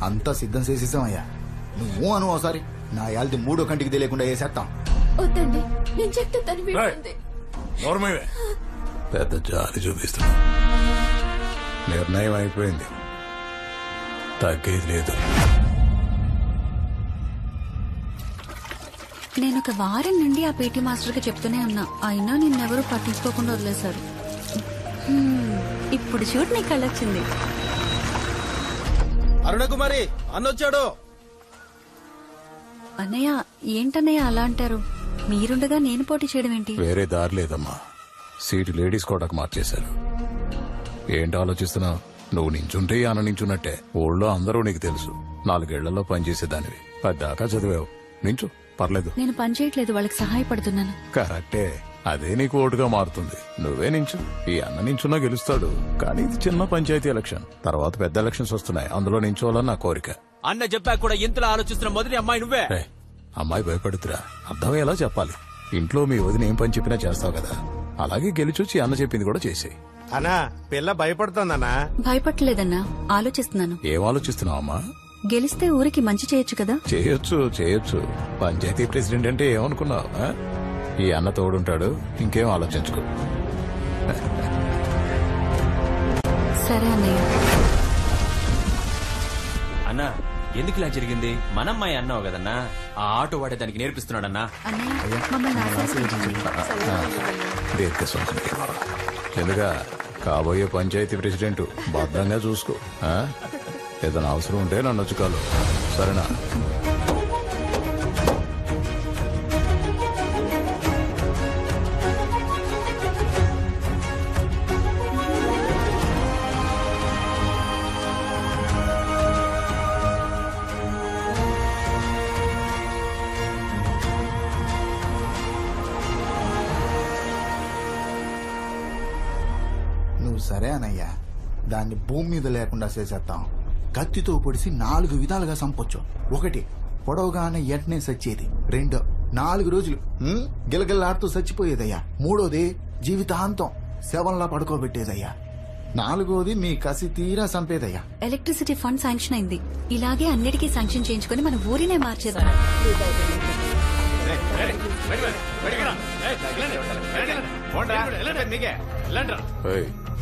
అంతా సిద్ధం చేసేసామయ్యా. నువ్వు అను ఒకసారి నా యాల్ది మూడో కంటికి తెలియకుండా వేసేస్తాం. వద్దండి, నేను చెప్తే తను వింటుంది. పెద్ద జాలి చూపిస్తున్నా. నిర్ణయం అయిపోయింది, తగ్గేది లేదు. నేను ఒక వారం నుండి ఆ పీటీ మాస్టర్ కి చెప్తూనే ఉన్నా, అయినా నిన్నెవరూ పట్టించుకోకుండా వదిలేశారు. ఇప్పుడు చూడు నీ కళ్ళొచ్చింది. అరుణకుమారి అన్నొచ్చాడు. అన్నయ్య ఏంటన్నయ్య అలా అంటారు? మీరుండగా నేను పోటీ చేయడం ఏంటి? వేరే దారి లేదమ్మా. సీటు లేడీస్ కోటాకు మార్చేశారు. ఏంటి ఆలోచిస్తున్నావు? నువ్వు నించుంటే అన్న నించున్నట్టే. ఊళ్ళో అందరూ నీకు తెలుసు. 4 ఏళ్లలో పనిచేసేదానివి, 10 దాకా చదివావు. నించు, పర్లేదు. నేను పని చేయట్లేదు, వాళ్ళకి సహాయపడుతున్నాను. కరెక్టే, అదే నీకు ఓటుగా మారుతుంది. నువ్వే నించు. ఈ అన్న నించున్నా గెలుస్తాడు. కానీ ఇది చిన్న పంచాయతీ ఎలక్షన్, తర్వాత పెద్ద ఎలక్షన్స్ వస్తున్నాయి. అందులో నించోవాలని నా కోరిక. అన్న చెప్పా కూడా ఇంతలో ఆలోచిస్తున్న మొదటి అమ్మాయి నువ్వే. అమ్మాయి భయపడుతురా, అర్థమయ్యేలా చెప్పాలి. ఇంట్లో మీ వదిన ఏం పని చెప్పినా చేస్తావు కదా, అలాగే గెలిచొచ్చి అన్న చెప్పింది కూడా చేసేయి. అన్నా పిల్ల భయపడుతుందన్నా. భయపడలేదన్నా, ఆలోచిస్తున్నాను. ఏం ఆలోచిస్తున్నావు అమ్మా? గెలిస్తే ఊరికి మంచి చేయొచ్చు కదా. చేయొచ్చు. పంచాయతీ ప్రెసిడెంట్ అంటే ఏమనుకున్నావు? ఈ అన్న తోడుంటాడు, ఇంకేం ఆలోచించుకో. సరే అన్నయ్య. అన్నా ఎందుకు ఇలా జరిగింది? మనమ్మాయి అన్నావు కదన్నా, ఆ ఆటో వాడే దానికి నేర్పిస్తున్నాడన్నా. ఎందుగా కాబోయే పంచాయతీ ప్రెసిడెంట్ భద్రంగా చూసుకో. ఏదైనా అవసరం ఉంటే నన్ను వచ్చుకోలు, సరేనా? సరే అనయ్యా, దాన్ని భూమి మీద లేకుండా చేసేస్తాం. కత్తితో పొడిసి 4 విధాలుగా చంపొచ్చు. 1 పొడవుగానే ఎట్నే సచ్చేది. 2 4 రోజులు గిలగిల్లాడుతూ చచ్చిపోయేదయ్యా. 3 జీవితాంతం శవంలా పడుకోబెట్టేదయ్యా. 4 మీ కసి తీరా చంపేదయ్యా. ఎలక్ట్రిసిటీ ఫండ్ శాంక్షన్ అయింది. ఇలాగే అన్నిటికీ శాంక్షన్ చేయించుకుని మన ఊరినే మార్చేద్దాం.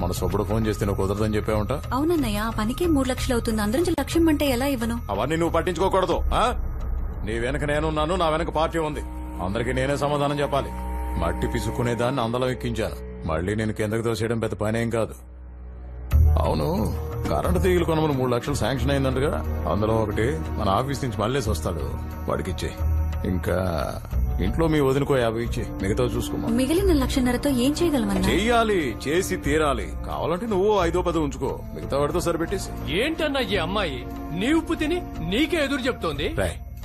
మన సొప్పుడు ఫోన్ చేస్తే నువ్వు కుదరదని చెప్పావుంటా? అవునన్నయ్య, ఆ పనికే 3 లక్షలు అవుతుంది. అందరం లక్ష్యం అంటే ఎలా ఇవ్వను? అవన్నీ నువ్వు పట్టించుకోకూడదు. నీ వెనక నేనున్నాను, నా వెనక పార్టీ ఉంది. అందరికి నేనే సమాధానం చెప్పాలి. మట్టి పిసుక్కునేదాన్ని అందలం ఎక్కించాను. మళ్ళీ నేను కిందకు తోసేయడం పెద్ద పనేం కాదు. అవును, కరెంటు తీగలు కొనమని 3 లక్షలు శాంక్షన్ అయిందంటగా. అందులో 1 మన ఆఫీస్ నుంచి మళ్ళేసి వస్తాడు, వాడికి ఇచ్చే. ఇంకా ఇంట్లో మీ వదినకో 50 ఇచ్చి మిగతా చూసుకోమా. మిగిలిన 1,500,000తో ఏం చేయగలమన్నా? చెయ్యాలి, చేసి తీరాలి. కావాలంటే నువ్వు 5-10 ఉంచుకో, మిగతా వాడితో సరిపెట్టేసి. ఏంటన్నా ఈ అమ్మాయి నీ ఉప్పు తిని నీకే ఎదురు చెప్తోంది?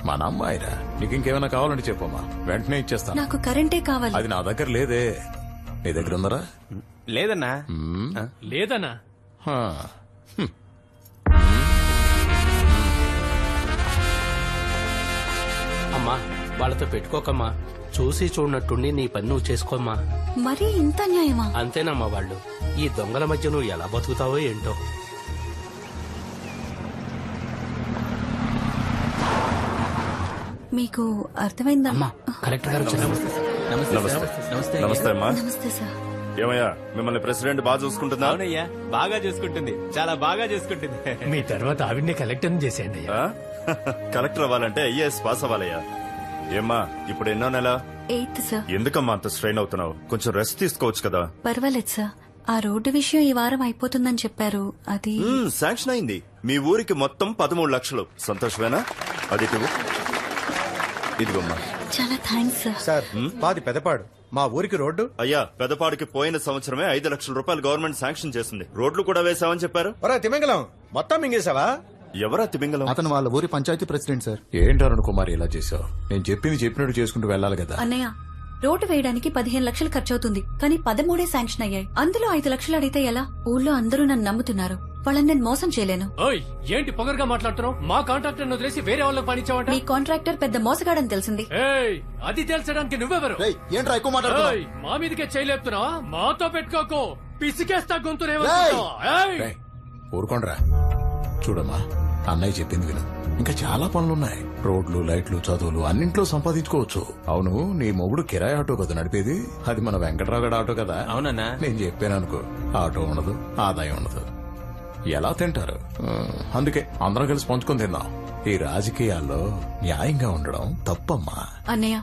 మన అమ్మాయిరా, నీకు ఇంకేమైనా కావాలంటే చెప్పమ్మా, వెంటనే ఇచ్చేస్తాను. నాకు కరెంటే కావాలి. అది నా దగ్గర లేదే, నీ దగ్గర ఉందరా? లేదన్నా. లేదన్నా. అమ్మా వాళ్ళతో పెట్టుకోకమ్మా, చూసి చూడనట్టుండి నీ పని నువ్వు చేసుకోమ్మా. మరీ ఇంత న్యాయమా? అంతేనమ్మా, వాళ్ళు ఈ దొంగల మధ్య నువ్వు ఎలా బతుకుతావో ఏంటో. మీకు అర్థమైందమ్మా? కలెక్టర్ గారు నమస్తే అమ్మా. నమస్తే సార్. ఏమయ్యా, మిమ్మల్ని ప్రెసిడెంట్ బాగా చూసుకుంటుందా? అవునయ్యా, బాగా చూసుకుంటుంది, చాలా బాగా చూసుకుంటుంది. మీ తర్వాత ఆవిడ్ని కలెక్టర్ చేసేయండి. కలెక్టర్ అవ్వాలంటే ఐఏఎస్ పాస్ అవ్వాలయ్యా. ఏమ్మా, ఇప్పుడు ఎన్నో నెల? 8th sir. ఎందుకమ్మా అంత స్ట్రెయిన్ అవుతున్నావు? కొంచెం రెస్ట్ తీసుకోవచ్చు కదా. పర్వాలేదు సార్, ఆ రోడ్డు విషయం ఈ వారం అయిపోతుందని చెప్పారు. అది శాంక్షన్ అయింది. మీ ఊరికి మొత్తం 13 లక్షలు. సంతోషమేనా? అది ఇదిగోమ్మా. చాలా థ్యాంక్స్ సార్. సార్, మాది పెదపాడు, మా ఊరికి రోడ్డు. అయ్యా, పెదపాడుకి పోయిన సంవత్సరమే 5 లక్షల రూపాయలు గవర్నమెంట్ శాంక్షన్ చేసింది. రోడ్లు కూడా వేసామని చెప్పారు. తిమింగలం మొత్తం మింగేశావా? ఎవరా తిమింగలం? అతను వాళ్ళ ఊరి పంచాయతీ ప్రెసిడెంట్ సార్. ఏంటి అరుణ్ కుమార్ ఇలా చేశావు? నేను చెప్పింది చెప్పినట్టు చేసుకుంటూ వెళ్ళాలి కదా. అన్నయ్య, రోడ్డు వేయడానికి 15 లక్షలు ఖర్చవుతుంది, కానీ 13 శాంక్షన్ అయ్యాయి. అందులో 5 లక్షలు అడిగితే ఎలా? ఊళ్ళో అందరూ నన్ను నమ్ముతున్నారు, వాళ్ళని నేను మోసం చేయలేను. ఏంటి పొగరుగా మాట్లాడుతున్నావు? మా కాంట్రాక్టర్ వదిలేసి వేరే వాళ్ళకి పనిచ్చావట. మీ కాంట్రాక్టర్ పెద్ద మోసగాడని తెలిసింది. అది తెలుసడానికి నువ్వెవరు? ఏంట్రా ఎక్కువ మాట్లాడుతున్నావు? మా మీదకే చేయలేపుతున్నావా? మాతో పెట్టుకోకు, పిసికేస్తా గొంతునే. ఊరుకోండ్రా. చూడమ్మా, అన్నయ్య చెప్పింది విను. ఇంకా చాలా పనులున్నాయి. రోడ్లు, లైట్లు, చదువులు అన్నింట్లో సంపాదించుకోవచ్చు. అవును, నీ మొగుడు కిరాయి ఆటో కదా నడిపేది? అది మన వెంకట్రావు ఆటో కదా? అవునన్నా. నేను చెప్పాను అనుకో, ఆటో ఉండదు, ఆదాయం ఉండదు, ఎలా తింటారు? అందుకే అందరం కలిసి పంచుకొని తిందాం. ఈ రాజకీయాల్లో న్యాయంగా ఉండడం తప్పమ్మా. అన్నయ్య,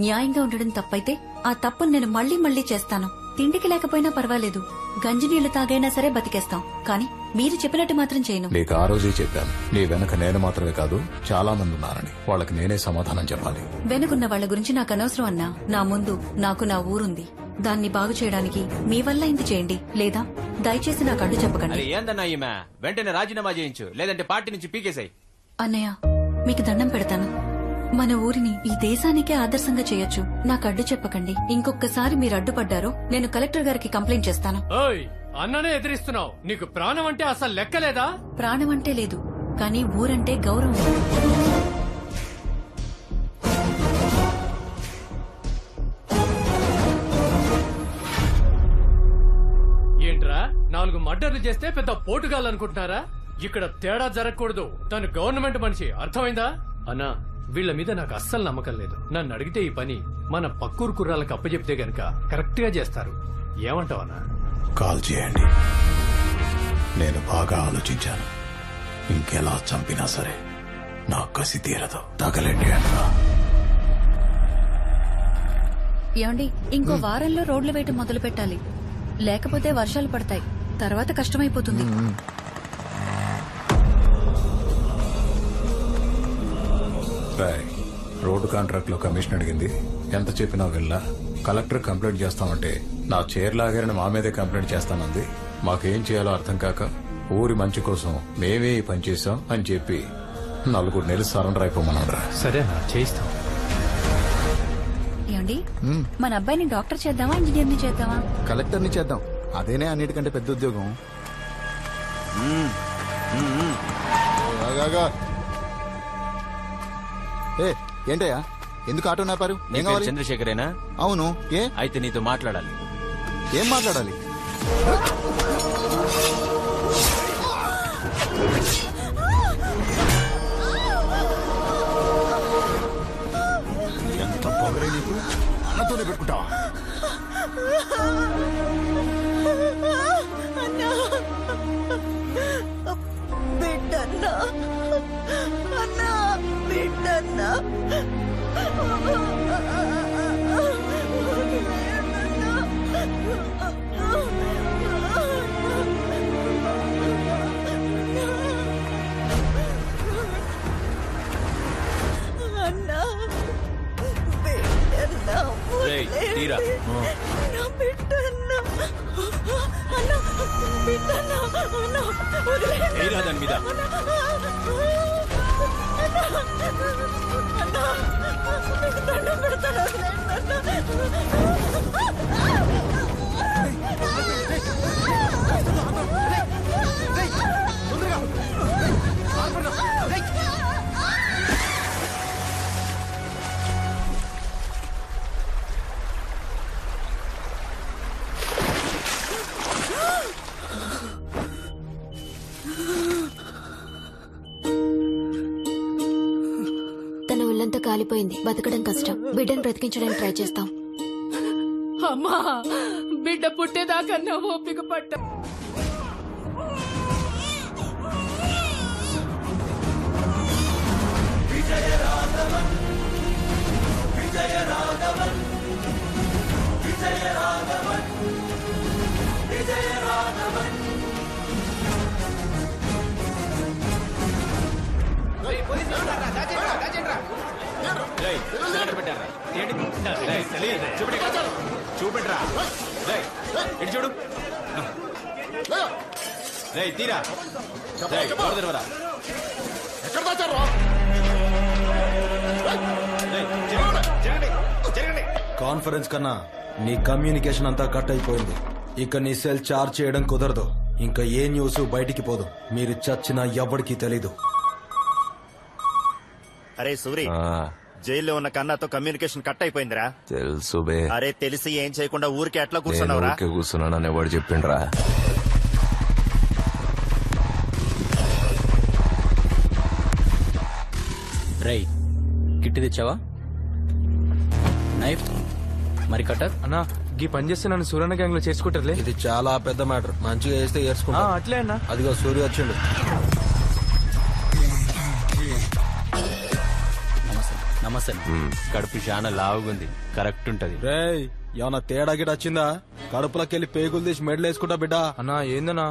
న్యాయంగా ఉండడం తప్పైతే ఆ తప్పును నేను మళ్ళీ మళ్ళీ చేస్తాను. తిండికి లేకపోయినా పర్వాలేదు, గంజి నీళ్లు తాగైనా సరే బతికేస్తాం, కానీ మీరు చెప్పినట్టు మాత్రం చేయను. నీకు ఆ రోజే చెప్పాను, నీ వెనక నేను మాత్రమే కాదు చాలా మంది ఉన్నారని. వాళ్ళకి నేనే సమాధానం చెప్పాలి. వెనుకున్న వాళ్ల గురించి నాకు అనవసరం అన్నా. నా ముందు నాకు నా ఊరుంది. దాన్ని బాగు చేయడానికి మీ వల్ల ఇంత చేయండి, లేదా దయచేసి నాకు అడ్డు చెప్పకండి. అరే ఏందన్నా ఈమె, వెంటనే రాజీనామా చేయించు, లేదంటే పార్టీ నుంచి పీకేసాయి. అన్నయ్య, మీకు దండం పెడతాను. మన ఊరిని ఈ దేశానికే ఆదర్శంగా చేయొచ్చు. నాకు అడ్డు చెప్పకండి. ఇంకొకసారి మీరు అడ్డుపడ్డారో నేను కలెక్టర్ గారికి కంప్లైంట్ చేస్తాను. ఓయ్, అన్ననే ఎదిరిస్తున్నావు. నీకు ప్రాణం అంటే అసలు లెక్కలేదా? ప్రాణం అంటే లేదు, కానీ ఊరంటే గౌరవం. ఏంట్రా, 4 మర్డర్లు చేస్తే పెద్ద పోటుగాలనుకుంటున్నారా? ఇక్కడ తేడా జరగకూడదు. తను గవర్నమెంట్ మనిషి, అర్థమైందా? అన్నా, వీళ్ల మీద నాకు అస్సలు నమ్మకం లేదు. నన్ను అడిగితే ఈ పని మన పక్కూరు కుర్రాలకు అప్పచెప్తే గనక కరెక్ట్ గా చేస్తారు. ఏమంటావన్నా? కాల్ చేయండి. నేను బాగా ఆలోచించాను. ఇంకెలా చంపినా సరే నా కసి తీరదు. తగలండి అంటా. ఏమండి, ఇంకో వారంలో రోడ్లు వేయటం మొదలు పెట్టాలి, లేకపోతే వర్షాలు పడతాయి. తర్వాత కష్టమైపోతుంది. రోడ్డు కాంట్రాక్ట్ లో కమిషన్ అడిగింది. ఎంత చెప్పినా వెళ్ళా. కలెక్టర్ కంప్లైంట్ చేస్తామంటే నా చైర్ లాగారని మా మీదే కంప్లైంట్ చేస్తానంది. మాకేం చేయాలో అర్థం కాక ఊరి మంచి కోసం మేమే ఈ పని చేశాం అని చెప్పి 4 నెలలు సరెండర్ అయిపోమన్నారా. సరేనా, చేయిస్తాం. ఏమండి, మన అబ్బాయిని డాక్టర్ చేద్దామా, ఇంజనీర్ ని చేద్దామా? కలెక్టర్ ని చేద్దాం, అదేనే అన్నిటికంటే పెద్ద ఉద్యోగం. ఏంటయ్యా, ఎందుకు ఆటో నాపారు? ఏం కావాలి? చంద్రశేఖరేనా? అవును. ఏ అయితే నీతో మాట్లాడాలి. ఏం మాట్లాడాలి? ఎంత పొగరే నీకు? అన్నతోనే పెట్టుకుంటావా? బిడ్డన్నా, అన్నా, బిడ్డన్నా. అన్నా, బిడ్డన్నా, తీరా నా బిడ్డన్నా, అన్నా, బిడ్డన్నా, అన్నా, తీరా దాని మీద. దండం పెడతాను. తన ఒళ్ళంతా కాలిపోయింది, బతకడం కష్టం. బిడ్డను బ్రతికించడానికి ట్రై చేస్తాం. అమ్మా, బిడ్డ పుట్టేదాకన్నా ఓపిక పట్ట. చూపెట్రా, ఇటు చూడు. తీరా కాన్ఫరెన్స్ కన్నా నీ కమ్యూనికేషన్ అంతా కట్ అయిపోయింది. ఇక నీ సెల్ చార్జ్ చేయడం కుదరదు. ఇంకా ఏ న్యూస్ బయటికి పోదు. మీరు చచ్చినా ఎవ్వడికి తెలీదు. అరే సూరి, జైల్లో ఉన్న కన్నాతో కమ్యూనికేషన్ కట్ అయిపోయిందిరా. తెలుసు బే. అరే తెలిసి ఏం చేయకుండా ఊరికే ఎట్లా కూర్చున్నావురా? కూర్చున్నానని ఎవడు చెప్పిండ్రా? రై కిట్టి తెచ్చావా? నైఫ్ మరి కట్టర్? అన్నా ఈ పని చేస్తే నన్ను సూర్యన్న గ్యాంగ్ లో చేసుకుంటారులే. ఇది చాలా పెద్ద మ్యాటర్. మంచిగా చేస్తే ఏర్చుకుంటా. అట్లే అన్నా. అదిగో సూర్య వచ్చిండు. నమస్తే. కడుపు చాలా లావుగుంది, కరెక్ట్ ఉంటది. రేయ్ ఏమన్నా తేడా గిట వచ్చిందా? కడుపులోకి పేగులు తీసి మెడలు వేసుకుంటా బిడ్డ. అన్నా ఏందన్నా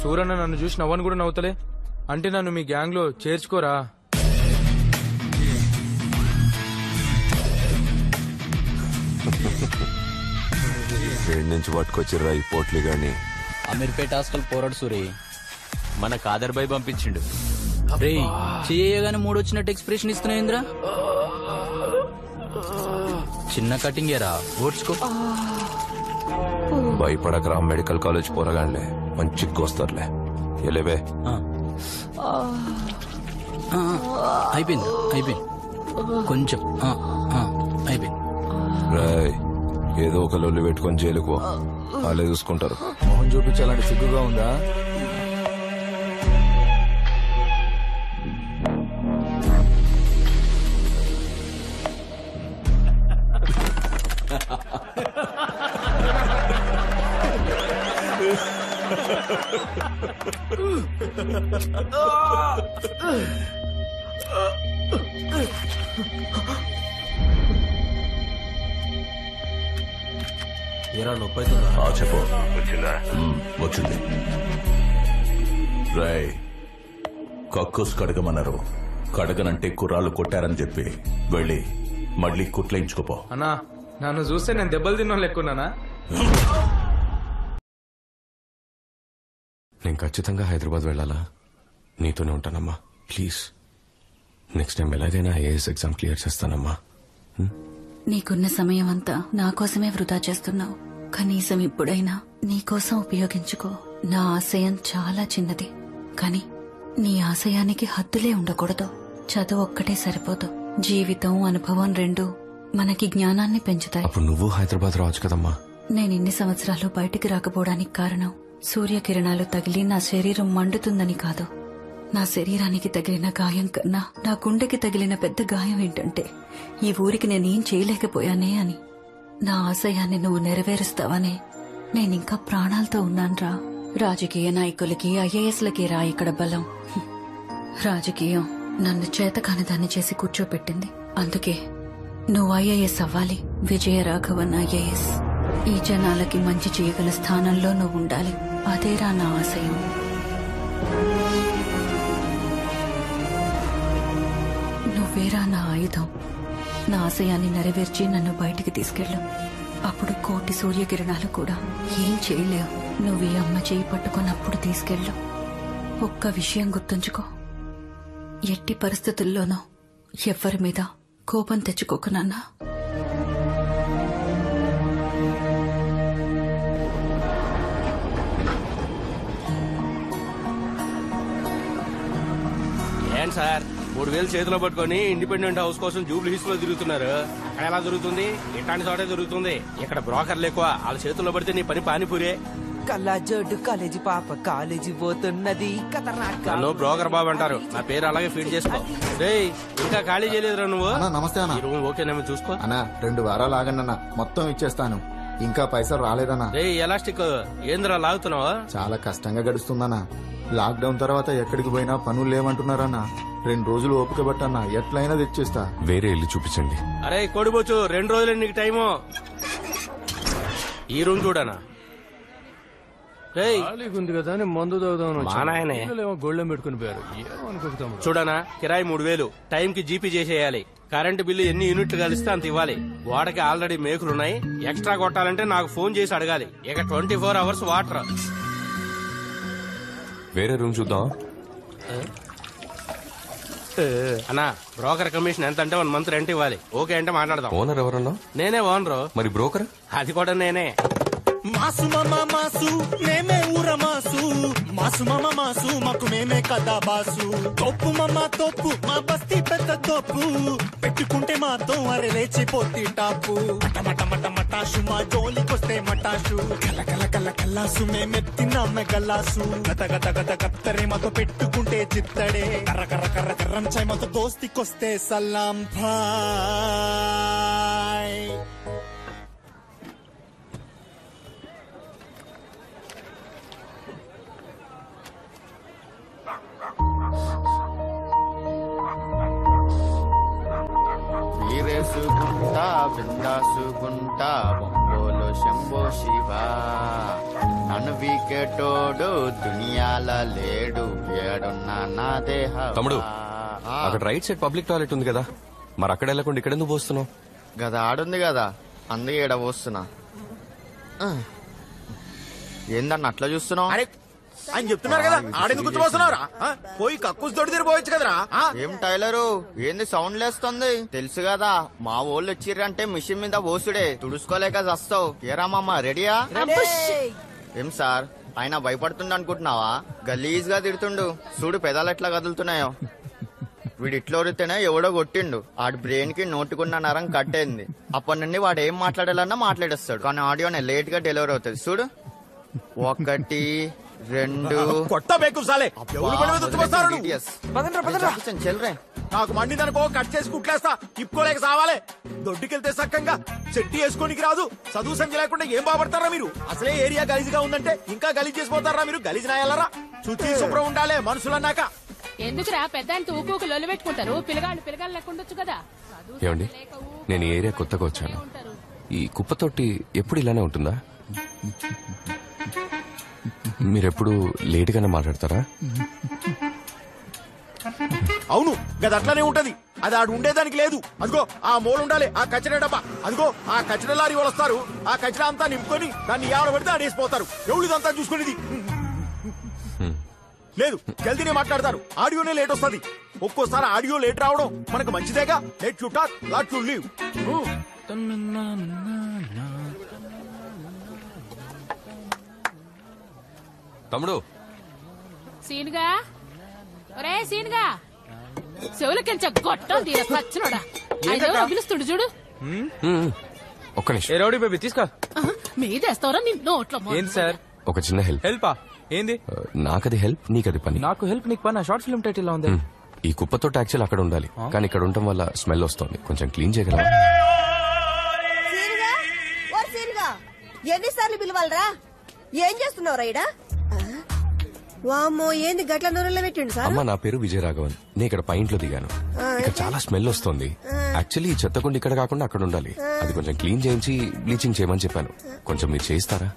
సూరన్న నన్ను చూసి నవ్వను కూడా నవ్వుతలే. అంటే నన్ను మీ గ్యాంగ్ లో చేర్చుకోరా? ఏడు నుంచి పట్టుకొచ్చిర్రా ఈ పోట్లీ గాని. అమీర్పేట హాస్టల్ పోరాడు సూరి. మన కాదర్ బాయ్ పంపించిండు. రే చేయగానే మూడు వచ్చినట్టు ఎక్స్ప్రెషన్ ఇస్తున్నాయింద్రా. చిన్న కటింగ్ ఏరా, ఓడ్చుకో. భయపడకరా, మెడికల్ కాలేజ్ పోరగాన్లే మంచి కోస్తారులే. ఎలేవే అయిపోయింది కొంచెం అయిపోయింది. రాయ్ ఏదో ఒక లొల్లి పెట్టుకొని జైలుకు వాళ్ళే చూసుకుంటారు. మొహం చూపించాలంటే సిగ్గుగా ఉందా? ఏరా నొప్పి అవుతుందా? చెప్పు. వచ్చిందా? వచ్చింది. రాయ్ కక్కుస్ కడగమన్నారు. కడగనంటే కుర్రాళ్ళు కొట్టారని చెప్పి వెళ్ళి మళ్ళీ కుట్లేయించుకోపో. అన్నా నన్ను చూస్తే నేను దెబ్బలు తిన్నా లెక్కున్నానా? నేను ఖచ్చితంగా హైదరాబాద్ వెళ్ళాలా? నీతోనే ఉంటానమ్మా ప్లీజ్. నెక్స్ట్ టైం ఎలాగైనా ఐఏఎస్ ఎగ్జామ్ క్లియర్ చేస్తానమ్మా. నీకున్న సమయం అంతా నా కోసమే వృధా చేస్తున్నావు. కనీసం ఇప్పుడైనా నీకోసం ఉపయోగించుకో. నా ఆశయం చాలా చిన్నది, కానీ నీ ఆశయానికి హద్దులే ఉండకూడదు. చదువు ఒక్కటే సరిపోదు, జీవితం అనుభవం రెండు మనకి జ్ఞానాన్ని పెంచుతాయి. అప్పుడు నువ్వు హైదరాబాద్ రావచ్చు కదమ్మా. నేను ఇన్ని సంవత్సరాలు బయటికి రాకపోవడానికి కారణం సూర్యకిరణాలు తగిలి నా శరీరం మండుతుందని కాదు. నా శరీరానికి తగిలిన గాయం కన్నా నా గుండెకి తగిలిన పెద్ద గాయం ఏంటంటే ఈ ఊరికి నేనేం చేయలేకపోయానే అని. నా ఆశయాన్ని నువ్వు నెరవేరుస్తావనే నేనింకా ప్రాణాలతో ఉన్నాన్రా. రాజకీయ నాయకులకి ఐఏఎస్లకి రా ఇక్కడ బలం. రాజకీయం నన్ను చేతకాని దాన్ని చేసి కూర్చోపెట్టింది. అందుకే నువ్వు ఐఏఎస్ అవ్వాలి. విజయరాఘవన్ ఐఏఎస్. ఈ జనాలకి మంచి చేయగల స్థానంలో నువ్వు ఉండాలి. అదేరా నా ఆశయం. నువ్వేరా నా ఆయుధం. నా ఆశయాన్ని నెరవేర్చి నన్ను బయటికి తీసుకెళ్ళు. అప్పుడు కోటి సూర్యకిరణాలు కూడా ఏం చేయలేవు. నువ్వు ఈ అమ్మ చేయి పట్టుకున్నప్పుడు తీసుకెళ్ళు. ఒక్క విషయం గుర్తుంచుకో, ఎట్టి పరిస్థితుల్లోనూ ఎవ్వరి మీద కోపం తెచ్చుకోకు నాన్నా. ఏంటి సార్ 3000 చేతిలో పట్టుకొని ఇండిపెండెంట్ హౌస్ కోసం జూబ్లీ హిల్స్ లో తిరుగుతున్నారు? అక్కడ ఎలా దొరుకుతుంది? ఇట్లాంటి చోటే దొరుకుతుంది. ఇక్కడ బ్రోకర్లు ఎక్కువ. వాళ్ళ చేతుల్లో పడితే నీ పని పానీపూరే. కళ్ళజోడు కాలేజీ పాప కాలేజీ పోతున్నది. నన్ను బ్రోకర్ బాబు అంటారు. నా పేరు అలాగే ఫీడ్ చేసుకో. రేయ్ ఇంకా ఖాళీ చేయలేదురా నువ్వు? నమస్తే అన్న. ఈ రూమ్ ఓకేనేమో చూసుకో అన్నా. 2 వారాలు ఆగండి అన్న, మొత్తం ఇచ్చేస్తాను. ఇంకా పైసలు రాలేదన్నా. రేయ్ ఎలాస్టిక్ ఏంద్రా లాగుతున్నావా? చాలా కష్టంగా గడుస్తుందన్నా. లాక్డౌన్ తర్వాత ఎక్కడికి పోయినా పనులు లేవంటున్నారన్నా. 2 రోజులు ఓపిక పట్టన్నా, ఎట్లయినా తెచ్చేస్తా. వేరే ఇల్లు చూపించండి. అరే కొడిపోచ్చు, 2 రోజులు నీకు టైము. ఈ రూమ్ చూడనా? ఉంది కదా మందు మా నాయనే గోళ్ళెం పెట్టుకుని పోయారు. ఏమనుకుంటాం చూడనా, కిరాయి 3000, టైంకి జీపీ చేసేయాలి. కరెంటు బిల్లు ఎన్ని యూనిట్లు కలిస్తే అంత ఇవ్వాలి. వాడకి ఆల్రెడీ మేకులున్నాయి. ఎక్స్ట్రా కొట్టాలంటే నాకు ఫోన్ చేసి అడగాలి. ఇక 24 hours వాటర్. వేరే రూమ్ చూద్దాం. అన్నా బ్రోకర్ కమిషన్ ఎంత అంటే 1 month రెంట్ ఇవ్వాలి. ఓకే అంటే మాట్లాడదాం. ఓనర్ ఎవరన్నా? నేనే ఓనరు. మరి బ్రోకర్? అది కూడా నేనే. మాసు మామ మాసు మేమే ఊర మాసు మాసు మామ మాసు మాకు మేమే కదా బాసు తోపు మామ తోపు మా బస్తీ పెద్ద తోపు పెట్టుకుంటే మాతో అరే లేచిపోతి టాపు మట మట మటాషు మా జోలికొస్తే మటాషు కల కల కల కల్లాసు మేమెత్తినామె గల్లాసు గత గత గత గత్తరే మాతో పెట్టుకుంటే చిత్తడే కర్ర కర్ర కర్ర కర్రం చాయ్ మాతో దోస్తికొస్తే సలాం భాయ్. వీరేసుకుంటా బిందాసుకుంటా బొంబోలు శంభో శివ నన్ను వీకెటోడు దునియాల లేడు ఏడున్నా నా దేహ. తమ్ముడు అక్కడ రైట్ సైడ్ పబ్లిక్ టాయిలెట్ ఉంది కదా, మరి అక్కడ వెళ్ళకుండా ఇక్కడ ఎందుకు పోస్తున్నావు? గదా ఆడుంది కదా, అందుకే ఈడ పోస్తున్నా. ఏందన్న అట్లా చూస్తున్నావు? ఆయన చెప్తున్నారు కదా ఆడెందుకు గుర్తుపోతున్నావురా? పోయి కక్కుస్ తోటి తిరిగిపోవచ్చు కదరా. ఏం టైలరు ఏంది సౌండ్ లేస్తుంది? తెలుసు కదా మా వాళ్ళు వచ్చిర్రంటే మిషన్ మీద పోసుడే, తుడుచుకోలేక చస్తావు. ఏరా మామ రెడీయా? ఏం సార్ ఆయన భయపడుతుండ అనుకుంటున్నావా? గలీజ్ గా తిడుతుండు చూడు, పెదాలు ఎట్లా కదులుతున్నాయో. వీడు ఇట్లా ఒరితేనే ఎవడో కొట్టిండు, ఆడి బ్రెయిన్ కి నోటుకున్న నరం కట్టేంది. అప్పటి నుండి వాడు ఏం మాట్లాడాలన్నా మాట్లాడేస్తాడు, కానీ ఆడియోనే లేట్ గా డెలివరీ అవుతుంది. చూడు 1 2 కొత్త బేకు సాలే చెల్రే. నాకు మండిదనుకో కట్ చేసి కుట్లేస్తా, తిప్పుకోలేక సావాలే. దొడ్డుకెళ్తే సక్కంగా చెట్టి వేసుకోనికి రాదు, చదువు సంఖ్య లేకుండా ఏం బాపడతారా మీరు? అసలే ఏరియా గలీజ్ గా ఉందంటే ఇంకా గలీజ్ చేసిపోతారా మీరు? గలీజ్ నాయాలరా? శుచి శుభ్రం ఉండాలే మనుషులన్నాక. ఎందుకురా పెద్ద ఊకు లొల్లు పెట్టుకుంటారు? పిల్లగాళ్ళు లేకుండొచ్చు కదా. ఏమండి, నేను ఈ ఏరియా కొత్తగా వచ్చాను. ఈ కుప్పతోటి ఎప్పుడు ఇలానే ఉంటుందా? మీరెప్పుడు లేట్ గానే మాట్లాడతారా? అవును గది అట్లానే ఉంటది. అది ఆడు ఉండేదానికి లేదు. అదిగో ఆ మూలు ఉండాలి, ఆ కచరా డబ్బా. అదిగో ఆ కచరా లారీ వాళ్ళు వస్తారు, ఆ కచరా అంతా నింపుకొని దాన్ని ఏడ పెడితే ఆడేసిపోతారు. ఎవరు ఇదంతా చూసుకునేది లేదు. జల్దీనే మాట్లాడతారు, ఆడియోనే లేట్ వస్తుంది. ఒక్కోసారి ఆడియో లేట్ రావడం మనకు మంచిదేగా. Let you talk lot you leave. తమ్ముడు సీన్గా ఒరే సీన్గా చెవులకించ గొట్టం తీర సచ్చినోడా. ఆయన పిలుస్తుండు చూడు. ఒక్క నిమిషం. రౌడీ బేబీ తీసుకో. మీదేస్తావరా నిన్ను నోట్లో. ఏంటి సార్? ఒక చిన్న హెల్ప్. హెల్పా? ఏంది? నాకది హెల్ప్, నీకది పని. నాకు హెల్ప్, నీకు పని. షార్ట్ ఫిల్మ్ టైటిల్ లా ఉంది. ఈ కుప్పతో యాక్చువల్ అక్కడ ఉండాలి, కానీ ఇక్కడ ఉండటం వల్ల స్మెల్ వస్తుంది. కొంచెం క్లీన్ చేయగలవా? ఎన్నిసార్లు పిలవాలరా? ఏం చేస్తున్నావురా ఈడ? వామ్మో ఏంది గట్ల నూనెలో పెట్టిండు సార్? అమ్మ నా పేరు విజయరాఘవన్, నేను ఇక్కడ పైంట్లో దిగాను. ఇక్కడ చాలా స్మెల్ వస్తుంది. యాక్చువల్లీ ఈ చెత్తకుండా ఇక్కడ కాకుండా అక్కడ ఉండాలి. అది కొంచెం క్లీన్ చేయించి బ్లీచింగ్ చేయమని చెప్పాను. కొంచెం మీరు చేయిస్తారా?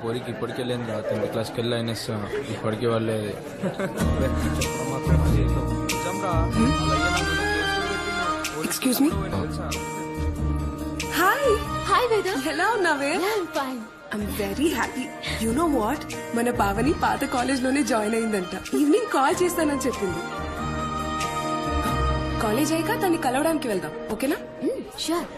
పోరికి ఇప్పటికి వెళ్ళింది రా. 10th క్లాస్కి వెళ్ళి అయినేస్తా. ఇప్పటికీ వాళ్ళే ఎక్స్క్యూజ్ మీ. హాయ్ హాయ్ వేద, ఎలా ఉన్నావే? I'm very happy. You know what, మన పావని పాత కాలేజ్ లోనే జాయిన్ అయిందంట. ఈవినింగ్ కాల్ చేస్తానని చెప్పింది. కాలేజ్ అయ్యాక తన్ని కలవడానికి వెళ్దాం, ఓకేనా? షూర్.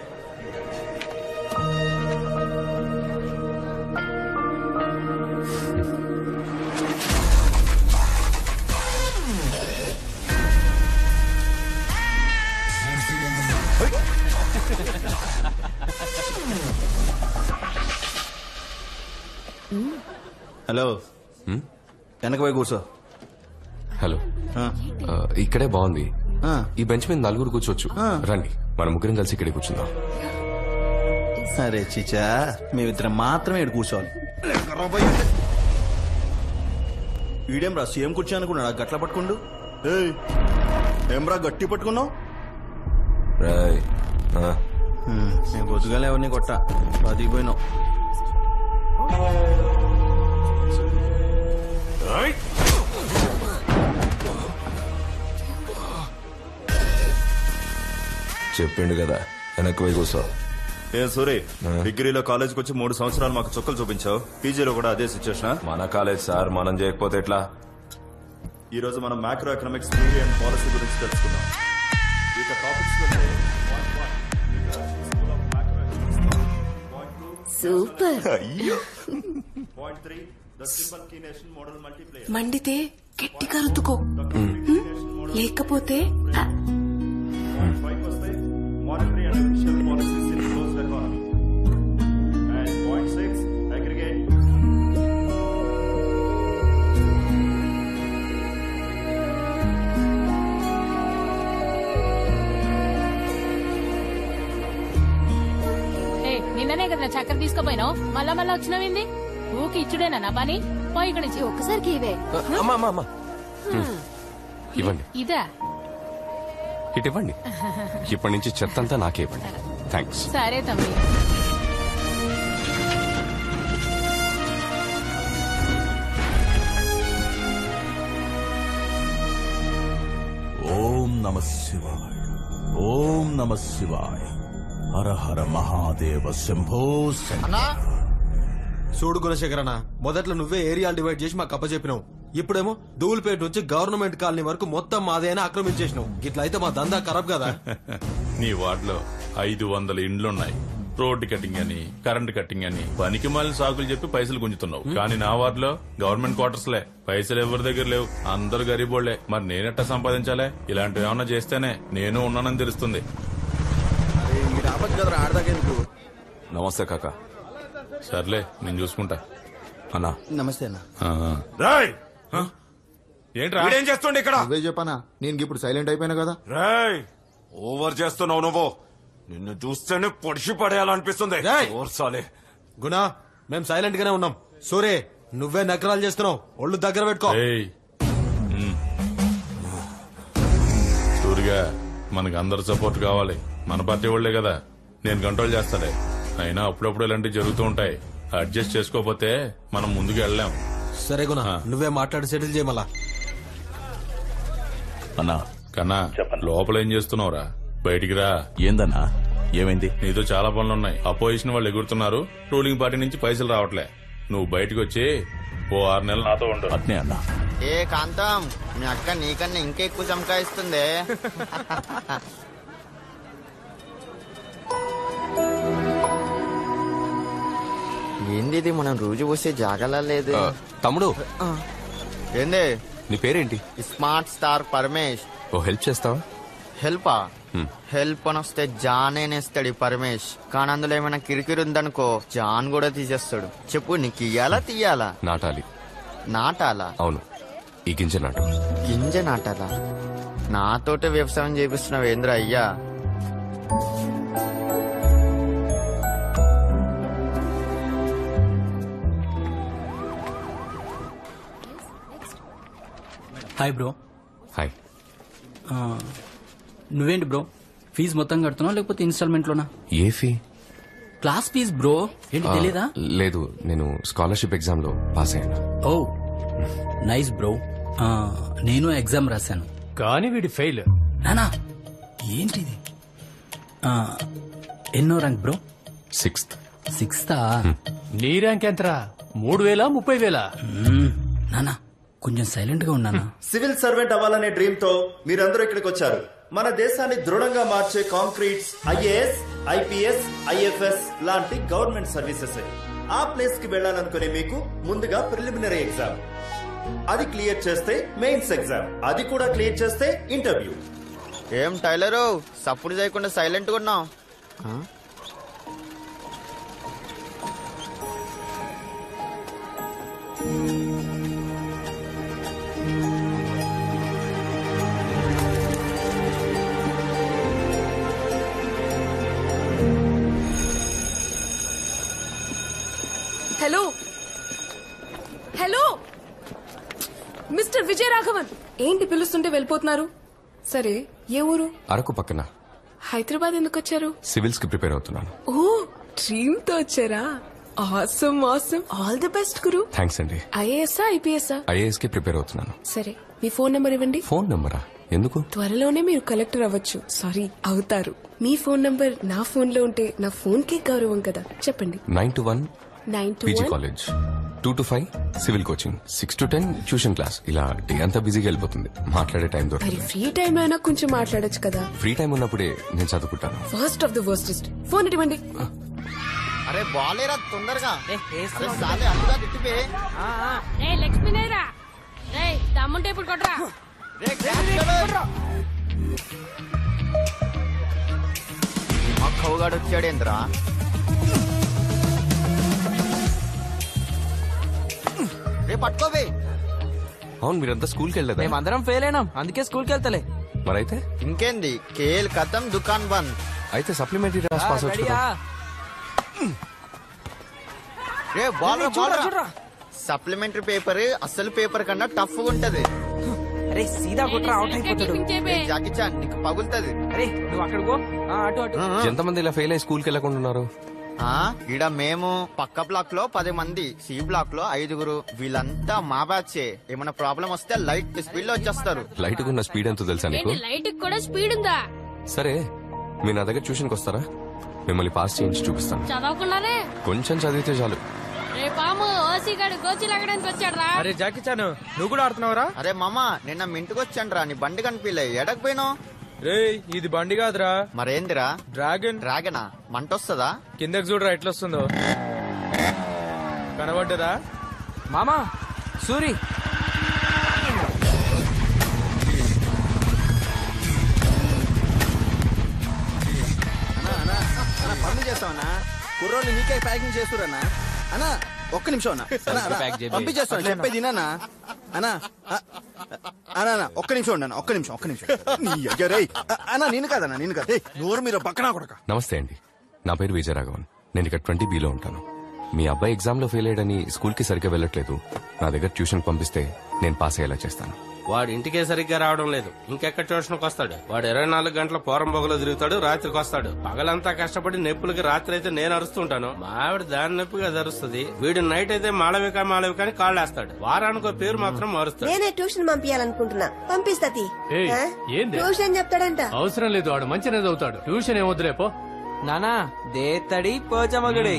హలో, వెనక పోయి కూర్చో. హలో ఇక్కడే బాగుంది. ఈ బెంచ్ మీద 4 కూర్చోవచ్చు. రండి, మన ముగ్గురం కలిసి ఇక్కడే కూర్చుందాం. సరే చిచా, మేమిద్దరం మాత్రమే ఇక్కడ కూర్చోవాలి. ఈడేం రా సేమ్ కూర్చో అనుకున్నాడా గట్ల పట్టుకుండు? ఏమ్రా గట్టి పట్టుకున్నావు? నేను పొద్దుగానే ఎవరిని కొట్టా, అది పోయినావు. చెప్పిండు కదా వెనక్కి పోయి కూర్చో. ఏం సూరి, డిగ్రీలో కాలేజ్కి వచ్చి 3 సంవత్సరాలు మాకు చుక్కలు చూపించావు. పీజీలో కూడా అదే సిచ్యువేషన్. మన కాలేజ్ సార్, మనం చేయకపోతే ఎట్లా? ఈ రోజు మనం macro economics theory and policy గురించి తెలుసుకుందాం. ఇక టాపిక్స్ సూపర్. మండితే గట్టిగా రుద్దుకో, లేకపోతే నిన్ననే కదా చక్కెర తీసుకోపోయినావు, మళ్ళా వచ్చినావింది? ఊకి ఇచ్చుడేనా నా పని? పోయి ఇక్కడ నుంచి ఒక్కసారికి ఇవే. ఇవ్వండి. ఇదా? ఇటు ఇవ్వండి. ఇప్పటి నుంచి చెత్త అంతా నాకే ఇవ్వండి. థ్యాంక్స్. సరే తమ్మి. ఓం నమః శివాయ, ఓం నమః శివాయ, హర హర మహాదేవ శంభో. చూడు గుణశేఖరన్న, మొదట్లో నువ్వే ఏరియాలు డివైడ్ చేసి మాకు అప్పచెప్పినావు. ఇప్పుడేమో ధూల్పేట నుంచి గవర్నమెంట్ కాలనీ వరకు మొత్తం మాదేనా ఆక్రమించేసినావు. ఇట్లా అయితే మా దందా ఖరాబ్ కదా. నీ వార్డులో 500 ఇండ్లున్నాయి. రోడ్డు కటింగ్ అని, కరెంట్ కటింగ్ అని పనికి మాలిన సాకులు చెప్పి పైసలు గుంజుతున్నావు. కానీ నా వార్డులో గవర్నమెంట్ క్వార్టర్స్ లే, పైసలు ఎవరి దగ్గర లేవు, అందరు గరీబోళ్లే. మరి నేనెట్టా సంపాదించాలే? ఇలాంటివి ఏమన్నా చేస్తేనే నేను ఉన్నానని తెలుస్తుంది. నమస్తే కాకా. సర్లే, నేను చూసుకుంటా. అన్నా నమస్తే అన్న. ఏంట్రా ఏం చేస్తుండే ఇక్కడ? నువ్వే చెప్పనా, నేను ఇప్పుడు సైలెంట్ అయిపోయినా కదా. రేయ్, ఓవర్ చేస్తున్నావు నువ్వు. నిన్ను చూస్తేనే పొడిచి పడేయాలనిపిస్తుంది. గుణ, మేము సైలెంట్ గానే ఉన్నాం. సూరే, నువ్వే నకరాలు చేస్తున్నావు. ఒళ్ళు దగ్గర పెట్టుకో. సూరిగా, మనకు అందరు సపోర్ట్ కావాలి. మన పార్టీ వాళ్లే కదా. నేను కంట్రోల్ చేస్తాలే. అయినా అప్పుడప్పుడు ఇలాంటివి జరుగుతూ ఉంటాయి. అడ్జస్ట్ చేసుకోకపోతే మనం ముందుకు వెళ్ళాం. సరే గుణ, నువ్వే మాట్లాడి సెటిల్ చేయమలా. అన్నా కన్నా, లోపల ఏం చేస్తున్నావురా? బయటికి రా. ఏందన్నా, ఏమైంది? నీతో చాలా పనులున్నాయి. అపోజిషన్ వాళ్ళు ఎగురుతున్నారు, రూలింగ్ పార్టీ నుంచి పైసలు రావట్లే. నువ్వు బయటకు వచ్చి ఓ 6 నెలలు నాతో ఉండు. అట్నే అన్నా. ఏ కాంతం, మీ అక్క నీకన్నా ఇంకెక్కువ చమకాయిస్తుంది. ఏంది ఇది, మనం రోజు పోసే జాగలా లేదు. తమ్ముడు, ఏంది? నీ పేరేంటి? Smart star Paramesh. Oh help చేస్తావా? హెల్పా? హెల్ప్ అని వస్తే జానేనేస్తాడు ఈ పరమేష్. కానీ అందులో ఏమైనా కిరికిరి ఉందనుకో, జాన్ కూడా తీసేస్తాడు. చెప్పు, నీకు ఇయ్యాలా తీయాలా? నాటాలి. నాటాలా? అవును, ఈ గింజ నాటు. గింజ నాటాలా? నాతోటే వ్యవసాయం చేపిస్తున్నావు ఏంద్ర అయ్యా? Hi bro. హాయ్. నువ్వేంటి బ్రో, ఫీజు మొత్తం కడుతున్నావు లేకపోతే ఇన్స్టాల్మెంట్ లోనా? ఏ ఫీ? Class fees bro. ఏంటి తెలీదా? లేదు, నేను స్కాలర్షిప్ ఎగ్జామ్ లో పాస్ అయ్యాను. Oh nice bro. నేను ఎగ్జామ్ రాశాను కానీ వీడి ఫెయిల్. నానా ఏంటిది? ఎన్నో ర్యాంక్ బ్రో? 6th. 6th? నీ ర్యాంక్ ఎంతరా? 3000 30,000? నానా కొంచెం సైలెంట్ గా ఉన్నానా? సివిల్ సర్వెంట్ అవ్వాలనే డ్రీమ్ తో మీరందరూ ఇక్కడికి వచ్చారు. మన దేశాన్ని దృఢంగా మార్చే కాంక్రీట్స్ ఐఏఎస్, ఐపీఎస్, ఐఎఫ్ఎస్ లాంటి గవర్నమెంట్ సర్వీసెస్. ఆ ప్లేస్ కి వెళ్లాలనుకునే మీకు ముందుగా ప్రిలిమినరీ ఎగ్జామ్, అది క్లియర్ చేస్తే మెయిన్స్ ఎగ్జామ్, అది కూడా క్లియర్ చేస్తే ఇంటర్వ్యూ. ఏం టైలరు, సప్పుడు చేయకుండా సైలెంట్ గా ఉన్నావు? మిస్టర్ విజయ రాఘవన్, ఏంటి పిలుస్తుంటే వెళ్ళిపోతున్నారు? సరే, ఏ ఊరు? అరకు పక్కన. హైదరాబాద్ ఎందుకు వచ్చారు? సివిల్స్ కి ప్రిపేర్ అవుతున్నాను. ఓ, డ్రీమ్ తో వచ్చారా? Awesome awesome, all the best గురు. థ్యాంక్స్ అండి. IAS IPS? ఐఏఎస్ కి ప్రిపేర్ అవుతున్నాను. సరే, మీ ఫోన్ నంబర్ ఇవ్వండి. ఫోన్ నంబరా? ఎందుకు? త్వరలోనే మీరు కలెక్టర్ అవ్వచ్చు. సారీ, అవుతారు. మీ ఫోన్ నంబర్ నా ఫోన్ లో ఉంటే నా ఫోన్ కి గౌరవం కదా. చెప్పండి. 9 to 1 PG college, 2 to 5 civil coaching, 6 to 10 tuition class. ఇలా డే అంతా బిజీగా వెళ్ళిపోతుంది, మాట్లాడే టైం మరి దొరకదు. ఫ్రీ టైం అయినా కొంచెం మాట్లాడొచ్చు కదా. ఫ్రీ టైం ఉన్నప్పుడే నేను చదువుకుంటాను. First of the worstest. Phone ఇవ్వండి. అరే బాలేరా తొందరగా. అరే సాలే అట్టుగా తిట్టిపే. లక్ష్మీనేరా దమ్ముంటే ఇప్పుడు కొట్టరా. మా కౌగాడు వచ్చాడేంద్రా. రే పట్టుకోవే. అవును, మీరంతా స్కూల్కి వెళ్ళలేదా? మేమందరం ఫెయిల్ అయినాం, అందుకే స్కూల్కి వెళ్తలే. మరైతే ఇంకేంది, కేల్ కథం దుకాన్ బంద్. అయితే సప్లిమెంటరీ రాసి పాస్ అవచ్చు కదా. రే బాల్ సప్లిమెంటరీ పేపర్ అసలు పేపర్ కన్నా టఫ్ ఉంటది. అరే సీదా కొట్రా, అవుట్ అయిపోతాడు. జాకీ చాన్ నీకు పగులుతుంది. అరే నువ్వు అక్కడికి పో. అటు అటు. ఎంతమంది ఇలా ఫెయిల్ అయ్యి స్కూల్కి వెళ్ళకుండా ఉన్నారు? ఈడ మేము పక్క బ్లాక్ లో 10 మంది, సి బ్లాక్ లో 5. వీళ్ళంతా మా బ్యాచే. ఏమైనా ప్రాబ్లం వస్తే లైట్ స్పీడ్ లో వచ్చేస్తారు. లైట్ ఉన్న స్పీడ్ ఎంతో తెలుసా నీకు? లైట్ కూడా స్పీడ్ ఉందా? సరే, మీరు నా దగ్గర ట్యూషన్కి వస్తారా? మిమ్మల్ని పాస్ చేయించి చూపిస్తాను. చదవకుండానే కొంచెం చదివితే చాలు. రేపాము ఓసీగాడు గోచి లాగడానికి వచ్చాడు రా. అరే జాకీ చాను, నువ్వు కూడా ఆడుతున్నావురా? అరే మామ, నిన్న మింటికి వచ్చాను రా, నీ బండి కనిపించలే, ఎడకపోయినావు? రే ఇది బండి కాదురా. మరేందిరా? డ్రాగన్. డ్రాగనా? మంట వస్తుందా? కిందకి చూడరా ఎట్లా వస్తుందో. కనబడ్డదా మామా? సూరి పనులు చేస్తావన్నా? కుర్రోళ్ళు నీకే ప్యాకింగ్ చేస్తురన్నా? అన్నా ఒక్క నిమిషం అన్నా, పంపించేస్తాను, చెప్పేది అన్నా. అన్నా అన్నా ఒక్క నిమిషం ఉండన్నా, ఒక్క నిమిషం. అన్నా నేను కాదన్నా, నేను కాదు. నోరు మీరు పక్కన కొడక. నమస్తే అండి, నా పేరు విజయరాఘవన్. నేను ఇక్కడ 20B ఉంటాను. మీ అబ్బాయి ఎగ్జామ్ లో ఫెయిల్ అయ్యాడని స్కూల్ కి సరిగ్గా వెళ్ళట్లేదు. నా దగ్గర ట్యూషన్ పంపిస్తే నేను పాస్ అయ్యేలా చేస్తాను. వాడు ఇంటికే సరిగ్గా రావడం లేదు, ఇంకెక్కడ ట్యూషన్కి వస్తాడు? వాడు 24 గంటల పోరం పొగలో తిరుగుతాడు, రాత్రికి వస్తాడు. పగలంతా కష్టపడి నొప్పులకి రాత్రి అయితే నేను అరుస్తుంటాను, మా ఆవిడ దాని నొప్పిగా అరుస్తుంది. వీడు నైట్ అయితే మాళవిక అని కాళ్ళు వేస్తాడు. వారానికి పేరు మాత్రం మారుస్తాడు. నేనే ట్యూషన్ పంపించాలనుకుంటున్నా, పంపిస్తా. ట్యూషన్ చెప్తాడంట. అవసరం లేదు, వాడు మంచిగా చదువుతాడు. ట్యూషన్ ఏమొద్దులేపో. నానా దేత్తడి పోచమగడి.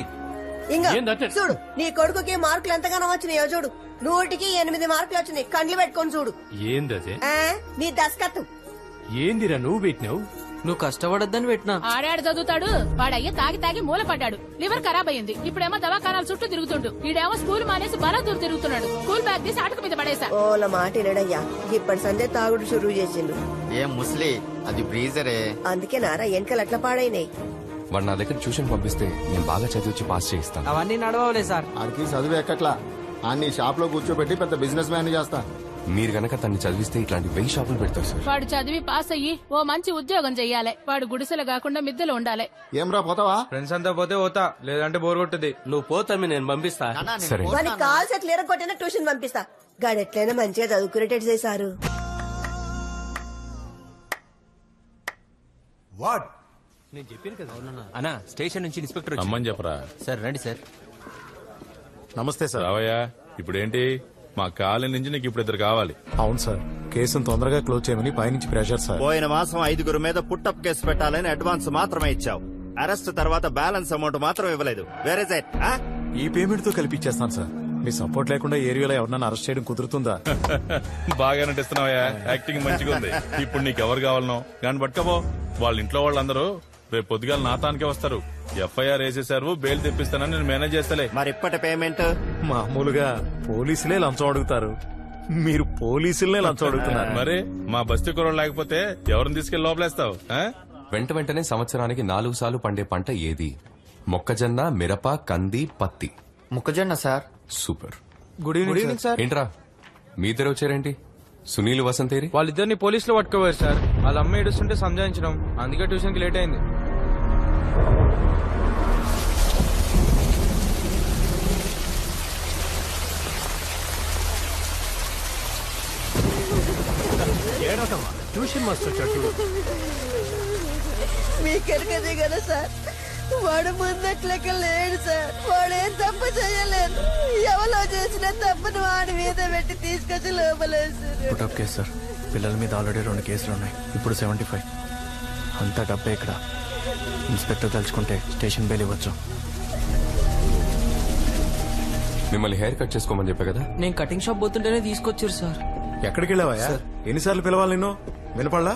ఇంకా చూడు, నీ కొడుకుకి మార్కులు ఎంతగానో వచ్చినాయో చూడు. 100కి 8 మార్కులు వచ్చినాయి. కండ్లు పెట్టుకొని చూడు. ఏందది? నీ దస్కత్తు. ఏందిరా నువ్వు పెట్టినావు? నువ్వు కష్టపడద్దని పెట్టినా. ఆడాడు చదువుతాడు, వాడయ్య తాగి తాగి మూల పడ్డాడు. లివర్ ఖరాబ్ అయింది. ఇప్పుడేమో దవాఖానాల చుట్టూ తిరుగుతుండు. ఈడేమో స్కూల్ మానేసి బలాదూరు తిరుగుతున్నాడు. స్కూల్ బ్యాగ్ తీసి ఆటకు మీద పడేసా. ఓల మాట వినడయ్యా, ఇప్పటి సందే తాగుడు షురూ చేసిండు. ఏం ముస్లి, అది బ్రీజరే. అందుకే నారా వెనకలు అట్లా పాడైనాయి. వాడు నా దగ్గర ట్యూషన్ పంపిస్తే నేను బాగా చదివించి పాస్ చేయిస్తాను. అవన్నీ నడవలే సార్. ఆడికి చదువు ఎక్కట్లా, అన్ని షాప్ లో కూర్చోబెట్టి పెద్ద బిజినెస్ మ్యాన్ చేస్తా. మీరు గనక తన్ని చదివిస్తే ఇట్లాంటి 1000 షాపులు పెడతారు సార్. వాడు చదివి పాస్ అయ్యి ఓ మంచి ఉద్యోగం చెయ్యాలి. వాడు గుడిసెలు కాకుండా మిద్దెలు ఉండాలి. ఏం రా పోతావా? ఫ్రెండ్స్ అంతా పోతే పోతా, లేదంటే బోర్ కొట్టుది. నువ్వు పోతామి, నేను పంపిస్తా. వాడికి కాల్ సెట్లు ఎరగొట్టినా ట్యూషన్ పంపిస్తా. గాడు ఎట్లయినా మంచిగా చదువుకునేటట్టు చేశారు. వాట్ నేను చెప్పాను కదా అన్నా, స్టేషన్ నుంచి ఇన్స్పెక్టర్ అమ్మని చెప్పరా. సార్ రండి సార్. నమస్తే సార్. రావయ్యా, ఇప్పుడేంటి? మా కాలనీ నుంచి నీకు ఇప్పుడు 2 కావాలి. అవును సార్, కేసును తొందరగా క్లోజ్ చేయమని పైనుంచి ప్రెషర్ సార్. పోయిన మాసం 5 మీద పుట్టప్ కేసు పెట్టాలని అడ్వాన్స్ మాత్రమే ఇచ్చావు. అరెస్ట్ తర్వాత బ్యాలెన్స్ అమౌంట్ మాత్రం ఇవ్వలేదు. వేరే సైట్ ఈ పేమెంట్ తో కలిపి ఇచ్చేస్తాను సార్. మీ సపోర్ట్ లేకుండా ఏరియాలో ఎవరన్నా అరెస్ట్ చేయడం కుదురుతుందా? బాగా నటిస్తున్నావయ్యా, యాక్టింగ్ మంచిగా ఉంది. ఇప్పుడు నీకెవరు కావాలనో కానీ పట్టుకపో. వాళ్ళ ఇంట్లో వాళ్ళందరూ రేపు పొద్దుగాల నాతానికే వస్తారు. ఎఫ్ఐఆర్ వేసేసారు, బెయిల్ తెప్పిస్తానని నేను మేనేజ్ చేస్తలే. మరి ఇప్పటి పేమెంట్ మామూలుగా పోలీసులే లంచం అడుగుతారు, మీరు పోలీసులనే లంచం అడుగుతున్నారు. మరి మా బస్తీ కుర్రోడు లేకపోతే ఎవరిని తీసుకెళ్లి లోపలేస్తావు? వెంటనే సంవత్సరానికి 4 సార్లు పండే పంట ఏది? మొక్కజొన్న, మిరప, కంది, పత్తి. మొక్కజొన్న sir. Super. Good evening sir. ఏంట్రా మీ ఇద్దరు వచ్చారేంటి? సునీల్, వసంతేరి? వాళ్ళిద్దరిని పోలీసులు పట్టుకోవారు సార్. వాళ్ళ అమ్మ ఏడుస్తుంటే సంజాయించడం, అందుకే ట్యూషన్ కి లేట్ అయింది. ఏడటమా ట్యూషన్ మాస్టర్ వచ్చాడు చూడు. మీకెరకదే కదా సార్, వాడు ముందట్లెక్క లేడు సార్. వాడేం తప్పు చేయలేదు. ఎవరో చేసిన తప్పును వాడి మీద పెట్టి తీసుకొచ్చి లోపలేస్తారు. Put up case sir. పిల్లల మీద ఆల్రెడీ 2 కేసులు ఉన్నాయి. ఇప్పుడు 75. అంతా డబ్బే ఇక్కడ. ఇన్స్పెక్టర్ తలుచుకుంటే స్టేషన్ బెయిల్ ఇవ్వచ్చు. మిమ్మల్ని హెయిర్ కట్ చేసుకోమని చెప్పా కదా. నేను కటింగ్ షాప్ పోతుంటేనే తీసుకొచ్చారు సార్. ఎక్కడికి వెళ్ళావా? ఎన్నిసార్లు పిలవాలి నిన్ను? వినపడలా?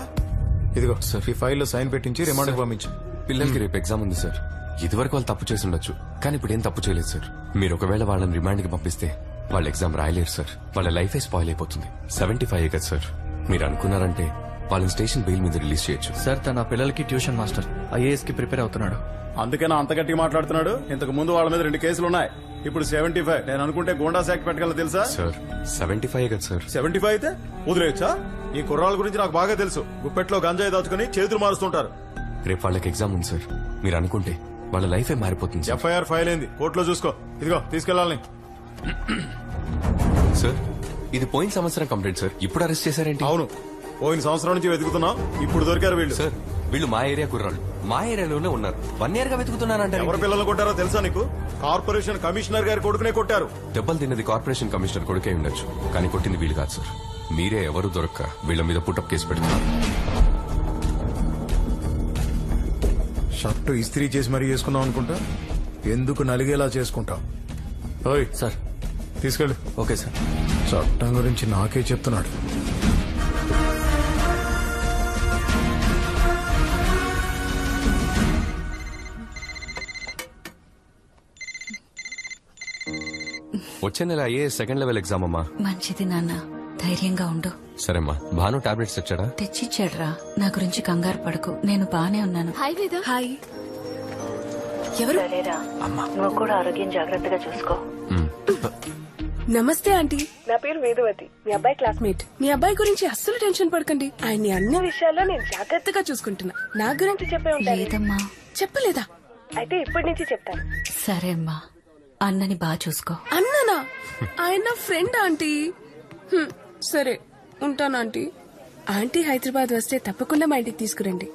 ఇదిగో ఈ ఫైల్లో సైన్ పెట్టించి రిమాండ్కి పంపించు. పిల్లలకి రేపు ఎగ్జామ్ ఉంది సార్. ఇదివరకు వాళ్ళు తప్పు చేసి ఉండొచ్చు, కానీ ఇప్పుడు ఏం తప్పు చేయలేదు సార్. మీరు ఒకవేళ వాళ్ళని రిమాండ్కి పంపిస్తే వాళ్ళ ఎగ్జామ్ రాయలేరు సార్. వాళ్ళ లైఫే స్పాయిల్ అయిపోతుంది. 75 కదా సార్. మీరు అనుకున్నారంటే వాళ్ళని స్టేషన్ బెయిల్ మీద రిలీజ్ చేయొచ్చు సార్. తన పిల్లలకి ట్యూషన్ మాస్టర్, ఐఏఎస్ కి ప్రిపేర్ అవుతున్నాడు. అందుకేనా అంత గట్టిగా మాట్లాడుతున్నాడు? ఇంతకు ముందు వాళ్ళ మీద 2 కేసులు ఉన్నాయి, ఇప్పుడు 75. నేను అనుకుంటే గోండాస్ యాక్ట్ పెట్టగలను తెలుసా సార్. 75 కదా సార్. 75 అయితే వదిలేయచ్చా? ఈ కుర్రాళ్ళ గురించి నాకు బాగా తెలుసు. గుప్పెట్లో గంజాయి దాచుకుని చేతులు మారుస్తుంటారు. రేపు వాళ్ళకి ఎగ్జామ్ ఉంది సార్. మీరు అనుకుంటే వాళ్ళ లైఫే మారిపోతుంది. ఎఫ్ఐఆర్ ఫైల్ అయింది, కోర్టులో చూసుకో. ఇదిగో తీసుకెళ్ళాలని. సార్ ఇది పోయిన సంవత్సరం కంప్లైంట్ సార్. ఇప్పుడు అరెస్ట్ చేశారేంటి? అవును, పోయిన సంవత్సరం నుంచి వెతుకుతున్నాం, ఇప్పుడు దొరికారు వీళ్ళు. సార్ వీళ్ళు మా ఏరియా కుర్రాళ్ళు, మా ఏరియాలోనే ఉన్నారు. 1 year గా వెతుకుతున్నారంటే ఎవరి పిల్లలు కొట్టారో తెలుసా నీకు? కార్పొరేషన్ కమిషనర్ గారి కొడుకునే కొట్టారు. దెబ్బలు తిన్నది కార్పొరేషన్ కమిషనర్ కొడుకే ఉండొచ్చు, కానీ కొట్టింది వీళ్ళు కాదు సార్. మీరే ఎవరు దొరక్క వీళ్ళ మీద పుటప్ కేసు పెడుతున్నారు. షర్టు ఇస్త్రీ చేసి మరీ చేసుకున్నాం అనుకుంటా. ఎందుకు నలిగేలా చేసుకుంటాం? ఓయ్ సార్ తీసుకెళ్ళు. Okay sir. చట్టం గురించి నాకే చెప్తున్నాడు. వచ్చే నెల అయ్యే 2nd level ఎగ్జామ్ అమ్మా. మంచిది నాన్న, ధైర్యంగా ఉండు. సరేమ్మా. భాను టాబ్లెట్స్ తెచ్చాడా? తెచ్చిచ్చాడ్రా. నా గురించి కంగారు పడకు, నేను బానే ఉన్నాను. హాయ్ వేద. హాయ్. ఎవరు? నువ్వు కూడా ఆరోగ్యం జాగ్రత్తగా చూసుకో. నమస్తే ఆంటీ, నా పేరు వేదవతి, మీ అబ్బాయి క్లాస్మేట్. మీ అబ్బాయి గురించి అస్సలు టెన్షన్ పడకండి. ఆయన్ని అన్ని విషయాల్లో నేను జాగ్రత్తగా చూసుకుంటున్నా. నా గురించి చెప్పే ఉంటాను. లేదమ్మా. చెప్పలేదా? అయితే ఇప్పటి నుంచి చెప్తాను. సరే అమ్మా, అన్నని బాగా చూసుకో. అన్ననా? ఆయన ఫ్రెండ్ ఆంటీ. సరే ఉంటాను ఆంటీ. ఆంటీ హైదరాబాద్ వస్తే తప్పకుండా మా ఇంటికి తీసుకురండి.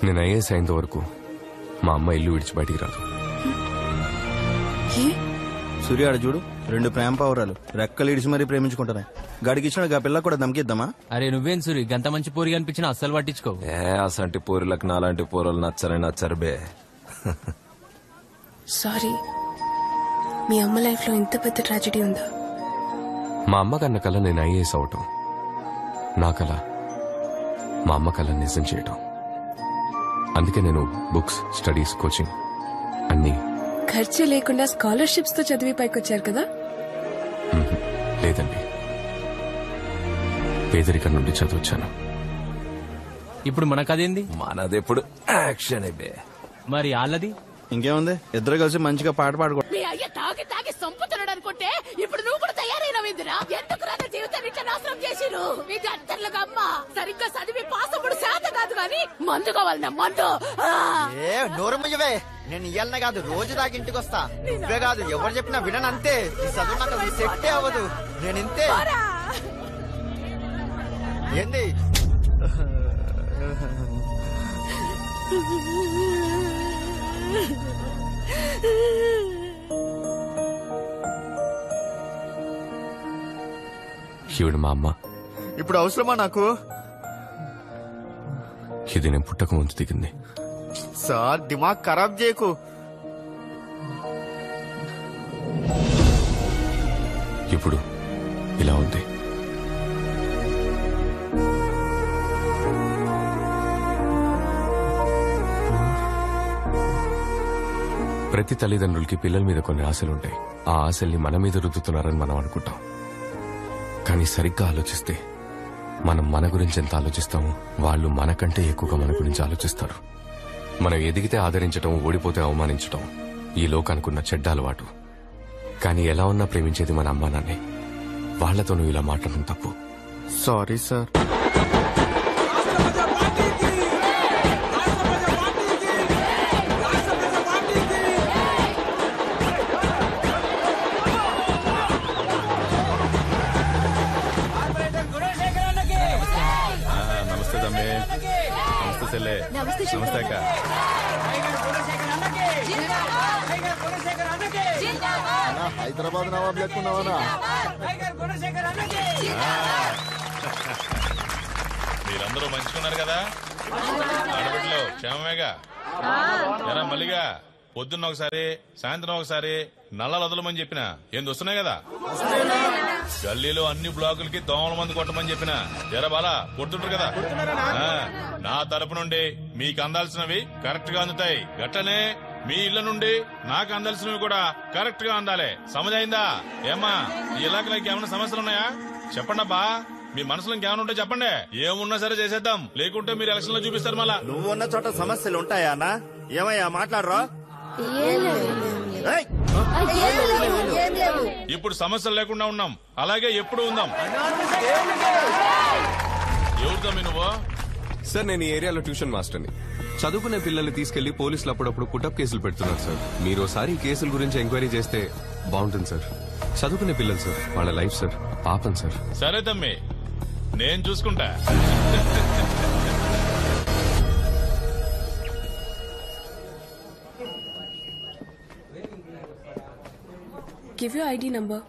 నేను ఐఏఎస్ అయినంత వరకు మా అమ్మ ఇల్లు విడిచి బయటికి రాదు. సూర్య ఆడ చూడు, 2 ప్రేమ పౌరాలు రెక్కలు ఇడిచి మరీ ప్రేమించుకుంటున్నాయి. గడికి ఇచ్చిన పిల్ల కూడా దమ్కిద్దామా? అరే నువ్వేం సూరి గంత మంచి పోరి అనిపించినా అస్సలు పట్టించుకో. అసంటి పోరులకు నాలాంటి పోరలు నచ్చరు బే. సారీ, మీ అమ్మ లైఫ్ లో ఇంత పెద్ద ట్రాజెడీ ఉందా? మా అమ్మ కన్న కల నేను ఐఏఎస్ అవటం, నా కల మా అమ్మ కళ నిజం చేయటం. అందుకే నేను బుక్స్, స్టడీస్, కోచింగ్ అన్నీ. ఖర్చు లేకుండా స్కాలర్షిప్స్ తో చదివి పైకొచ్చారు కదా? లేదండి, పేదరికం నుండి చదివొచ్చాను. ఇప్పుడు మనకదేంది? మనదెప్పుడు యాక్షన్. మరి వాళ్ళది ఇంకేముంది, ఇద్దరు కలిసి మంచిగా పాట పాడుకో. మీ అయ్య తాగి తాగి సంపుతున్నాడు అనుకుంటే ఇప్పుడు నువ్వు కూడా తయారైనవిందిరా. ఎందుకు రాత జీవితాన్ని ఇట్లా నాశనం చేసిరు? ఇది అంతర్లుగా అమ్మ సరిగ్గా చదివి పాసప్పుడు శాత కాదు గాని మందు కావాలన్నా మందు. ఏ నోరు ముయ్యవే, నేను ఇయ్యాలనే కాదు రోజు దాకా ఇంటికి వస్తా. నువ్వే కాదు ఎవరు చెప్పినా వినను అంతే. ఈ చదువు నాకు అసలు సెట్టే అవ్వదు. నేను ఇంతే. ఏంది ఈవిడ మా అమ్మ. ఇప్పుడు అవసరమా నాకు? ఇది నేను పుట్టక ముందు దిగింది. సార్ దిమాగ్ ఖరాబ్ చేయకు. ఇప్పుడు ఇలా ఉంది. ప్రతి తల్లిదండ్రులకి పిల్లల మీద కొన్ని ఆశలుంటాయి. ఆ ఆశల్ని మన మీద రుద్దుతున్నారని మనం అనుకుంటాం. కానీ సరిగ్గా ఆలోచిస్తే మనం మన గురించి ఎంత ఆలోచిస్తామో వాళ్ళు మనకంటే ఎక్కువగా మన గురించి ఆలోచిస్తారు. మనం ఎదిగితే ఆదరించటం, ఓడిపోతే అవమానించటం ఈ లోకానుకున్న చెడ్డ అలవాటు. కానీ ఎలా ఉన్నా ప్రేమించేది మన అమ్మా నాన్నే. వాళ్లతో నువ్వు ఇలా మాట్లాడడం తప్పు. Sorry sir. చెల్లె నమస్తే అక్క. హైదరాబాద్ నవాబ్ లెక్కున్నావనా? మీరందరూ మంచుకున్నారు కదా, ఆడబిడ్డలు క్షేమమేగా? ఎరా మల్లిగా పొద్దున్న ఒకసారి సాయంత్రం ఒకసారి నల్లలు వదలమని చెప్పిన ఏంది వస్తున్నాయి కదా. గల్లీలో అన్ని బ్లాకులకి దోమల మంది కొట్టమని చెప్పిన జర బాలా కొడుతుంటారు కదా. నా తరపు నుండి మీకు అందాల్సినవి కరెక్ట్ గా అందుతాయి, గట్టనే మీ ఇళ్ల నుండి నాకు అందాల్సినవి కూడా కరెక్ట్ గా అందాలి. సమజైందా? ఏమ్మా ఈ ఇలాకలకి ఏమైనా సమస్యలు ఉన్నాయా చెప్పండి అబ్బా. మీ మనసులో ఇంకేమైనా ఉంటే చెప్పండి, ఏమున్నా సరే చేసేద్దాం. లేకుంటే మీరు ఎలక్షన్ లో చూపిస్తారు మళ్ళా. నువ్వున్న చోట సమస్యలు ఉంటాయా అన్నా? ఏమయ్యా మాట్లాడరా? ఇప్పుడు సమస్యలు లేకుండా ఉన్నాం, అలాగే ఎప్పుడు ఉందాం. ఎవరితో మీ నువ్వు? సార్ నేను ఈ ఏరియాలో ట్యూషన్ మాస్టర్ని. చదువుకునే పిల్లల్ని తీసుకెళ్లి పోలీసులు అప్పుడప్పుడు పుటప్ కేసులు పెడుతున్నారు సార్. మీరు ఒకసారి ఈ కేసుల గురించి ఎంక్వైరీ చేస్తే బాగుంటుంది సార్. చదువుకునే పిల్లలు సార్, వాళ్ళ లైఫ్ సార్, పాపం సార్. సరే తమ్మి, నేను చూసుకుంటా. గివ్ యూ ఐడి నంబర్,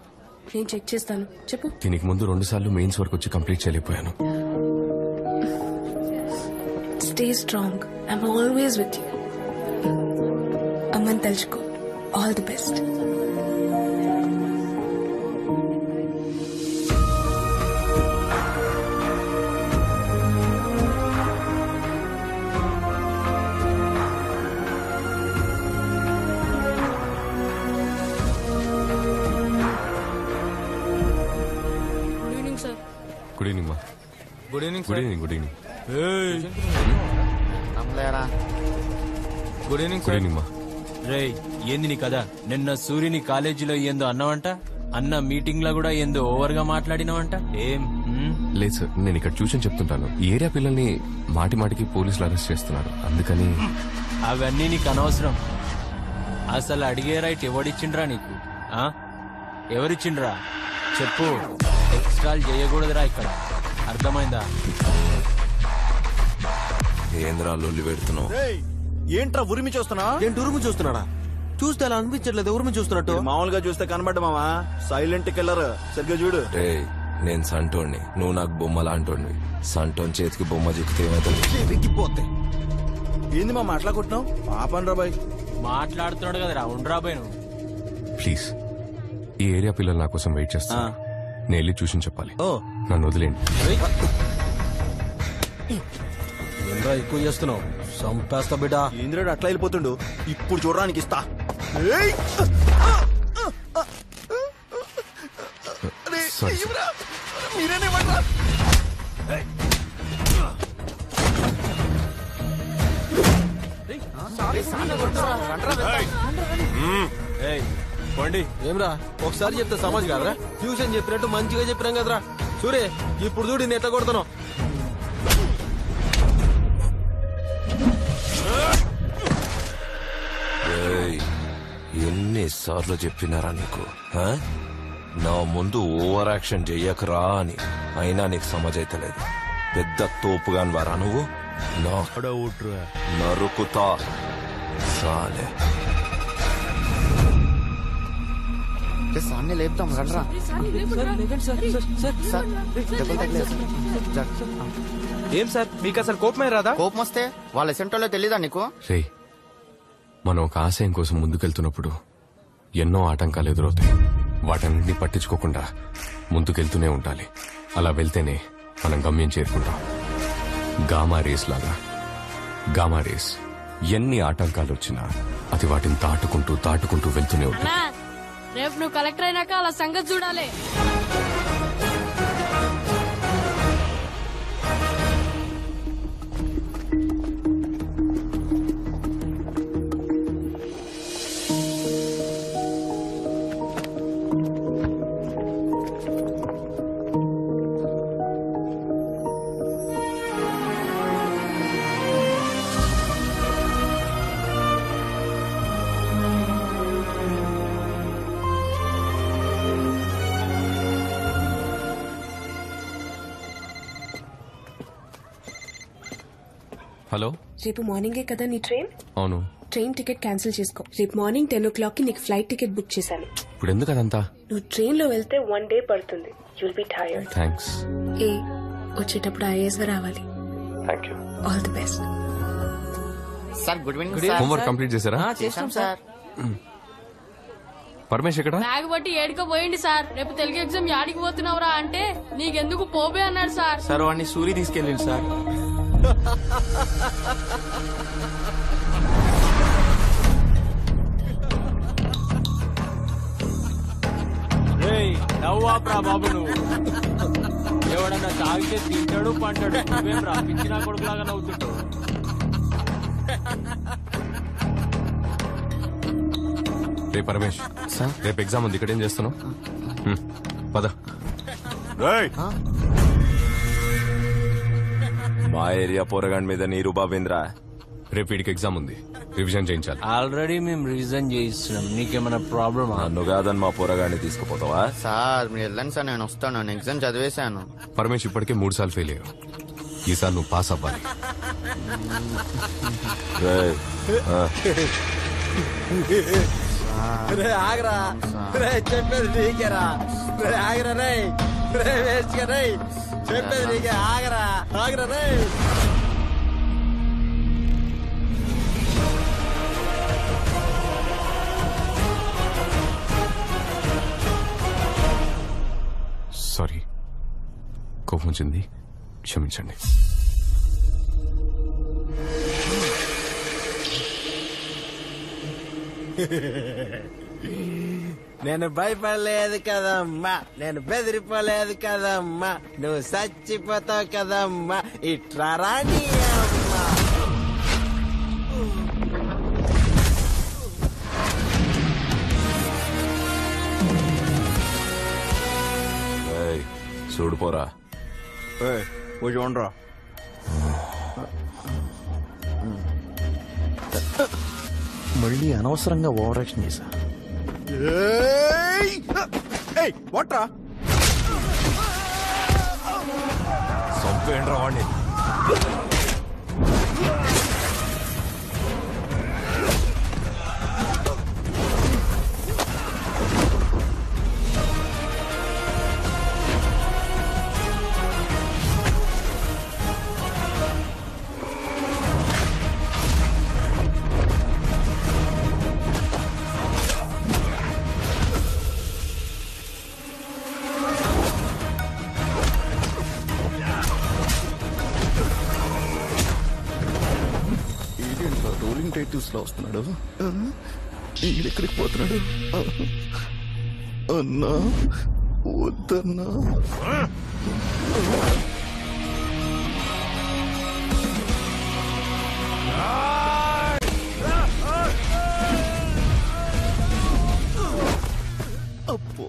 నేను చెక్ చేస్తాను. చెప్పు. దీనికి ముందు 2 సార్లు మెయిన్స్ వరకు వచ్చి కంప్లీట్ చేయలేకపోయాను. Stay strong, I'm always with you. అమ్మని తలుచుకో. All the best. Good evening మా. Good evening. Good evening. Good evening. Good evening. Good evening మా. రే ఏంది నీ కదా? నిన్న సూర్యుని కాలేజీలో ఏందో అన్నావంట, అన్న మీటింగ్ లో కూడా ఏందో ఓవర్ గా మాట్లాడినావంట. ఏం? లేదు సార్, నేను ఇక్కడ ట్యూషన్ చెప్తుంటాను. ఈ ఏరియా పిల్లల్ని మాటి మాటికి పోలీసులు అరెస్ట్ చేస్తున్నారు, అందుకని. అవన్నీ నీకు అనవసరం. అసలు అడిగే రైట్ ఎవడిచ్చిండ్రా నీకు? ఎవరిచ్చిండ్రా చెప్పు. ఎక్స్ట్రాలు చేయకూడదురా ఇక్కడ, అర్థమైందా? ఏంద్రా లొల్లి పెడుతున్నావు? ఏంట్రా ఉరిమి చూస్తున్నా? ఏంటి ఉరుము చూస్తున్నాడా? చూస్తే అలా అనిపించట్లేదు, ఉరుము చూస్తున్నట్టు. మామూలుగా చూస్తే కనబడ్డ మావా, సైలెంట్ కిల్లర్. సరిగ్గా చూడు. రే నేను సంటోణ్ణి, నువ్వు నాకు బొమ్మ లాంటోణ్ణి. సంటోన్ చేతికి బొమ్మ చిక్కితే ఏమైతే? ఏంది మా మాట్లాడుకుంటున్నావు? పాపన్ రా బాయ్. మాట్లాడుతున్నాడు కదరా, ఉండరా బాయ్ నువ్వు. ప్లీజ్, ఈ ఏరియా పిల్లలు నా కోసం వెయిట్ చేస్తా. నేను వెళ్ళి ట్యూషన్ చెప్పాలి. నన్ను వదిలేండి. ఏంద్రా ఎక్కువ చేస్తున్నావు? సంపేస్తా బిడ్డ. ఏంద్రాడు అట్లా వెళ్ళిపోతుండు? ఇప్పుడు చూడడానికి ఇస్తా. మీరేనేమంటా? ఏమ్రా ఒకసారి చెప్తే సమాజ్ కాదరా? ట్యూషన్ చెప్పినట్టు మంచిగా చెప్పినాం కదరా. సూరే ఇప్పుడు చూడు నేను ఎట్లా కొడతాను. ఎన్నిసార్లు చెప్పినారా నీకు? నా ముందు ఓవర్ యాక్షన్ చెయ్యకరా అని. అయినా నీకు సమాజ్ అయితలేదు. పెద్ద తోపుగాని వారా నువ్వు? నరుకుతా సాలే. సాన్ని లేపుతాం రండ్రా. ఏం సార్ మీకు అసలు కోపమే రాదా? కోపం వస్తే వాళ్ళ సెంటర్లో తెలీదా నీకు? రే, మనం ఒక ఆశయం కోసం ముందుకెళ్తున్నప్పుడు ఎన్నో ఆటంకాలు ఎదురవుతాయి. వాటన్నింటినీ పట్టించుకోకుండా ముందుకెళ్తూనే ఉండాలి. అలా వెళ్తేనే మనం గమ్యం చేరుకుంటాం. గామా రేస్ లాగా. గామా రేస్ ఎన్ని ఆటంకాలు వచ్చినా అది వాటిని దాటుకుంటూ వెళ్తూనే ఉంటుంది. రేపు నువ్వు కలెక్టర్ అయినాక అలా సంగతి చూడాలి. హలో, రేపు మార్నింగే కదా నీ ట్రైన్? అవును. ట్రైన్ టికెట్ క్యాన్సిల్ చేసుకో. రేపు మార్నింగ్ 10 o'clock కి నీకు ఫ్లైట్ టికెట్ బుక్ చేశాను. ఇప్పుడు ఎందుకు అదంతా? నువ్వు ట్రైన్ లో వెళ్తే 1 day పడుతుంది. You'll be tired. థ్యాంక్స్. వచ్చేటప్పుడు ఐఏఎస్ గా రావాలి. Thank you. All the best. Sir good evening. Homework complete చేశారా? చేశాం సార్. పరమేష్ ఎక్కడ? బ్యాగ్ బట్టి ఏడుకో పోయింది సార్. రేపు తెలుగు ఎగ్జామ్ యాడికి పోతున్నావురా అంటే నీకెందుకు పోబే అన్నాడు సార్. సార్ వాడిని సూరి తీసుకెళ్ళింది సార్. నవ్వాప్రా బాబు నువ్వు. ఎవడన్నా తాగితే తింటాడు పంటాడు. నువ్వేం రా పిచ్చినా కొడుకులాగా నవ్వుతుంటావు. రే పరమేష్, రేపు ఎగ్జామ్ ఉంది, ఇక్కడేం చేస్తున్నావు? పద. మా ఏరియా పోరగాండ్ మీద నీరు బాబేంద్రా. రేపు వీడికి ఎగ్జామ్ ఉంది, రివిజన్ చేయించాలి. ఆల్రెడీ మేము రివిజన్ చేయిస్తున్నాం. నీకేమైనా ప్రాబ్లమ్? నన్ను కాదని మా పోరగాన్ని తీసుకుపోతావా? సార్ మీరు వెళ్ళండి సార్, నేను వస్తాను. నేను ఎగ్జామ్ చదివేశాను. పరమేష్ ఇప్పటికే 3 సార్లు ఫెయిల్ అయ్యావు. ఈసారి నువ్వు పాస్ అవ్వాలి. ఆగరా రే, చెప్పేది నీకేరా. రే ఆగరా రే, రే వేస్ట్ రే, చెప్పేది నీకే. ఆగరా ఆగరా రే. సారీ, కోపం వచ్చింది, క్షమించండి. నేను భయపడలేదు కదమ్మా, నేను బెదిరిపోలేదు కదమ్మా, నువ్వు చచ్చిపోతావు కదమ్మా. ఇట్లా రాని అమ్మా. చూడుపోరా. చూడరా. మళ్ళీ అనవసరంగా ఓవర్ యాక్షన్ చేశా. వాట్రా సంపేండ్రా వాడిని. రోలింగ్ టైటిల్స్ లో వస్తున్నాడు. ఎక్కడికి పోతున్నాడు? అన్నా వద్దన్నా. అప్పో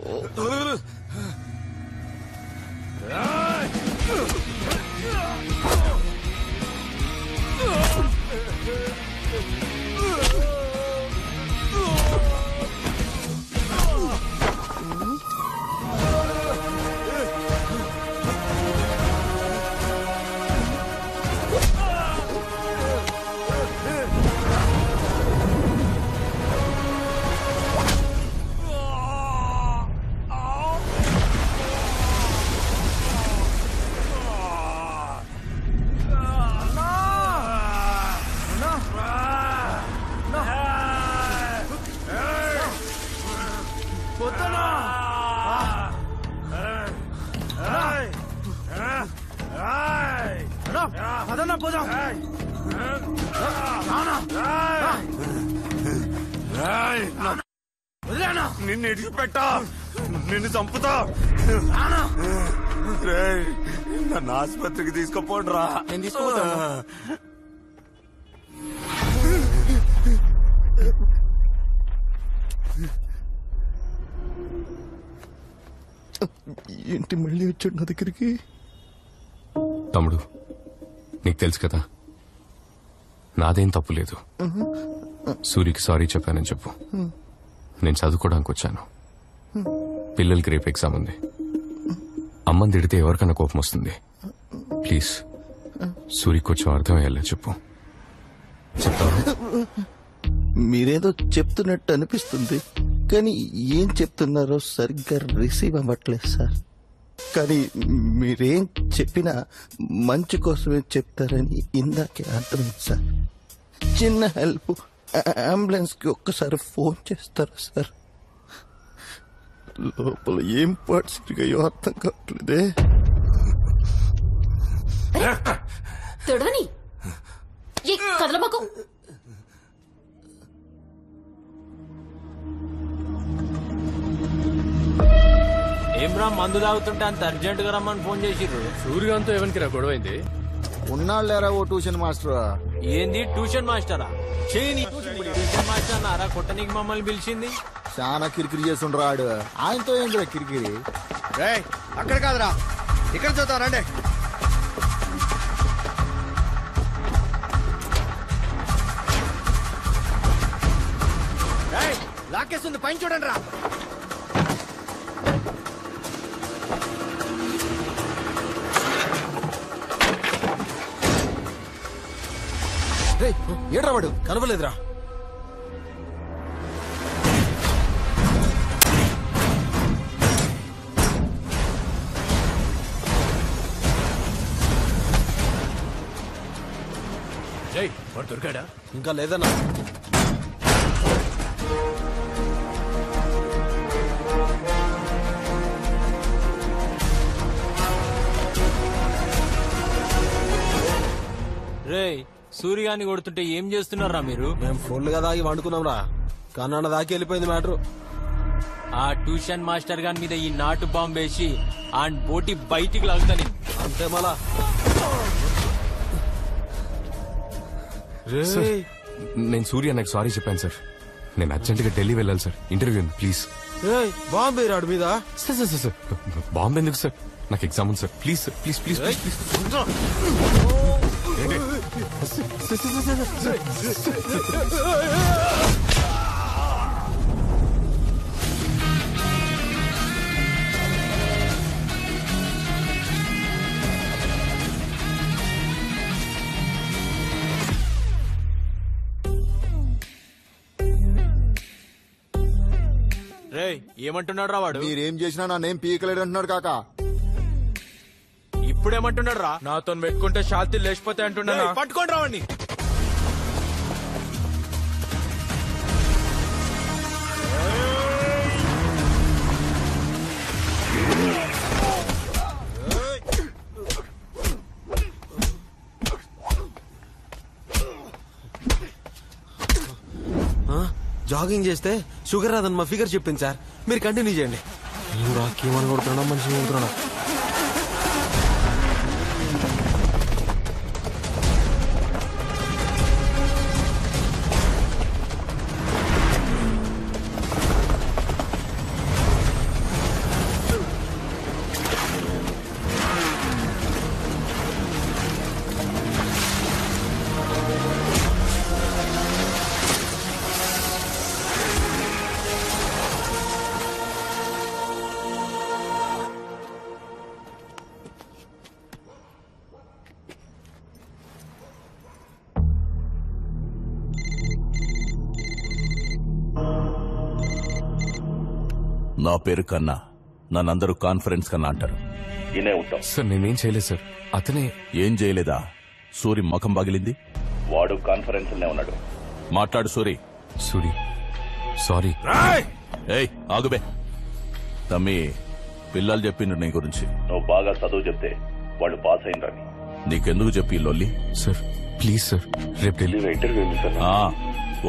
నిన్ను ఇడిచిపెట్టా, నిన్ను చంపుతా. నన్ను ఆసుపత్రికి తీసుకుపోండ్రా. నేను తీసుకుపోతాను. ఏంటి మళ్ళీ వచ్చాడు నా దగ్గరికి? తమ్ముడు, నీకు తెలుసు కదా నాదేం తప్పు లేదు. సూరికి సారీ చెప్పానని చెప్పు. నేను చదువుకోవడానికి వచ్చాను. పిల్లలకి రేపు ఎగ్జామ్ ఉంది. అమ్మని తిడితే ఎవరికన్నా కోపం వస్తుంది. ప్లీజ్ సూరికి కొంచెం అర్థమయ్యేలా చెప్పు. మీరేదో చెప్తున్నట్టు అనిపిస్తుంది, కానీ ఏం చెప్తున్నారో సరిగ్గా రిసీవ్ అవ్వట్లేదు సార్. కానీ మీరేం చెప్పినా మంచి కోసమే చెప్తారని ఇందాకే అర్థమైంది సార్. చిన్న హెల్ప్, అంబులెన్స్ కి ఒక్కసారి ఫోన్ చేస్తారా సార్? లోపల ఏం పరిస్థితిగా అర్థం కావట్లేదే. తొడవని కదలమకు. ఏమ్రా మందు తాగుతుంటే అంత అర్జెంట్ గా రమ్మని ఫోన్ చేసిర్రు. సూర్యకాంత్ ఎవరికి రా గొడవైంది? ఉన్నాళ్ళేరా ఓ ట్యూషన్ మాస్టర్. ఏంది ట్యూషన్ మాస్టరా? చేయని ట్యూషన్ మాస్టర్ నారా కొట్టనికి మమ్మల్ని పిలిచింది. చాలా కిరికిరి చేస్తుండ్రాడు. ఆయనతో ఏంద్రా కిరికిరి? అక్కడ కాదురా, ఇక్కడ చూద్దాం రండి. లాకేస్తుంది, పైన చూడండి రా. ఏడ్రా వాడు? కనవలేదురా. వాడు దొరికాడా? ఇంకా లేదన్నా. రే సూర్యాన్ని కొడుతుంటే ఏం చేస్తున్నారా మీరు? మేము ఫుల్గా దాగి వండుకున్నాం రా, కన్నాన్న దాకి వెళ్ళిపోయింది మ్యాటర్. ఆ ట్యూషన్ మాస్టర్ గారి మీద ఈ నాటు బాంబు వేసి ఆ బోటి బయటికి లాగుతాను అంతే. మళ్ళా నేను సూర్య నాకు సారీ చెప్పాను సార్. నేను అర్జెంట్ గా ఢిల్లీ వెళ్ళాలి సార్, ఇంటర్వ్యూ ఉంది ప్లీజ్. బాంబే రాడు మీద. సార్ సార్ సార్ బాంబే ఎందుకు సార్? నాకు ఎగ్జామ్ ఉంది sir, please sir, please please please. రే ఏమంటున్నాడు రా వాడు? మీరేం చేసినా నానేం పీకలేడు అంటున్నాడు కాక. ఇప్పుడేమంటున్నాడు రా? నాతో పెట్టుకుంటే శాంతి లేచిపోతే అంటున్నా. పట్టుకోండి రావండి. జాగింగ్ చేస్తే షుగర్ రాదని మా ఫిగర్ చెప్పింది సార్, మీరు కంటిన్యూ చేయండి. రాకేమని కొడుతున్నా, మంచిగా కొడుతున్నా. నా పేరు కన్నా, నన్నందరూ కాన్ఫరెన్స్ కన్నా అంటారు. ఇనే ఉంటాం సార్. నేనేం చేయలేదు సార్, అతనే. ఏం చేయలేదా? సూరి ముఖం పగిలింది, వాడు కాన్ఫరెన్స్ లోనే ఉన్నాడు. మాట్లాడు సూరి. సూరి సారీ. ఏయ్ ఆగుబే. తమ్మి, పిల్లలు చెప్పిండ్రు నీ గురించి. నువ్వు బాగా చదువు చెప్తే వాళ్ళు పాస్ అయినరని. నీకెందుకు చెప్పి లొల్లి? సార్ ప్లీజ్ సార్, రేపు ఇంటర్వ్యూ.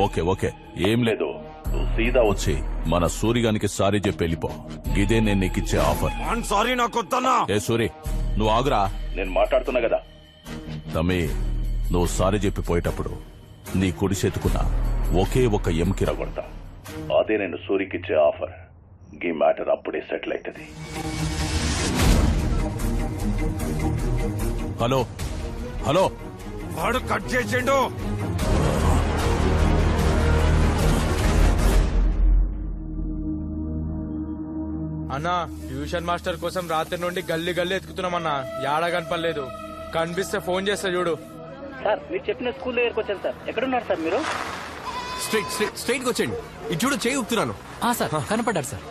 ఓకే ఓకే, ఏం లేదు. నువ్వు సీదా వచ్చి మన సూరిగానికి సారీ చెప్పి వెళ్ళిపో. ఇదే నేను నీకిచ్చే ఆఫర్. సారీ నాకు వద్దన్నా. ఏ సూరి, నువ్వు ఆగురా, నేను మాట్లాడుతున్నా కదా. తమ్మి, నువ్వు సారీ చెప్పిపోయేటప్పుడు నీ కుడి చేతుకున్న ఒకే ఒక ఎంకి రగొడతా. అదే నేను సూరికిచ్చే ఆఫర్. ఈ మ్యాటర్ అప్పుడే సెటిల్ అవుతుంది. హలో హలో, వాడు కట్ చేసిండు. అన్నా ట్యూషన్ మాస్టర్ కోసం రాత్రి నుండి గల్లీ గల్లీ ఎత్తుకుతున్నామన్నా, యాడ కనపడలేదు. కనిపిస్తే ఫోన్ చేస్తా చూడు. సార్ మీరు చెప్పిన స్కూల్ దగ్గరకు వచ్చాను సార్. ఎక్కడున్నారు సార్ మీరు? స్ట్రైట్ గా వచ్చేయండి. ఇది చూడు, చేయి ఊపుతున్నాను. Sir కనపడ్డారు sir.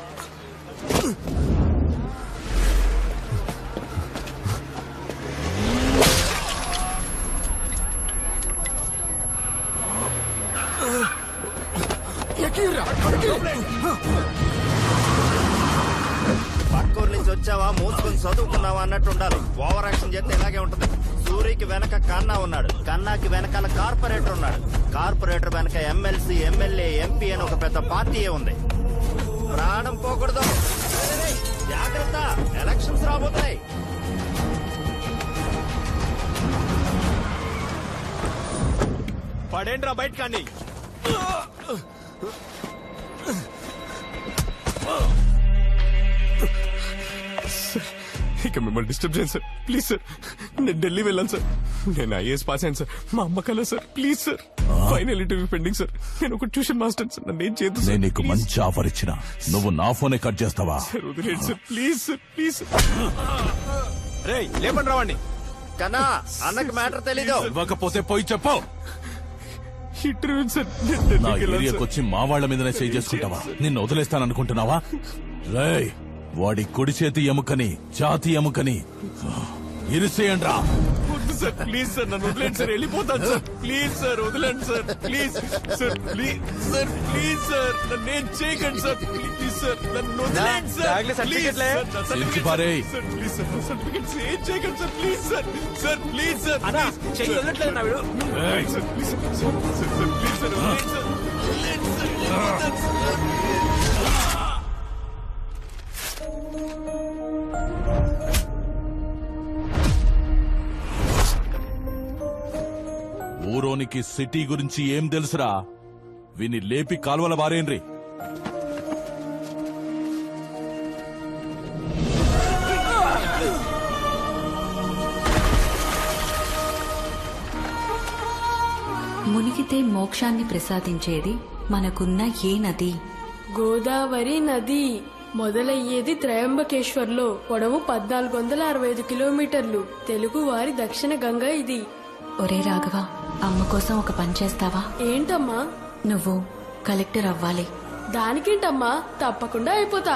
పక్కూరు నుంచి వచ్చావా, మూసుకొని చదువుకున్నావా అన్నట్టు ఉండాలి. ఓవర్ యాక్షన్ చేస్తే ఇలాగే ఉంటది. సూరికి వెనక కన్నా ఉన్నాడు, కన్నాకి వెనకాల కార్పొరేటర్ ఉన్నాడు, కార్పొరేటర్ వెనక ఎమ్మెల్సీ, ఎమ్మెల్యే, ఎంపీ అని ఒక పెద్ద పార్టీయే ఉంది. ప్రాణం పోకూడదు, జాగ్రత్త, ఎలక్షన్స్ రాబోతున్నాయి. పడేండ్రా బయట కానీ. ఇక మిమ్మల్ని డిస్టర్బ్ చేయను సార్, ప్లీజ్ సార్. నేను ఢిల్లీ వెళ్ళాను సార్. నేను ఐఏఎస్ పాస్ అయ్యాను సార్. మా అమ్మ కల sir, please sir. Final interview pending sir. నేను ఒక ట్యూషన్ మాస్టర్ సార్. నన్ను ఏం చేయదు. నేను నీకు మంచి ఆఫర్ ఇచ్చిన, నువ్వు నా ఫోనే కట్ చేస్తావా? సార్ వదిలేండి సార్, ప్లీజ్ సార్, ప్లీజ్. రే లేపండి రావండి. కన్నా అన్నకు మ్యాటర్ తెలీదు. ఇవ్వకపోతే పోయి చెప్పు. Interview sir. నా ఏరియాకి వచ్చి మా వాళ్ల మీదనే సేవ్ చేసుకుంటావా? నిన్ను వదిలేస్తాననుకుంటున్నావా? రేయ్, వాడి కుడి చేతి ఎముకని, ఛాతి ఎముకని ఇరిసేయండి రా. వద్దు సార్, ప్లీజ్ సార్, నన్ను వదిలేండి సార్, వెళ్ళిపోతాను సార్. ప్లీజ్ సార్, వదిలేండి sir, please sir, please sir, please sir, నన్ను ఏం చేయకండి సార్, ప్లీజ్ సార్, నన్ను వదిలేండి sir, please sir, please sir, certificates ఏం చేయకండి sir, please sir, sir please sir, చెయ్యి వదలట్లేదు నా వీడు. Sir please sir, please sir, వదిలేండి సార్, వదిలేండి సార్. ఊరోనికి సిటీ గురించి ఏం తెలుసురా? విని లేపి కాల్వల బారేండ్రి. మునిగితే మోక్షాన్ని ప్రసాదించేది మనకున్న ఏ నది? గోదావరి నది. మొదలయ్యేది త్రయంబకేశ్వర్లో. పొడవు 1465 కిలోమీటర్లు. తెలుగు వారి దక్షిణ గంగ ఇది. ఒరే రాఘవ, అమ్మ కోసం ఒక పని చేస్తావా? ఏంటమ్మా? నువ్వు కలెక్టర్ అవ్వాలి. దానికేంటమ్మా, తప్పకుండా అయిపోతా.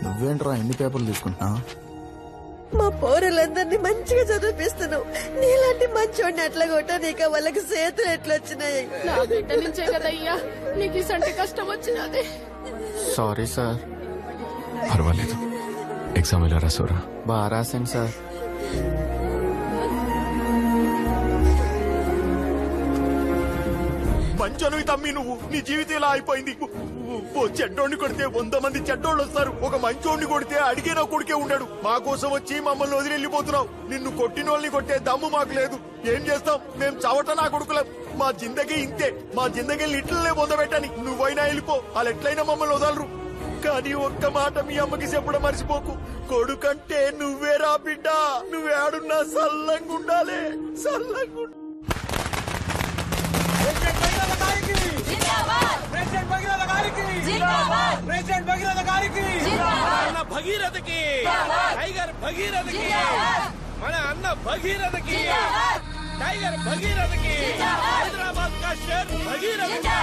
నువ్వేంట్రా ఎన్ని పేపర్లు తీసుకుంటున్నా? మా పౌరులందరినీ మంచిగా చదివిస్తున్నావు. నీలాంటి మంచోడిని ఎట్లా కొట్టా నీకు వాళ్ళకి చేతులు ఎట్లా వచ్చినాయి? నా బిడ్డ నుంచే కదయ్యా నీకు ఇసంటి కష్టం వచ్చినది. Sorry sir. పర్వాలేదు. ఎగ్జామ్ ఎలా రాసావురా? బాగా రాశాను సార్. మంచోనివి తమ్మి నువ్వు. నీ జీవితం ఇలా అయిపోయింది. ఓ చెడ్డోడిని కొడితే 100 మంది చెడ్డోళ్ళు వస్తారు. ఒక మంచోడిని కొడితే అడిగే నా కొడుకే ఉన్నాడు. మా కోసం వచ్చి మమ్మల్ని వదిలి వెళ్ళిపోతున్నావు. నిన్ను కొట్టిన వాళ్ళని కొట్టే దమ్ము మాకు లేదు. ఏం చేస్తాం? మేము చవట నా కొడుకులం. మా జిందగీ ఇంతే. మా జిందగీ ఇట్లనే పొందబెట్టని. నువ్వైనా వెళ్ళిపో, వాళ్ళు ఎట్లయినా మమ్మల్ని వదలరు. కానీ ఒక్క మాట మీ అమ్మకి చెప్పడం మర్చిపోకు. కొడుకంటే నువ్వేరా బిడ్డ. నువ్వేడున్నా సల్లంగా ఉండాలి, సల్లంగా. భగీరథకి, టైగర్ భగీరథకి, మన అన్న భగీరథకి, టైగర్ భగీరథకి, హైదరాబాద్ కా షేర్ భగీరథకి.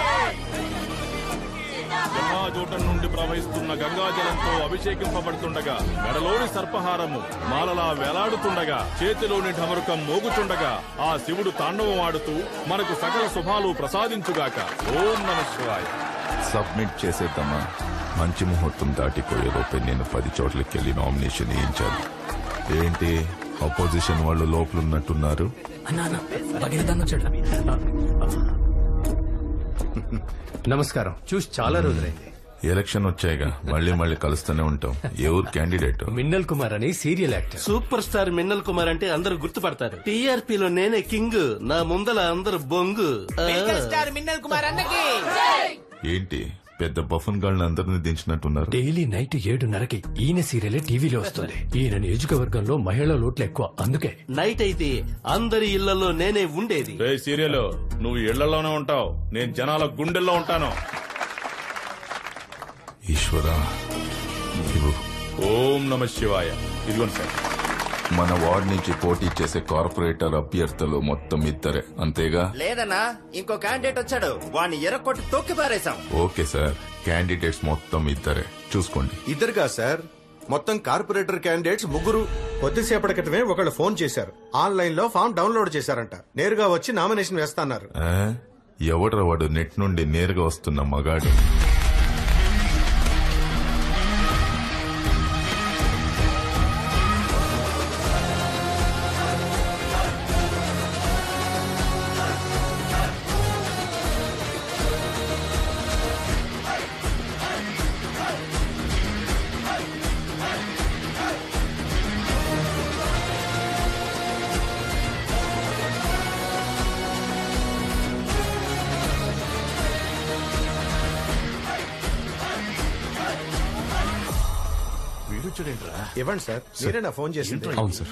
గంగాజూటం నుండి ప్రవహిస్తున్న గంగాజలంతో అభిషేకింపబడుతుండగా, మెడలోని సర్పహారము మాలలా వేలాడుతుండగా, చేతిలోని ఢమరుకం మోగుచుండగా, ఆ శివుడు తాండవం ఆడుతూ మనకు సకల శుభాలు ప్రసాదించుగాక. ఓం నమః శివాయ. సబ్మిట్ చేసేద్దామా? మంచి ముహూర్తం దాటిపోయేలోపే నేను 10 చోట్లకి వెళ్ళి నామినేషన్ వేయించాలి. ఏంటి అపోజిషన్ వాళ్ళు లోపలున్నట్టున్నారు? నమస్కారం. చూసి చాలా రోజులైంది. ఎలక్షన్ వచ్చాయిగా, మళ్ళీ కలుస్తూనే ఉంటాం. ఏ ఊరు క్యాండిడేట్? మిన్నల్ కుమార్ అని serial actor. Super star Minnal Kumar అంటే అందరూ గుర్తుపడతారు. టీఆర్పీలో నేనే కింగ్, నా ముందల అందరు బొంగు. స్టార్ మిన్నల్ కుమార్ అన్నకి ఏంటి పెద్ద బఫన్ గాళ్ళని అందరినీ దించినట్టున్నారు. డైలీ నైట్ 7:30కి ఈయన సీరియల్ టీవీలో వస్తుంది. ఈయన నియోజకవర్గంలో మహిళా లోట్లు ఎక్కువ, అందుకే నైట్ అయితే అందరి ఇళ్లలో నేనే ఉండేది. సీరియల్ నువ్వు ఇళ్లలోనే ఉంటావు, నేను జనాల గుండెల్లో ఉంటాను. ఈశ్వరా, ఓం నమ శివాయ. ఇదిగోండి సార్. మన వార్డ్ నుంచి పోటీ చేసే కార్పొరేటర్ అభ్యర్థులు మొత్తం ఇద్దరే, అంతేగా? లేదన్నా, ఇంకో క్యాండిడేట్ వచ్చాడు, వాడిని ఎర్రకొట్టి తొక్కి పారేశాం. ఓకే సార్, క్యాండిడేట్స్ మొత్తం ఇద్దరే, చూసుకోండి. ఇద్దరుగా సార్, మొత్తం కార్పొరేటర్ క్యాండిడేట్స్ 3. కొద్దిసేపటి క్రితమే ఒకళ్ళు ఫోన్ చేశారు, ఆన్లైన్ లో ఫామ్ డౌన్లోడ్ చేశారంట, నేరుగా వచ్చి నామినేషన్ వేస్తాన్నారు. ఎవడ్రా వాడు నెట్ నుండి నేరుగా వస్తున్న మగాడు? ఇవ్వండి సార్, మీరేనా ఫోన్ చేసింది? అవును సార్.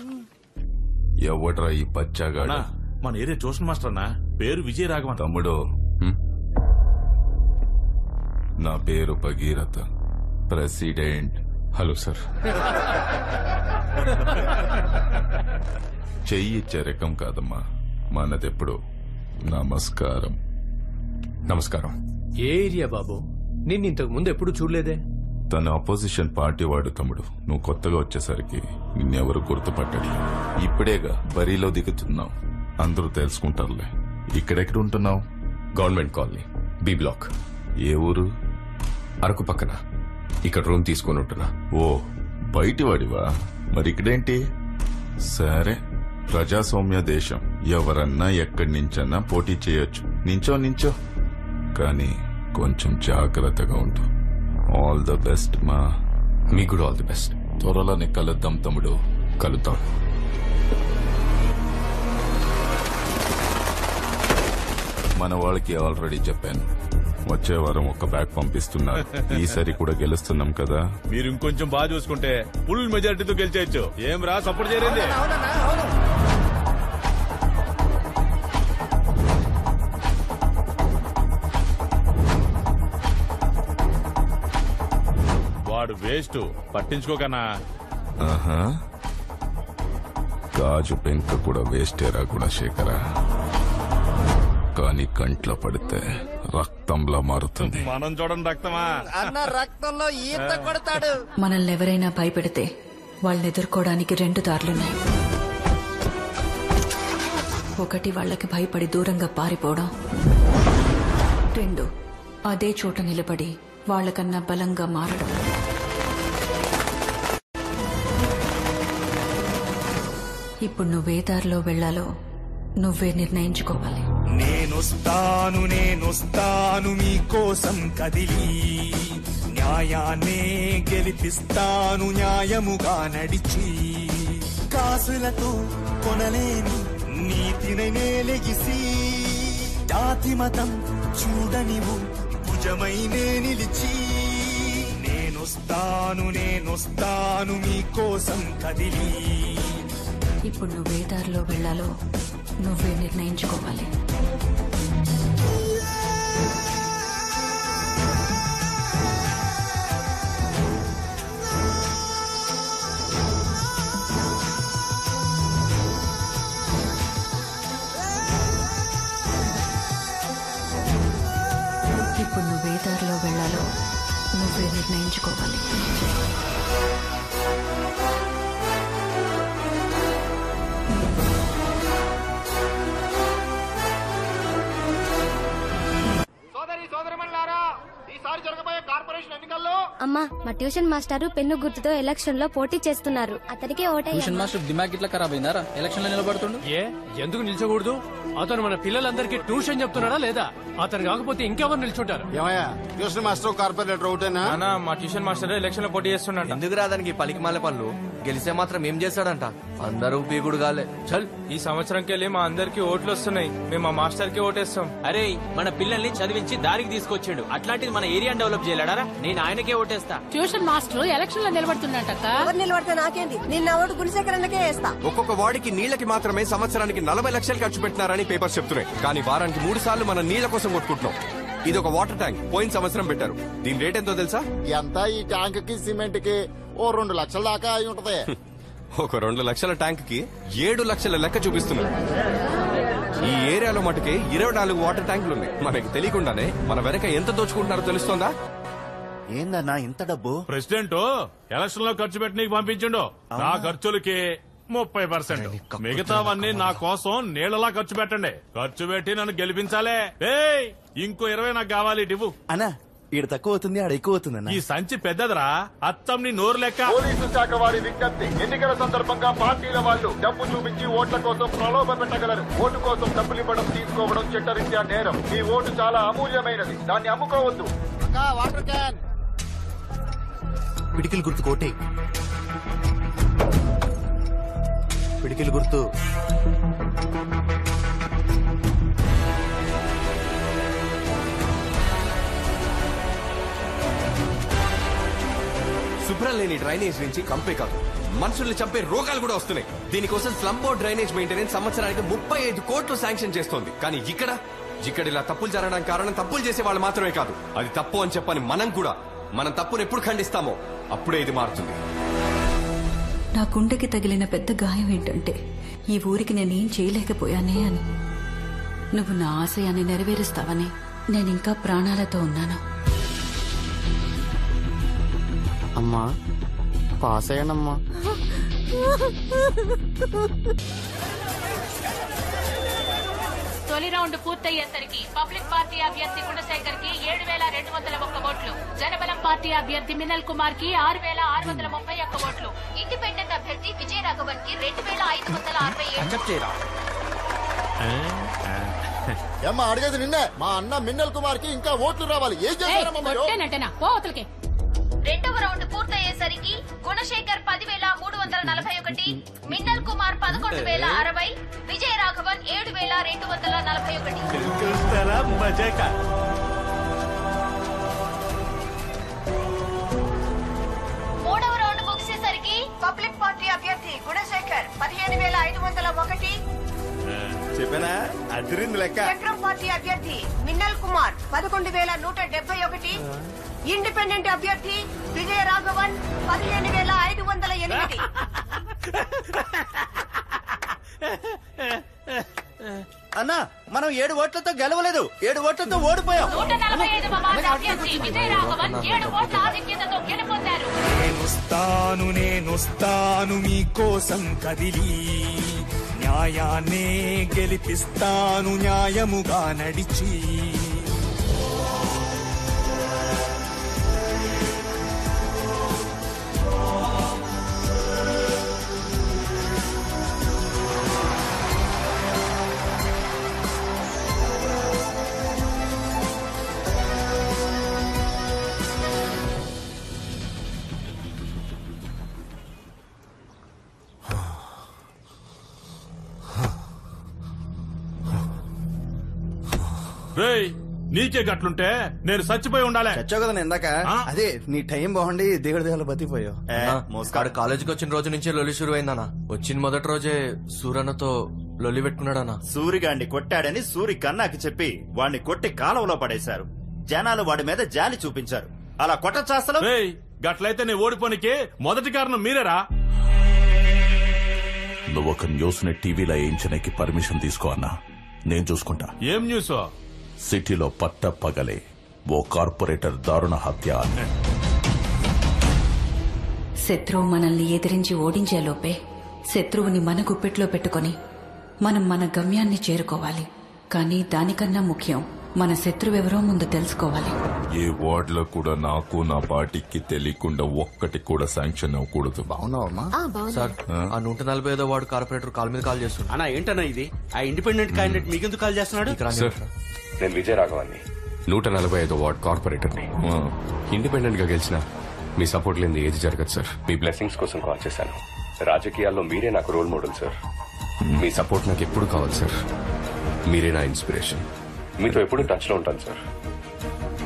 ఎవడ్రా ఈ బచ్చాగాడు? మన ఏరియా ట్యూషన్ మాస్టర్ అన్నా, పేరు విజయ రాఘవన్. తమ్ముడు, నా పేరు భగీరథ, ప్రెసిడెంట్. Hello sir. చెయ్యి ఇచ్చే రకం కాదమ్మా మనదెప్పుడు. నమస్కారం. నమస్కారం. ఏ ఏరియా బాబు? నిన్ను ఇంతకు ముందు ఎప్పుడు చూడలేదే. తన అపోజిషన్ పార్టీ వాడు తమ్ముడు. నువ్వు కొత్తగా వచ్చేసరికి నిన్నెవరు గుర్తుపట్టడు. ఇప్పుడేగా బరిలో దిగుతున్నావు, అందరూ తెలుసుకుంటారులే. ఇక్కడెక్కడ ఉంటున్నావు? Government colony, B block. ఏ ఊరు? అరకు పక్కన. ఇక్కడ రూమ్ తీసుకుని ఉంటున్నా. ఓ, బయటి వాడివా? మరి ఇక్కడేంటి? సరే, ప్రజాస్వామ్య దేశం, ఎవరన్నా ఎక్కడి నుంచన్నా పోటీ చేయొచ్చు. నించో కానీ కొంచెం జాగ్రత్తగా ఉండు. ఆల్ ద బెస్ట్ మా. మీకు కూడా ఆల్ ది బెస్ట్. త్వరలోనే కలుద్దాం తమ్ముడు. కలుద్దాం. మన వాళ్ళకి ఆల్రెడీ చెప్పాను, వచ్చే వారం ఒక బ్యాగ్ పంపిస్తున్నారు. ఈసారి కూడా గెలుస్తున్నాం కదా. మీరు ఇంకొంచెం బాగా చూసుకుంటే ఫుల్ మెజారిటీతో గెలిచేయచ్చు. ఏం రా, సపోర్ట్ చేయండి. వాడు వేస్ట్, పట్టించుకోకనా. గాజు పెంక కూడా వేస్టేరా గుణశేఖర, కానీ కంట్లో పడితే రక్తంలా మారుతుంది. మనం చూడండి రక్తమా అన్న, రక్తంలో ఈత కొడతాడు. మనల్ని ఎవరైనా భయపెడితే వాళ్ళని ఎదుర్కోవడానికి 2 దారులున్నాయి. ఒకటి, వాళ్ళకి భయపడి దూరంగా పారిపోవడం. 2, అదే చోట నిలబడి వాళ్ళకన్నా బలంగా మారడం. ఇప్పుడు నువ్వే దారిలో వెళ్లాలో నువ్వే నిర్ణయించుకోవాలి. నేనొస్తాను మీకోసం కదిలి, న్యాయాన్నే గెలిపిస్తాను న్యాయముగా నడిచి, కాసులతో కొనలేని నీతినే లెగిసి, జాతి మతం చూడనివు భుజమైనే నిలిచి, నేనొస్తాను మీకోసం కదిలి. ఇప్పుడు నువ్వే దారిలో వెళ్లాలో నువ్వే నిర్ణయించుకోవాలి. ఇప్పుడు నువ్వే దారిలో వెళ్లాలో నువ్వే నిర్ణయించుకోవాలి. అమ్మా, మా ట్యూషన్ మాస్టారు పెన్ను గుర్తుతో ఎలక్షన్ లో పోటీ చేస్తున్నారు, అతనికే ట్యూషన్ మాస్టర్ దిమాగ్ ఇట్లా ఖరాబ్ అయిందారా? ఎలక్షన్ లో నిలబడుతుండు. ఎందుకు నిల్చోకూడదు? అతను మన పిల్లలందరికీ ట్యూషన్ చెప్తున్నాడా లేదా? అతను కాకపోతే ఇంకెవరు నిల్చుంటారు? ట్యూషన్ మాస్టర్ కార్పొరేటర్ ఒకటేనా? మా ట్యూషన్ మాస్టర్ ఎలక్షన్ లో పోటీ చేస్తున్నాడు. ఎందుకు రాదానికి పలికి మాల పనులు? గెలిస్తే మాత్రం ఏం చేస్తాడంట? అందరూ పీకుడు గాలే. చల్, ఈ సంవత్సరంకి వెళ్ళి మా అందరికి ఓట్లు వస్తున్నాయి. మేము మా మాస్టర్ కి ఓటేస్తాం. అరే మన పిల్లల్ని చదివించి దారికి తీసుకొచ్చాడు, అట్లాంటిది మన ఏరియా డెవలప్ చేయలేడారా? నేను ఆయనకే ఓటేస్తా. ట్యూషన్ మాస్టర్ ఎలక్షన్ లో నిలబడుతున్నట్టక్క. ఎవరు నిలబడితే నాకేంది? నిన్న ఓటు గుడిశేఖరన్నకే వేస్తా. ఒక్కొక్క వార్డుకి నీళ్లకి మాత్రమే సంవత్సరానికి 40 లక్షలు ఖర్చు పెట్టినారని పేపర్స్ చెప్తున్నాయి. కానీ వారానికి 3 సార్లు మనం నీళ్ల కోసం కొట్టుకుంటున్నాం. ఇది ఒక వాటర్ ట్యాంక్, పోయిన సంవత్సరం పెట్టారు. దీని రేట్ ఎంతో తెలుసా? ఎంత? ఈ ట్యాంక్ కి సిమెంట్ కి ఓ 2 లక్షల దాకా అయి ఉంటది. ఒక 2 లక్షల ట్యాంక్ కి 7 లక్షల లెక్క చూపిస్తున్నారు. ఈ ఏరియాలో మటుకే 24 వాటర్ ట్యాంకులు ఉన్నాయి. మనకి తెలియకుండానే మన వెనక ఎంత దోచుకుంటున్నారో తెలుస్తోందా? ఏందన్నా ఇంత డబ్బు? ప్రెసిడెంట్ ఎలక్షన్ లో ఖర్చు పెట్టి నీకు పంపించిండు. నా ఖర్చులకి 30%, మిగతావన్నీ నా కోసం నీళ్ళలా ఖర్చు పెట్టండి. ఖర్చు పెట్టి నన్ను గెలిపించాలే. ఏయ్, ఇంకో 20 నాకు కావాలి. ఇవ్వు అన్నా. ఈడ తక్కువ అవుతుంది, ఆడ ఎక్కువ అవుతుంది. ఈ సంచి పెద్దదిరా, అత్తం నీ నోరు లెక్క. పోలీసు శాఖ వారి విజ్ఞప్తి: ఎన్నికల సందర్భంగా పార్టీల వాళ్ళు డబ్బు చూపించి ఓట్ల కోసం ప్రలోభ పెట్టగలరు. ఓటు కోసం డబ్బులు ఇవ్వడం, తీసుకోవడం చట్టరీత్యా నేరం. ఈ ఓటు చాలా అమూల్యమైనది, దాన్ని అమ్ముకోవద్దు. Water can. పిడికిలు గుర్తు కోటే. పిడికిలు గుర్తు. శుభ్రం లేని డ్రైనేజ్ నుంచి కంపే కాదు, మనుషుల్ని చంపే రోగాలు కూడా వస్తున్నాయి. దీనికోసం స్లమ్ బోర్డ్ డ్రైనేజ్ మెయింటెనెన్స్ సంవత్సరానికి 35 కోట్లు శాంక్షన్ చేస్తోంది. కానీ ఇక్కడ ఇలా తప్పులు జరగడానికి కారణం తప్పులు చేసే వాళ్ళు మాత్రమే కాదు, అది తప్పు అని చెప్పని మనం కూడా. మనం తప్పును ఎప్పుడు ఖండిస్తామో అప్పుడే ఇది మారుతుంది. నా గుండెకి తగిలిన పెద్ద గాయం ఏంటంటే ఈ ఊరికి నేనేం చేయలేకపోయానే అని. నువ్వు నా ఆశయాన్ని నెరవేరుస్తావని నేనింకా ప్రాణాలతో ఉన్నాను. అమ్మా పాస్ అయ్యానమ్మా. తొలి రౌండ్ పూర్తయ్యేసరికి పబ్లిక్ పార్టీ అభ్యర్థి గుణశేఖర్ కి 7,201 ఓట్లు, జనబలం పార్టీ అభ్యర్థి మినల్ కుమార్ కి 6,631 ఓట్లు, ఇండిపెండెంట్ అభ్యర్థి విజయ రాఘవన్ కి 2,567. ఏమ్మా అడిగేది నిన్నే. మా అన్న మిన్నల్ కుమార్ కి ఇంకా ఓట్లు రావాలి. ఏం చేస్తారమ్మా? పోతలకి. రెండవ రౌండ్ పూర్తయ్యేసరికి గుణశేఖర్ 10,341, మిన్నల్ కుమార్ 11,060, విజయ రాఘవన్ 7,241. మూడవ రౌండ్ ముగిసేసరికి పబ్లిక్ పార్టీ అభ్యర్థి గుణశేఖర్ 15,501, చెప్పానా అదిరింది లెక్క. చక్రం పార్టీ అభ్యర్థి మిన్నల్ కుమార్ 11,171, ఇండిపెండెంట్ అభ్యర్థి విజయ రాఘవన్ 15,508. అన్నా మనం 7 ఓట్లతో గెలవలేదు, 7 ఓట్లతో ఓడిపోయాం. 145వ వార్డు అభ్యర్థి విజయ రాఘవన్ 7 ఓట్ల ఆధిక్యతతో గెలుపొందారు. నేనొస్తాను మీకోసం కదిలి, న్యాయాన్నే గెలిపిస్తాను న్యాయముగా నడిచి. నీకే గట్లుంటే నేను చచ్చిపోయి ఉండాలి. చచ్చావు కదా ఇందాక. అదే నీ టైం బాగుండి దేవుడి దేవుడు బతికిపోయావు. కాలేజీకి వచ్చిన రోజు నుంచి లొలి షురు అయిందన్నా. వచ్చిన మొదటి రోజే సూరన్నతో లొలి పెట్టుకున్నాడన్నా. సూరిగాండి కొట్టాడని సూరి కన్నాకి చెప్పి వాడిని కొట్టి కాలువలో పడేశారు. జనాలు వాడి మీద జాలి చూపించారు. అలా కొట్టచాస్తలు. గట్లయితే నీ ఓడిపోనికి మొదటి కారణం మీరేరా? నువ్వు ఒక న్యూస్ ని టీవీలో వేయించడానికి పర్మిషన్ తీసుకో అన్నా, నేను చూసుకుంటా. ఏం న్యూస్? సిటీలో పట్ట పగలే ఓ కార్పొరేటర్ దారుణ హత్య. శత్రువు మనల్ని ఎదిరించి ఓడించేలోపే శత్రువుని మన గుప్పెట్లో పెట్టుకొని మనం మన గమ్యాన్ని చేరుకోవాలి. కానీ దానికన్నా ముఖ్యం మన శత్రువెవరో ముందు తెలుసుకోవాలి. ఏ వార్డులో కూడా నాకు నా పార్టీకి తెలియకుండా ఒక్కటి కూడా శాంక్షన్ అవ్వకూడదు. బాగున్నావమ్మా? సార్, ఆ 145వ వార్డు కార్పొరేటర్ కాల్ మీద కాల్ చేస్తున్నాడు. అన్నా ఏంటన్నా ఇది? ఆ ఇండిపెండెంట్ క్యాండిడేట్ మీకెందుకు కాల్ చేస్తున్నాడు? నేను విజయరాఘవాన్ని, 145వ వార్డు కార్పొరేటర్ని. ఇండిపెండెంట్ గా గెలిచిన మీ సపోర్ట్ లేని ఏది జరగదు సార్. మీ బ్లెస్సింగ్స్ కోసం కాల్ చేశాను. రాజకీయాల్లో మీరే నాకు రోల్ మోడల్ సార్. మీ సపోర్ట్ నాకు ఎప్పుడు కావాలి సార్. మీరే నా ఇన్స్పిరేషన్. మీతో ఎప్పుడు టచ్ లో ఉంటాను సార్.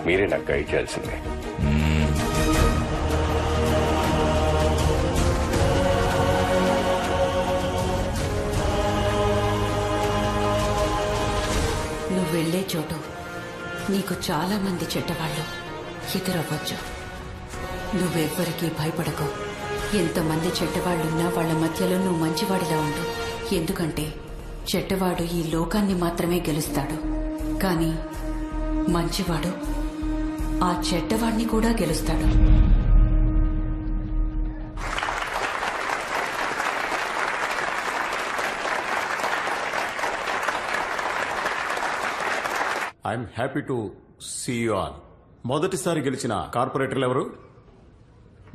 మీరే నాకు గైడ్ చేయాల్సిందే. నువ్వు వెళ్లే చోటు నీకు చాలా మంది చెడ్డవాళ్ళు ఎదురవ్వచ్చు. నువ్వెవ్వరికీ భయపడకు. ఎంతమంది చెడ్డవాళ్లున్నా వాళ్ల మధ్యలో నువ్వు మంచివాడిలా ఉండు. ఎందుకంటే చెడ్డవాడు ఈ లోకాన్ని మాత్రమే గెలుస్తాడు, కానీ మంచివాడు ఆ చెడ్డవాడిని కూడా గెలుస్తాడు. I'm happy to see you all. మొదటిసారి గెలిచిన కార్పొరేటర్లు ఎవరు?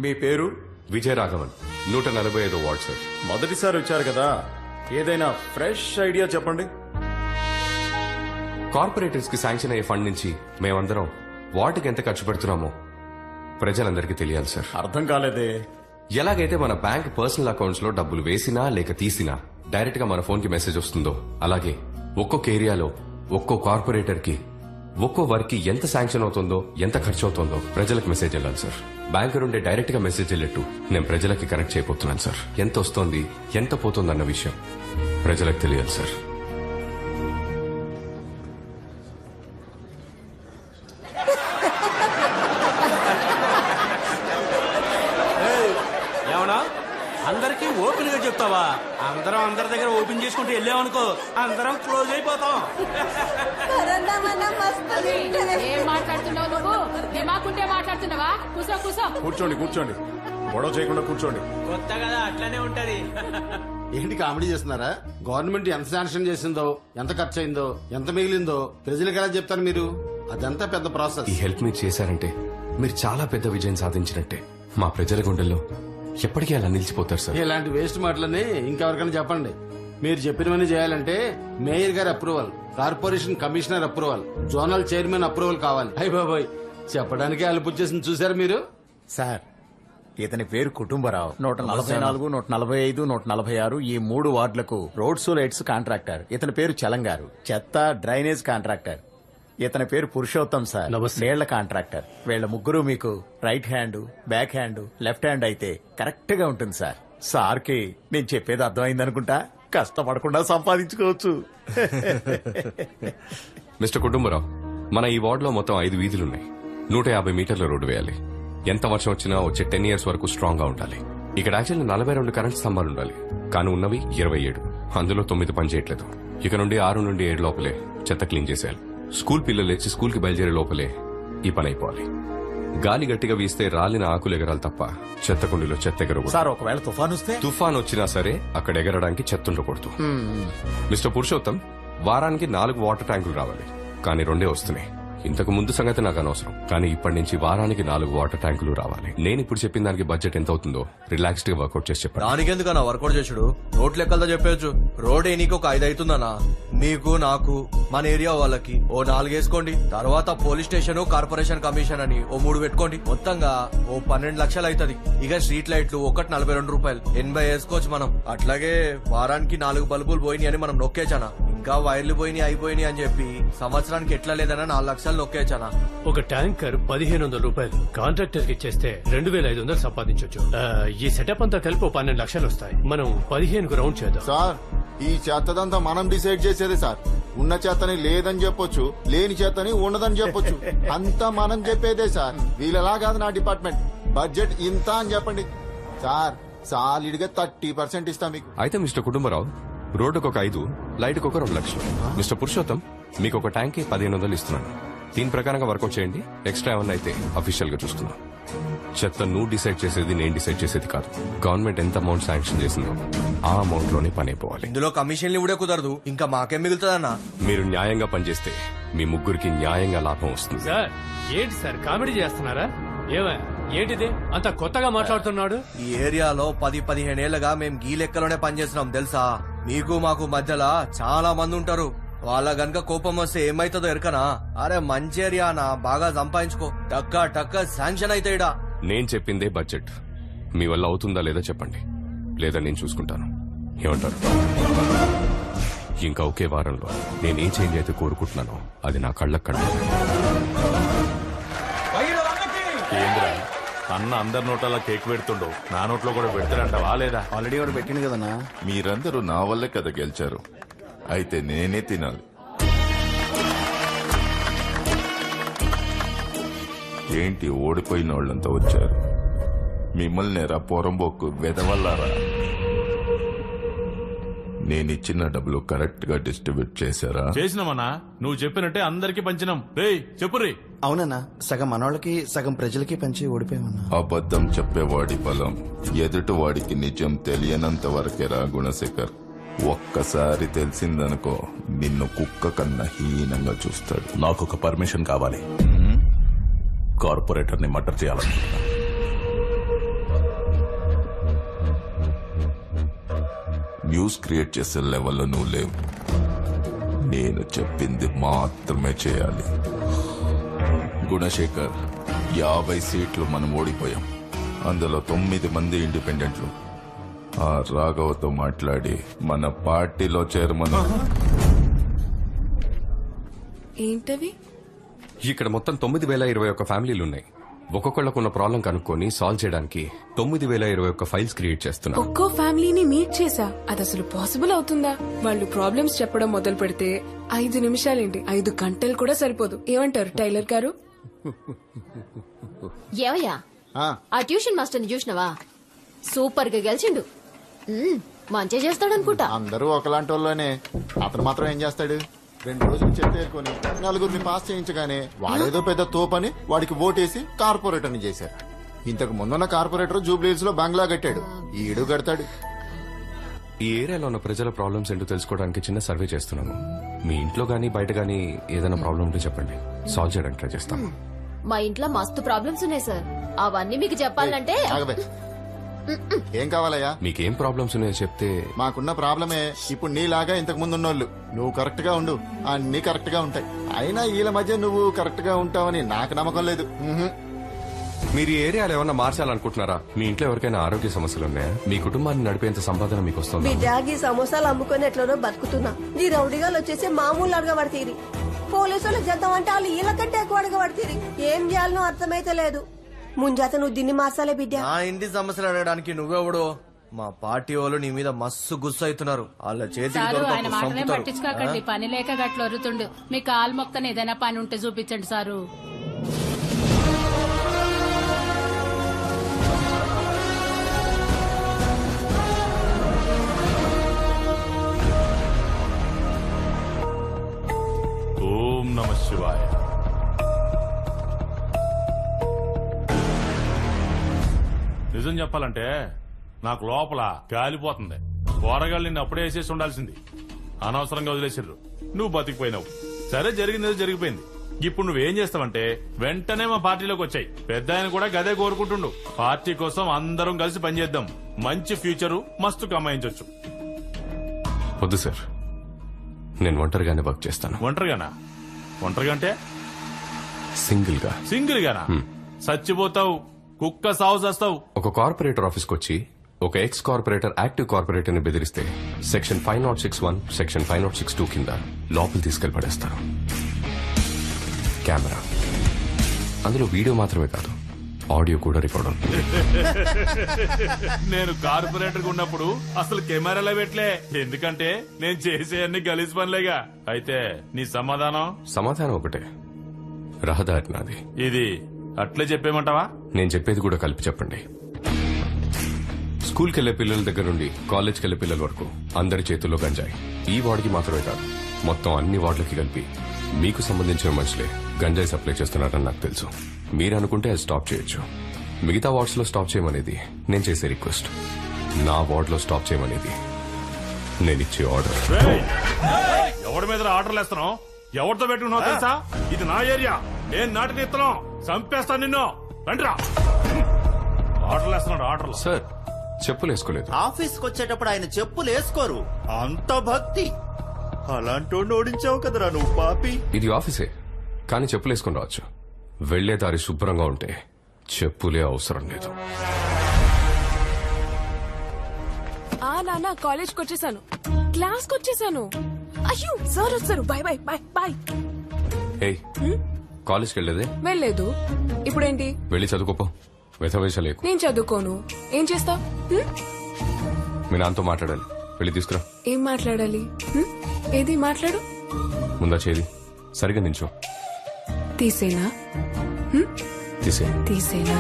మీ పేరు? Vijayaraghavan, 145 ward sir. మొదటిసారి వచ్చారు కదా, ఏదైనా ఫ్రెష్ ఐడియా చెప్పండి. కార్పొరేటర్స్ కి శాంక్షన్ అయ్యే ఫండ్ నుంచి మేమందరం వాటికి ఎంత ఖర్చు పెడుతున్నామో ప్రజలందరికీ తెలియాలి సార్. అర్థం కాలేదే. ఎలాగైతే మన బ్యాంక్ పర్సనల్ అకౌంట్స్ లో డబ్బులు వేసినా లేక తీసినా డైరెక్ట్ గా మన ఫోన్ కి మెసేజ్ వస్తుందో, అలాగే ఒక్కొక్క ఏరియాలో ఒక్కో కార్పొరేటర్ కి ఒక్కో వర్క్ కి ఎంత శాంక్షన్ అవుతుందో, ఎంత ఖర్చు అవుతుందో ప్రజలకు మెసేజ్ వెళ్ళాలి సార్. బ్యాంక్ నుండి డైరెక్ట్ గా మెసేజ్ వెళ్ళట్టు నేను ప్రజలకి కనెక్ట్ చేయబోతున్నాను సార్. ఎంత వస్తోంది, ఎంత పోతుంది అన్న విషయం ప్రజలకు తెలియాలి సార్. ఏమన్నా అందరికీ ఓపెన్ గా చెప్తావా? అందరం అందరి దగ్గర ఓపెన్ చేసుకుంటూ వెళ్ళామనుకో అందరం క్లోజ్ అయిపోతాం. ఏం మాట్లాడుతున్నావు నువ్వు? దిమాకుంటే మాట్లాడుతున్నావా? కూసో కూసో. కూర్చోండి కూర్చోండి, గొడవ చేయకుండా కూర్చోండి. కొత్త కదా అట్లానే ఉంటది. ఏంటి కామెడీ చేస్తున్నారా? గవర్నమెంట్ ఎంత శాంక్షన్ చేసిందో, ఎంత ఖర్చు అయిందో, ఎంత మిగిలిందో ప్రజలకు ఎలా చెప్తారు మీరు? అదంతా పెద్ద ప్రాసెస్. ఈ హెల్ప్ మీరు చేశారంటే మీరు చాలా పెద్ద విజయం సాధించినట్టే. మా ప్రజల గుండెల్లో ఎప్పటికీ అలా నిలిచిపోతారు సార్. ఇలాంటి వేస్ట్ మాటలని ఇంకెవరికైనా చెప్పండి. మీరు చెప్పినవన్నీ చేయాలంటే మేయర్ గారి approval, corporation commissioner approval, zonal chairman approval కావాలి. అయ్య బాబాయ్, చెప్పడానికి అలుపు చేసింది చూసారు మీరు. సార్, ఇతని పేరు కుటుంబరావు. 144, 145, 146 ఈ 3 వార్డులకు రోడ్స్ లైట్స్ కాంట్రాక్టర్. ఇతని పేరు చలంగారు, చెత్త డ్రైనేజ్ కాంట్రాక్టర్. ఇతని పేరు పురుషోత్తం సార్, నీళ్ల కాంట్రాక్టర్. వీళ్ళ ముగ్గురు మీకు right hand, back hand, left hand అయితే కరెక్ట్ గా ఉంటుంది సార్. సార్కి నేను చెప్పేది అర్థమైంది అనుకుంటా. కష్టపడకుండా సంపాదించుకోవచ్చు. మిస్టర్ కుటుంబరావు, మన ఈ వార్డులో మొత్తం 5 వీధులున్నాయి. 150 మీటర్ల రోడ్డు వేయాలి. ఎంత వర్షం వచ్చినా వచ్చే 10 years వరకు స్ట్రాంగ్ గా ఉండాలి. ఇక్కడ యాక్చువల్లీ 42 కరెంట్ స్తంభాలు ఉండాలి, కానీ ఉన్నవి 27. అందులో 9 పనిచేయట్లేదు. ఇక నుండి 6 నుండి 7 లోపలే చెత్త క్లీన్ చేసేయాలి. స్కూల్ పిల్లలు లేచి స్కూల్ కి బయలుదేరే లోపలే ఈ పని అయిపోవాలి. గాలి గట్టిగా వీస్తే రాలిన ఆకులు ఎగరాలి తప్ప చెత్త కుండీలో చెత్త ఎగరకూడదు. సార్, ఒకవేళ తుఫాన్ వస్తే? తుఫాన్ వచ్చినా సరే అక్కడ ఎగరడానికి చెత్త ఉండకూడదు. మిస్టర్ పురుషోత్తం, వారానికి 4 వాటర్ ట్యాంకులు రావాలి, కానీ 2 వస్తున్నాయి. ఇంతకు ముందు సంగతి నాకు అనవసరం, కానీ ఇప్పటి నుంచి వారానికి 4 వాటర్ ట్యాంకులు రావాలి. నేను ఇప్పుడు చెప్పిన దానికి బడ్జెట్ ఎంత అవుతుందో రిలాక్స్డ్ గా వర్కౌట్ చేసి చెప్పండి. దానికి ఎందుకన్నా వర్కౌట్ చేసుడు? రోడ్ లెక్కలతో చెప్పచ్చు. రోడ్ నీకు ఒక 5 అవుతుందన్నా. మీకు, నాకు, మన ఏరియా వాళ్ళకి ఓ 4 వేసుకోండి. తర్వాత పోలీస్ స్టేషన్, కార్పొరేషన్ కమిషన్ అని ఓ 3 పెట్టుకోండి. మొత్తంగా ఓ 12 లక్షలు అవుతుంది. ఇక స్ట్రీట్ లైట్లు ఒకటి 42 రూపాయలు, 80 వేసుకోవచ్చు మనం. అట్లాగే వారానికి 4 బల్బులు పోయినాయి అని మనం నొక్కేచానా. ఇంకా వైర్లు పోయినాయి, అయిపోయినాయి అని చెప్పి సంవత్సరానికి ఎట్లా లేదన్నా 4 లక్షలు నొక్కేచానా. ఒక ట్యాంకర్ 1500 రూపాయలు కాంట్రాక్టర్ కి ఇచ్చేస్తే 2500 సంపాదించవచ్చు. ఈ సెటప్ అంతా కలిపి 12 లక్షలు వస్తాయి. మనం 15కు రౌండ్ చేద్దాం. సార్, ఈ చెత్తదంతా మనం డిసైడ్ చేసేది సార్. ఉన్న చెత్తని లేదని చెప్పొచ్చు, లేని చెత్తని ఉండదని చెప్పొచ్చు. అంతా మనం చెప్పేదే సార్. వీళ్ళలా కాదు నా డిపార్ట్మెంట్. బడ్జెట్ ఇంత అని చెప్పండి సార్. సాలిడ్గా 30% ఇస్తా మీకు. అయితే మిస్టర్ కుటుంబరావు, రోడ్డుకు ఒక 5, లైట్కి ఒక 2 లక్షలు. మిస్టర్ పురుషోత్తం, మీకు ఒక ట్యాంక్ 1500 ఇస్తున్నాను. దీని ప్రకారంగా వర్కౌట్ చేయండి. ఎక్స్ట్రా ఏమన్నా అయితే అఫీషియల్ గా చూసుకుందాం. చెత్త నువ్వు డిసైడ్ చేసేది, నేను డిసైడ్ చేసేది కాదు. గవర్నమెంట్ ఎంత అమౌంట్ శాంక్షన్ చేసిందో ఆ అమౌంట్ లోనే పని అయిపోవాలి. ఇందులో కమిషన్లు కూడా కుదరదు. ఇంకా మాకేం మిగులుతుందన్నా? మీరు న్యాయంగా పనిచేస్తే మీ ముగ్గురికి న్యాయంగా లాభం వస్తుంది. సార్, ఏంటి సార్ కామెడీ చేస్తున్నారా? ఏంటిది అంత కొత్తగా మాట్లాడుతున్నాడు? ఈ ఏరియాలో 10-15 ఏళ్లుగా మేం గీ లెక్కలోనే పనిచేస్తున్నాం తెలుసా. మీకు మాకు మధ్యలో చాలా మంది ఉంటారు. వాళ్ళ గనక కోపం వస్తే ఏమైతుందో ఎరకనా? అరే మంచి ఏరియానా, బాగా సంపాదించుకో, టక్క టక్క శాంక్షన్ అయితే. నేను చెప్పిందే బడ్జెట్. మీ వల్ల అవుతుందా లేదా చెప్పండి, లేదా నేను చూసుకుంటాను. ఏమంటారు? ఇంకా ఒకే వారంలో నేనేం చేంజ్ అయితే కోరుకుంటున్నానో అది నా కళ్ళకు కనబడాలి. ఏంద్రా అన్న అందరి నోట్ల కేక్ పెడుతుండవు, నా నోట్లో కూడా పెడతాడంటావా లేదా? ఆల్రెడీ వాడు పెట్టింది కదన్నా. మీరందరూ నా వల్లే కదా గెలిచారు, అయితే నేనే తినాలి. ఏంటి ఓడిపోయిన వాళ్ళంతా వచ్చారు? మిమ్మల్ని రా పొరంబోకు వెదవల్లారా? నేనిచ్చిన డబ్బులు కరెక్ట్ గా డిస్ట్రిబ్యూట్ చేశారా? చేసినామన్నా, నువ్వు చెప్పినట్టే అందరికి పంచినాం. రేయ్ చెప్పుర్రీ. అవునన్నా, సగం మనోళ్ళకి సగం ప్రజలకి పంచి ఓడిపోయామన్నా. అబద్ధం చెప్పేవాడి బలం ఎదుటివాడికి నిజం తెలియనంత వరకేరా గుణశేఖర్. ఒక్కసారి తెలిసిందనుకో నిన్ను కుక్క కన్నా హీనంగా చూస్తాడు. నాకు ఒక పర్మిషన్ కావాలి. కార్పొరేటర్ ని మర్డర్ చేయాలనుకుంటున్నా. న్యూస్ క్రియేట్ చేసే లెవెల్లో నువ్వు లేవు. నేను చెప్పింది మాత్రమే చేయాలి. గుణశేఖర్, 50 సీట్లు మనం ఓడిపోయాం. అందులో 9 మంది ఇండిపెండెంట్లు. ఆ రాఘవతో మాట్లాడి మన పార్టీలో చైర్మన్. ఏంటవి? ఇక్కడ మొత్తం 9021 ఫ్యామిలీలున్నాయి. ఒక్కొక్కళ్ళకున్న ప్రాబ్లం కనుక్కొని సాల్వ్ చేయడానికి 9021 ఫైల్స్ క్రియేట్ చేస్తున్నా. ఒక్కో ఫ్యామిలీని మీట్ చేసా. అది అసలు పాసిబుల్ అవుతుందా? వాళ్ళు ప్రాబ్లమ్స్ చెప్పడం మొదలు పెడితే 5 నిమిషాలేంటి 5 గంటలు కూడా సరిపోదు. ఏమంటారు టైలర్ గారు? ఏవయ్యా, ఆ ట్యూషన్ మాస్టర్ ని చూసినవా? సూపర్ గా గెలిచిండు. మంచిగా చేస్తాడనుకుంటా. అందరూ ఒకలాంటి వాళ్ళనే. అతను మాత్రం ఏం చేస్తాడు? 2 రోజులు చెప్పేరుకొని నలుగురిని పాస్ చేయించగానే వాడేదో పెద్ద తోపని వాడికి ఓటేసి కార్పొరేటర్ ని చేశారు. ఇంతకు ముందున్న కార్పొరేటర్ జూబ్లీహిల్స్ లో బంగ్లా కట్టాడు, ఈడు కడతాడు. ఈ ఏరియాలో ఉన్న ప్రజల ప్రాబ్లమ్స్ ఏంటో తెలుసుకోవడానికి చిన్న సర్వే చేస్తున్నాను. మీ ఇంట్లో గానీ బయట గానీ ఏదైనా ప్రాబ్లం ఉంటే చెప్పండి, సాల్వ్ చేయడానికి ట్రై చేస్తాను. మా ఇంట్లో మస్తు ప్రాబ్లమ్స్ ఉన్నాయి సార్. అవన్నీ మీకు చెప్పాలంటే ఏం కావాలయ్యా? మీకేం ప్రాబ్లమ్స్ ఉన్నాయో చెప్తే. మాకున్న ప్రాబ్లమే ఇప్పుడు నీలాగా ఇంతకు ముందు ఉన్నోళ్ళు. నువ్వు కరెక్ట్ గా ఉండు, అన్ని కరెక్ట్ గా ఉంటాయి. అయినా వీళ్ళ మధ్య నువ్వు కరెక్ట్ గా ఉంటావని నాకు నమ్మకం లేదు. మీరు ఈ ఏరియాలో ఏమన్నా మార్చాలనుకుంటున్నారా? మీ ఇంట్లో ఎవరికైనా ఆరోగ్య సమస్యలు ఉన్నాయా? మీ కుటుంబాన్ని నడిపేంత సంపాదన మీకు వస్తుంది? బిడ్డాగి సమోసాలు అమ్ముకొని ఎట్లనో బతుకుతున్నా. ఈ రౌడీగాలు వచ్చేసి మామూలు అడగబడితీరి. పోలీసులకు చేద్దామంటే వాళ్ళు వీళ్ళకంటే ఎక్కువ అడగబడితీరి. ఏం చేయాలనో అర్థమైతే లేదు. ముంజాత నువ్వు దీన్ని మార్చాలే బిడ్డ. నా ఇంటి సమస్యలు అడగడానికి నువ్వెవడు? మా పార్టీ వాళ్ళు నీ మీద మస్తు గుస్సు అవుతున్నారు. వాళ్ళ చేతికి ఆయన మాటనే పట్టించుకోకండి. పని లేక గట్ల వరుతుండు. మీ కాలు మొక్కని ఏదైనా పని ఉంటే చూపించండి సారు. ఓం నమ శివాయ. నిజం చెప్పాలంటే నాకు లోపల గాలిపోతుంది. కూరగాయలు నిన్ను అప్పుడే వేసేసి ఉండాల్సింది. అనవసరంగా వదిలేసారు. నువ్వు బతికిపోయినావు. సరే, జరిగింది జరిగిపోయింది. ఇప్పుడు నువ్వేం చేస్తావంటే వెంటనే మా పార్టీలోకి వచ్చాయి. పెద్ద ఆయన కూడా గదే కోరుకుంటుండు. పార్టీ కోసం అందరం కలిసి పనిచేద్దాం. మంచి ఫ్యూచరు మస్తు కమాయించవచ్చు. వద్దు సార్, నేను ఒంటరిగానే వర్క్ చేస్తాను. ఒంటరిగానా? ఒంటరిగా అంటే సింగిల్ గా. సింగిల్ గానా? చచ్చిపోతావు, కుక్క సాగు చేస్తావు. ఒక కార్పొరేటర్ ఆఫీస్కి వచ్చి ఒక ఎక్స్ కార్పొరేటర్ యాక్టివ్ కార్పొరేటర్ ని బెదిరిస్తే సెక్షన్ 5061, సెక్షన్ 5062 కింద లోపల తీసుకెళ్లి పడేస్తారు. కెమెరా, అందులో వీడియో మాత్రమే కాదు ఆడియో కూడా రికార్డ్ అవుతుంది. నేను కార్పొరేటర్ ఉన్నప్పుడు అసలు కెమెరాలో పెట్టలే. ఎందుకంటే నేను చేసే అన్ని గలీజ్ పనులేగా. అయితే నీ సమాధానం ఒకటే, రహదారి నాది. ఇది అట్లే చెప్పేమంటావా? నేను చెప్పేది కూడా కలిపి చెప్పండి. స్కూల్కి వెళ్లే పిల్లల దగ్గర నుండి కాలేజ్కి వెళ్లే పిల్లల వరకు అందరి చేతుల్లో గంజాయి. ఈ వార్డుకి మాత్రమే కాదు, మొత్తం అన్ని వార్డులకి కలిపి మీకు సంబంధించిన మనుషులే గంజాయి సప్లై చేస్తున్నారని నాకు తెలుసు. మీరు అనుకుంటే అది స్టాప్ చేయొచ్చు. మిగతా వార్డ్స్ లో స్టాప్ చేయమనేది నేను చేసే రిక్వెస్ట్. నా వార్డ్ లో స్టాప్ చేయమనేది నేను ఇచ్చే ఆర్డర్. ఎవరి మీద ఆర్డర్లు వేస్తున్నావు? ఎవరితో పెట్టుకున్నావు తెలుసా? ఇది నా ఏరియా. నేను నాటిని ఇస్తున్నాం. చంపేస్తాను నిన్ను. రండిరా. ఆర్డర్లు వేస్తున్నాడు. ఆర్డర్లు. సార్, చెప్పులు వేసుకోలేదు. ఆఫీస్కి వచ్చేటప్పుడు ఆయన చెప్పులు వేసుకోరు. అంత భక్తి. అలాంటి ఓడించావు కదరా నువ్వు పాపి. ఇది ఆఫీసే, కానీ చెప్పులు వేసుకుని రావచ్చు. వెళ్లే దారి శుభ్రంగా ఉంటే చెప్పులే అవసరం లేదు. నాన్న కాలేజ్కి వచ్చేసాను, క్లాస్కి వచ్చేసాను. అయ్యో సార్ వచ్చారు. Bye bye bye bye. కాలేజ్కి వెళ్ళేదే? వెళ్ళలేదు. ఇప్పుడేంటి? వెళ్ళి చదువుకోపో, వెధవేషాలేకు. నేను చదువుకోను. ఏం చేస్తా? మీ నాన్నతో మాట్లాడాలి, వెళ్ళి తీసుకురా. ఏం మాట్లాడాలి? ఏది మాట్లాడు? ముందా చేది సరిగా నించో. తీసేనా? తీసేనా?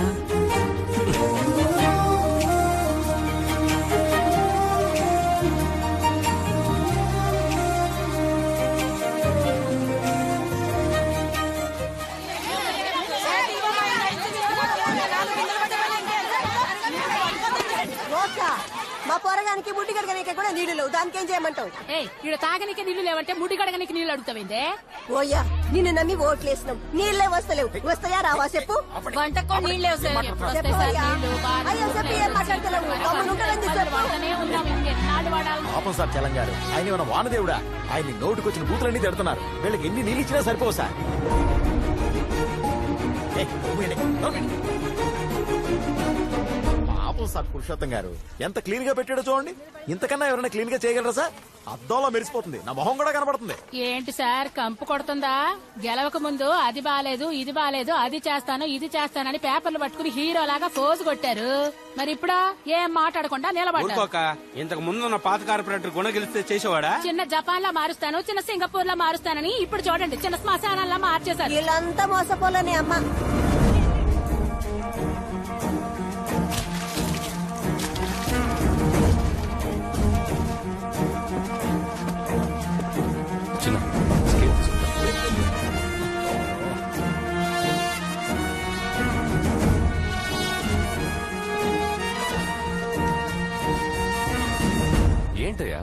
మా పొరగానికి ముడ్డి కడగనికే కూడా నీళ్లు లేవు, దానికేం చేయమంటావు? ఇక్కడ తాగనికే నీళ్లు లేవంటే ముడ్డి కడగనికి నీళ్లు అడుగుతావేందే? ఓయ్యా, నిన్ను నమ్మి ఓట్లేసినాం, నీళ్లే వస్తలేవు. వస్తాయా రావా చెప్పు? వంటకో నీళ్లే అయ్యో చెప్పు, ఏం మాట్లాడతలేవు? పాపం సార్ చలంగారు, ఆయన ఏమైనా వానదేవుడా? ఆయన నోటుకొచ్చిన బూతులన్నీ తిడుతున్నారు. వీళ్ళకి ఎన్ని నీళ్ళు ఇచ్చినా సరిపోవు సార్. పాపం సార్ పురుషోత్తం గారు ఎంత క్లీన్ గా పెట్టాడో చూడండి. ఇంతకన్నా ఎవరైనా క్లీన్ గా చేయగలరా సార్? అద్దంలో మెరిసిపోతుంది, నా మొహం కూడా కనబడుతుంది. ఏంటి సార్ కంపు కొడుతుందా? గెలవక ముందు అది బాలేదు, ఇది బాలేదు, అది చేస్తాను, ఇది చేస్తానని పేపర్లు పట్టుకుని హీరో లాగా ఫోజు కొట్టారు. మరి ఇప్పుడు ఏం మాట్లాడకుండా నిలబడ్డారు. ఇంతకు ముందు ఉన్న పాత కార్పొరేటర్ గుణ గెలిస్తే చేసేవాడా? చిన్న జపాన్ లా మారుస్తాను, చిన్న సింగపూర్ లా మారుస్తానని ఇప్పుడు చూడండి చిన్న శ్మశానాల్లా మార్చేశారు. వీళ్ళంతా మోసపోలేని అమ్మ. ఏంటయ్యా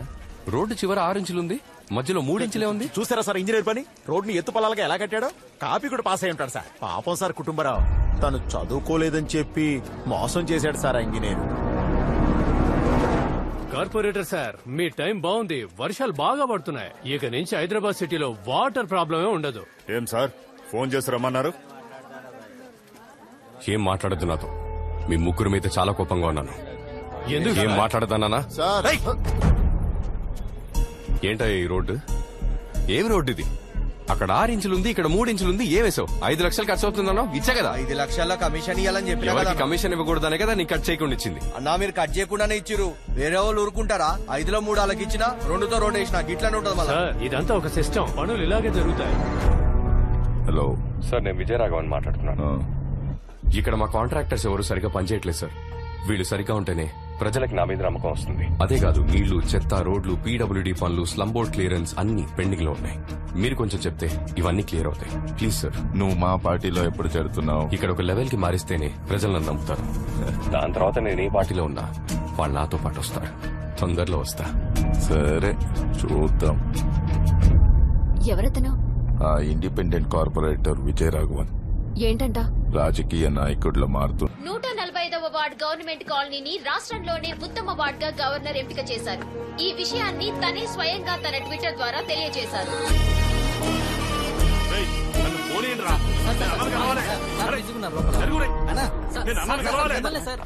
రోడ్డు చివర 6 ఇంచులుంది, మధ్యలో 3 ఇంచులే ఉంది. చూసారా సార్ ఇంజనీర్ పని? రోడ్ని ఎత్తుపల్లాలుగా ఎలా కట్టాడో. కాపీ కూడా పాస్ అయి ఉంటాడు సార్. పాపం సార్ కుటుంబరావు తను చదువుకోలేదని చెప్పి మోసం చేశాడు సార్ ఇంజనీర్. కార్పొరేటర్ సార్, మీ టైం బాగుంది. వర్షాలు బాగా పడుతున్నాయి. ఇక నుంచి హైదరాబాద్ సిటీలో వాటర్ ప్రాబ్లమే ఉండదు. ఏం సార్ ఫోన్ చేసి రమ్మన్నారు? ఏం మాట్లాడద్దు నాతో. మీ ముగ్గురు మీద చాలా కోపంగా ఉన్నాను. ఎందుకు ఏం మాట్లాడదానా? ఏంటయ్యా ఈ రోడ్డు? ఏమి రోడ్డు ఇది? అక్కడ 6 ఇంచులుంది, ఇక్కడ 3 ఇంచులుంది. ఏమేసావు? 5 లక్షలు ఖర్చు అవుతుందన్నా? ఇచ్చా కదా. 5 లక్షల కమిషన్ ఇవ్వాలని చెప్పి కమిషన్ ఇవ్వకూడదనే కదా నీకు కట్ చేయకుండా ఇచ్చింది. అన్నా మీరు కట్ చేయకుండానే ఇచ్చిరు. వేరే వాళ్ళు ఊరుకుంటారా? 5లో 3 వాళ్ళకి ఇచ్చినా 2తో రోడ్ వేసినా ఇట్లానే ఉంటుంది. మళ్ళీ ఇదంతా ఒక సిస్టమ్, పనులు ఇలాగే జరుగుతాయి. హలో సార్, నేను విజయరాఘవన్ మాట్లాడుతున్నాను. ఇక్కడ మా కాంట్రాక్టర్స్ ఎవరు సరిగా పనిచేయట్లేదు సార్. వీళ్ళు సరిగా ఉంటేనే ప్రజలకు నా మీద నమ్మకం వస్తుంది. అదే కాదు, నీళ్లు, చెత్త, రోడ్లు, పీడబ్ల్యూడీ పనులు, స్లమ్ బోర్డ్ క్లియరెన్స్ అన్ని పెండింగ్ లో ఉన్నాయి. మీరు కొంచెం చెప్తే ఇవన్నీ క్లియర్ అవుతాయి. Please sir. నువ్వు మా పార్టీలో ఎప్పుడు చేరుతున్నావు? ఇక్కడ ఒక లెవెల్ కి మారిస్తేనే ప్రజలు నన్ను నమ్ముతారు. దాని తర్వాత నేను ఏ పార్టీలో ఉన్నా వాళ్ళు నాతో పాటు వస్తారు. తొందరలో వస్తా. సరే చూద్దాం. ఎవరతను? ఆ ఇండిపెండెంట్ కార్పొరేటర్ విజయరాఘవన్ ఏంటంట? రాజకీయ నాయకుడిలో మారుతూ 145వ వార్డ్ గవర్నమెంట్ కాలనీని రాష్ట్రంలోనే ఉత్తమ వార్డ్ గా గవర్నర్ ఎంపిక చేశారు. ఈ విషయాన్ని తనే స్వయంగా తన ట్విట్టర్ ద్వారా తెలియజేశారు.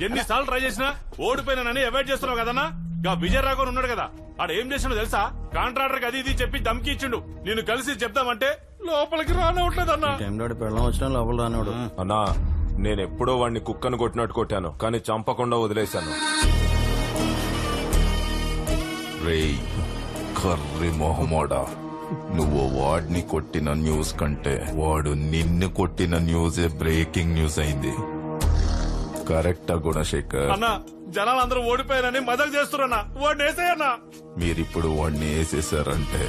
ఎన్నిసార్లు ట్రై చేసినా ఓడిపోయినానని అవాయిడ్ చేస్తున్నావు కదన్నా. విజయరాఘవన్ ఉన్నాడు కదా, ఆడ ఏం చేసినాడో తెలుసా? కాంట్రాక్టర్ అది ఇది చెప్పి దమ్కి ఇచ్చిండు. నేను కలిసి చెప్తామంటే లోపలికి రానివ్వట్లేదు అన్నా. వచ్చిన లోపల రానివాడు అన్నా. నేను ఎప్పుడో వాడిని కుక్కను కొట్టినట్టు కొట్టాను, కానీ చంపకుండా వదిలేశాను. రేయ్ కర్రి మొహమోడా, నువ్వు వాడిని కొట్టిన న్యూస్ కంటే వాడు నిన్ను కొట్టిన న్యూసే బ్రేకింగ్ న్యూస్ అయింది. కరెక్టా గుణశేఖర్? అన్నా జనాలందరూ ఓడిపోయారని మదకు చేస్తున్నా. వాడిని వేసేయన్నా. మీరిప్పుడు వాడిని వేసేసారంటే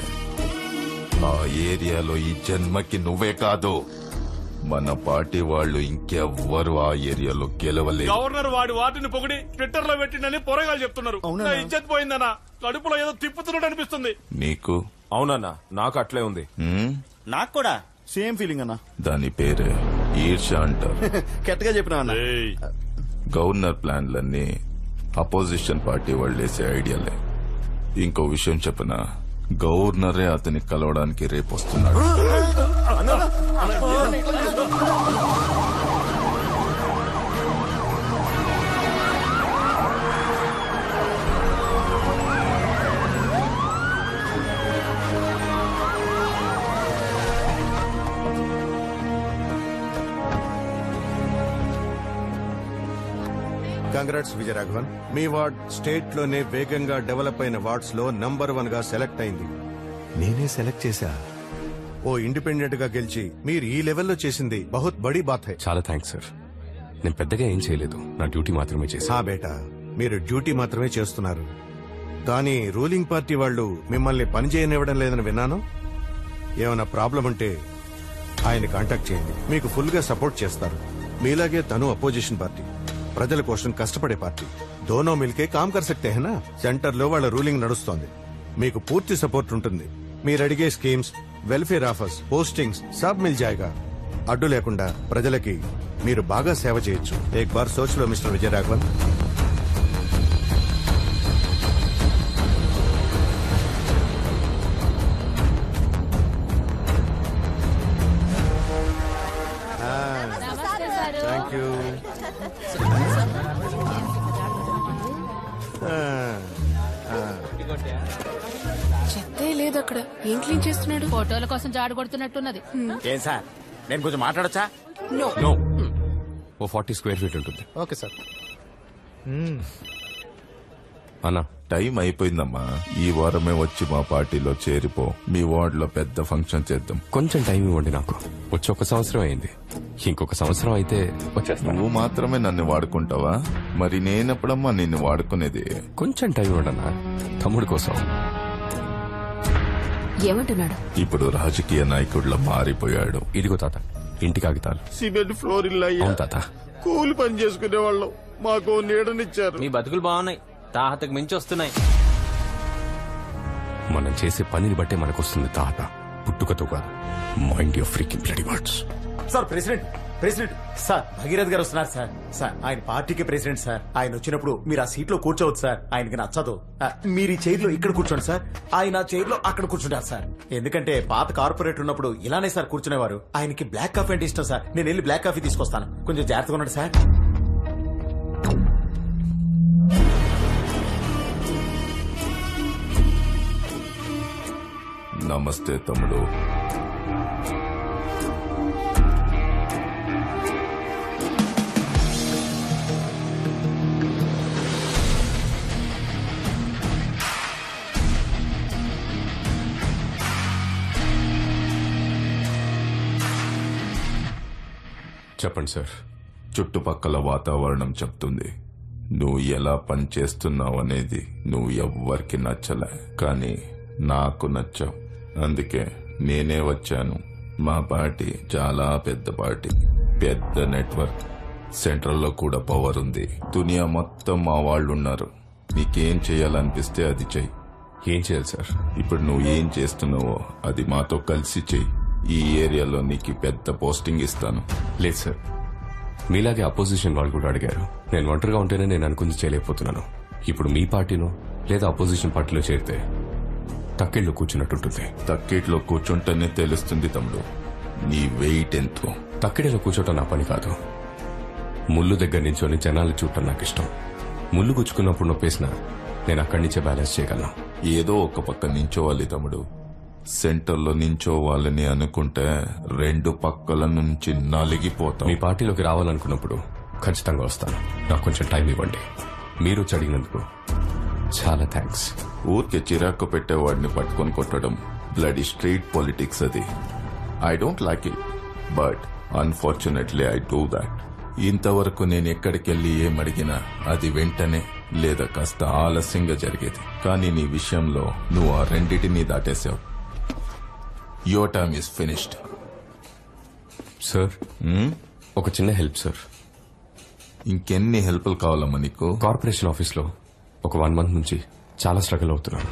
ఆ ఏరియాలో ఈ జన్మకి నువ్వే కాదు, మన పార్టీ వాళ్ళు ఇంకెవ్వరు ఆ ఏరియాలో గెలవలేదు. గవర్నర్ వాటిని పొగిడి ట్విట్టర్ లో పెట్టిండని పొరగాలు చెప్తున్నారు. నా ఇజ్జత్ పోయిందన్నా. కడుపులో ఏదో తిప్పుతున్నట్టు అనిపిస్తుంది. నీకు? అవునన్నా, నాకు అట్లే ఉంది. నాకు కూడా సేమ్ ఫీలింగ్ అన్నా. దాని పేరే ఈర్ష అంటారు. కెట్టగా చెప్పినా. గవర్నర్ ప్లాన్లన్నీ అపోజిషన్ పార్టీ వాళ్ళు వేసే ఐడియాలే. ఇంకో విషయం చెప్పనా, గవర్నరే అతన్ని కలవడానికి రేపు వస్తున్నాడు. కంగ్రాట్స్ విజయరాఘవన్. మీ వార్డ్ స్టేట్ లోనే వేగంగా డెవలప్ అయిన వార్డ్స్ లో నంబర్ 1 గా సెలెక్ట్ అయింది. నేనే సెలెక్ట్ చేశా. ఓ ఇండిపెండెంట్ గా గెలిచి మీరు ఈ లెవెల్లో చేసింది బహుత్ బड़ी బాత్ హై. చాలా థ్యాంక్స్ సార్. నేను పెద్దగా ఏం చేయలేదు, నా డ్యూటీ మాత్రమే చేశా. బేటా, మీరు డ్యూటీ మాత్రమే చేస్తున్నారు, కానీ రూలింగ్ పార్టీ వాళ్ళు మిమ్మల్ని పని చేయనివ్వడం లేదని విన్నాను. ఏమైనా ప్రాబ్లం ఉంటే ఆయన కాంటాక్ట్ చేయండి, మీకు ఫుల్ గా సపోర్ట్ చేస్తారు. మీలాగే తను అపోజిషన్ పార్టీ, ప్రజల కోసం కష్టపడే పార్టీ. దోనో మిల్కే కామ్ కర్ సక్తే హై నా. సెంటర్ లో వాళ్ళ రూలింగ్ నడుస్తోంది, మీకు పూర్తి సపోర్ట్ ఉంటుంది. మీరు అడిగే స్కీమ్స్, వెల్ఫేర్ ఆఫర్స్, పోస్టింగ్స్ సబ్ మిల్ జాయేగా. అడ్డు లేకుండా ప్రజలకి మీరు బాగా సేవ చేయొచ్చు. ఏక్ బార్ సోచ్ లో మిస్టర్ విజయరాఘవన్. Thank you. చెత్తే లేదు అక్కడ. ఏం క్లీన్ చేస్తున్నాడు? ఫోటోల కోసం జాడు కొడుతున్నట్టున్నది. ఏం సార్, నేను కొంచెం మాట్లాడొచ్చా? నో. ఓ 40 స్క్వేర్ ఫీట్ ఉంటుంది. Okay sir. అన్నా, టైం అయిపోయిందమ్మా. ఈ వారమే వచ్చి మా పార్టీలో చేరిపో. మీ వార్డ్ లో పెద్ద ఫంక్షన్ చేద్దాం. కొంచెం టైం ఇవ్వండి నాకు. వచ్చి 1 సంవత్సరం అయింది, ఇంకొక సంవత్సరం అయితే వచ్చేస్తా. నువ్వు మాత్రమే నన్ను వాడుకుంటావా? మరి నేనెప్పుడమ్మా నిన్ను వాడుకునేది? కొంచెం టైం ఇవ్వండి అన్నా, తమ్ముడి కోసం. ఏమంటున్నాడు? ఇప్పుడు రాజకీయ నాయకుడిలా మారిపోయాడు. ఇదిగో తాత, ఇంటి కాగితాలు. సిమెంట్ ఫ్లోర్ ఇల్లు అవును తాత. కూలి పని చేసుకునే వాళ్ళం, మాకు నీడనిచ్చారు. మీ బతుకులు బాగున్నాయి, తాహతకు మించి వస్తున్నాయి. మనం చేసే పనిని బట్టే మనకు వస్తుంది తాత, పుట్టుకతో కాదు. Mind your freaking bloody words. Sir president sir, Bhagirath గారు వస్తున్నారు సార్. సార్, ఆయన పార్టీకి ప్రెసిడెంట్ సార్. ఆయన వచ్చినప్పుడు మీరు ఆ సీట్ లో కూర్చోవచ్చు సార్. ఆయనకి నచ్చదు. మీరు ఈ చైర్ లో ఇక్కడ కూర్చోండి సార్, ఆయన చైర్ లో అక్కడ కూర్చుంటారు సార్. ఎందుకంటే పాత కార్పొరేట్ ఉన్నప్పుడు ఇలానే సార్ కూర్చునేవారు. ఆయనకి బ్లాక్ కాఫీ అంటే ఇష్టం సార్. నేను వెళ్ళి బ్లాక్ కాఫీ తీసుకొస్తాను, కొంచెం జాగ్రత్తగా ఉండండి సార్. నమస్తే తమ్ముడు. చెప్పండి సార్. చుట్టుపక్కల వాతావరణం చెప్తుంది నువ్వు ఎలా పని చేస్తున్నావు అనేది. నువ్వు ఎవ్వరికి నచ్చలే, కానీ నాకు నచ్చావు. అందుకే నేనే వచ్చాను. మా పార్టీ చాలా పెద్ద పార్టీ, పెద్ద నెట్వర్క్. సెంట్రల్ లో కూడా పవర్ ఉంది. దునియా మొత్తం మా వాళ్ళు ఉన్నారు. నీకేం చేయాలనిపిస్తే అది చెయ్యి. ఏం చేయాలి సార్? ఇప్పుడు నువ్వు ఏం చేస్తున్నావో అది మాతో కలిసి చెయ్యి. ఈ ఏరియాలో నీకు పెద్ద పోస్టింగ్ ఇస్తాను. లేదు సార్, మీలాగే అపోజిషన్ వాళ్ళు కూడా అడిగారు. నేను ఒంటరిగా ఉంటేనే నేను అనుకుంది చేయలేకపోతున్నాను. ఇప్పుడు మీ పార్టీలో లేదా అపోజిషన్ పార్టీలో చేరితే తక్కిళ్ళు కూర్చున్నట్టుంటుంది. తక్కిట్లో కూర్చుంటేనే తెలుస్తుంది తమ్ముడు నీ వెయిట్ ఎంతో. తక్కిడిలో కూర్చోటం నా పని కాదు. ముళ్ళు దగ్గర నించొని జనాలు చూడటం నాకు ఇష్టం. ముళ్ళు గుచ్చుకున్నప్పుడు నొప్పేసిన నేను అక్కడి నుంచే బ్యాలెన్స్ చేయగలను. ఏదో ఒక పక్క నించోవాలి తమ్ముడు. సెంటర్లో నించోవాలని అనుకుంటే 2 పక్కల నుంచి నలిగిపోతాం. మీ పార్టీలోకి రావాలనుకున్నప్పుడు ఖచ్చితంగా వస్తాను. నాకు కొంచెం టైం ఇవ్వండి. మీరు వచ్చి అడిగినందుకు చాలా థ్యాంక్స్. ఊరికే చిరాకు పెట్టేవాడిని పట్టుకొని కొట్టడం బ్లడీ స్ట్రీట్ పాలిటిక్స్. అది I don't like it, but unfortunately I do that. ఇంతవరకు నేను ఎక్కడికెళ్ళి ఏమడిగినా అది వెంటనే లేదా కాస్త ఆలస్యంగా జరిగేది. కానీ నీ విషయంలో నువ్వు ఆ రెండిటినీ దాటేశావు. Your time is finished. Sir, ఒక చిన్న హెల్ప్ సార్. ఇంకెన్ని హెల్ప్లు కావాలమ్మా నీకు? కార్పొరేషన్ ఆఫీస్ లో ఒక 1 మంత్ నుంచి చాలా స్ట్రగుల్ అవుతున్నాను.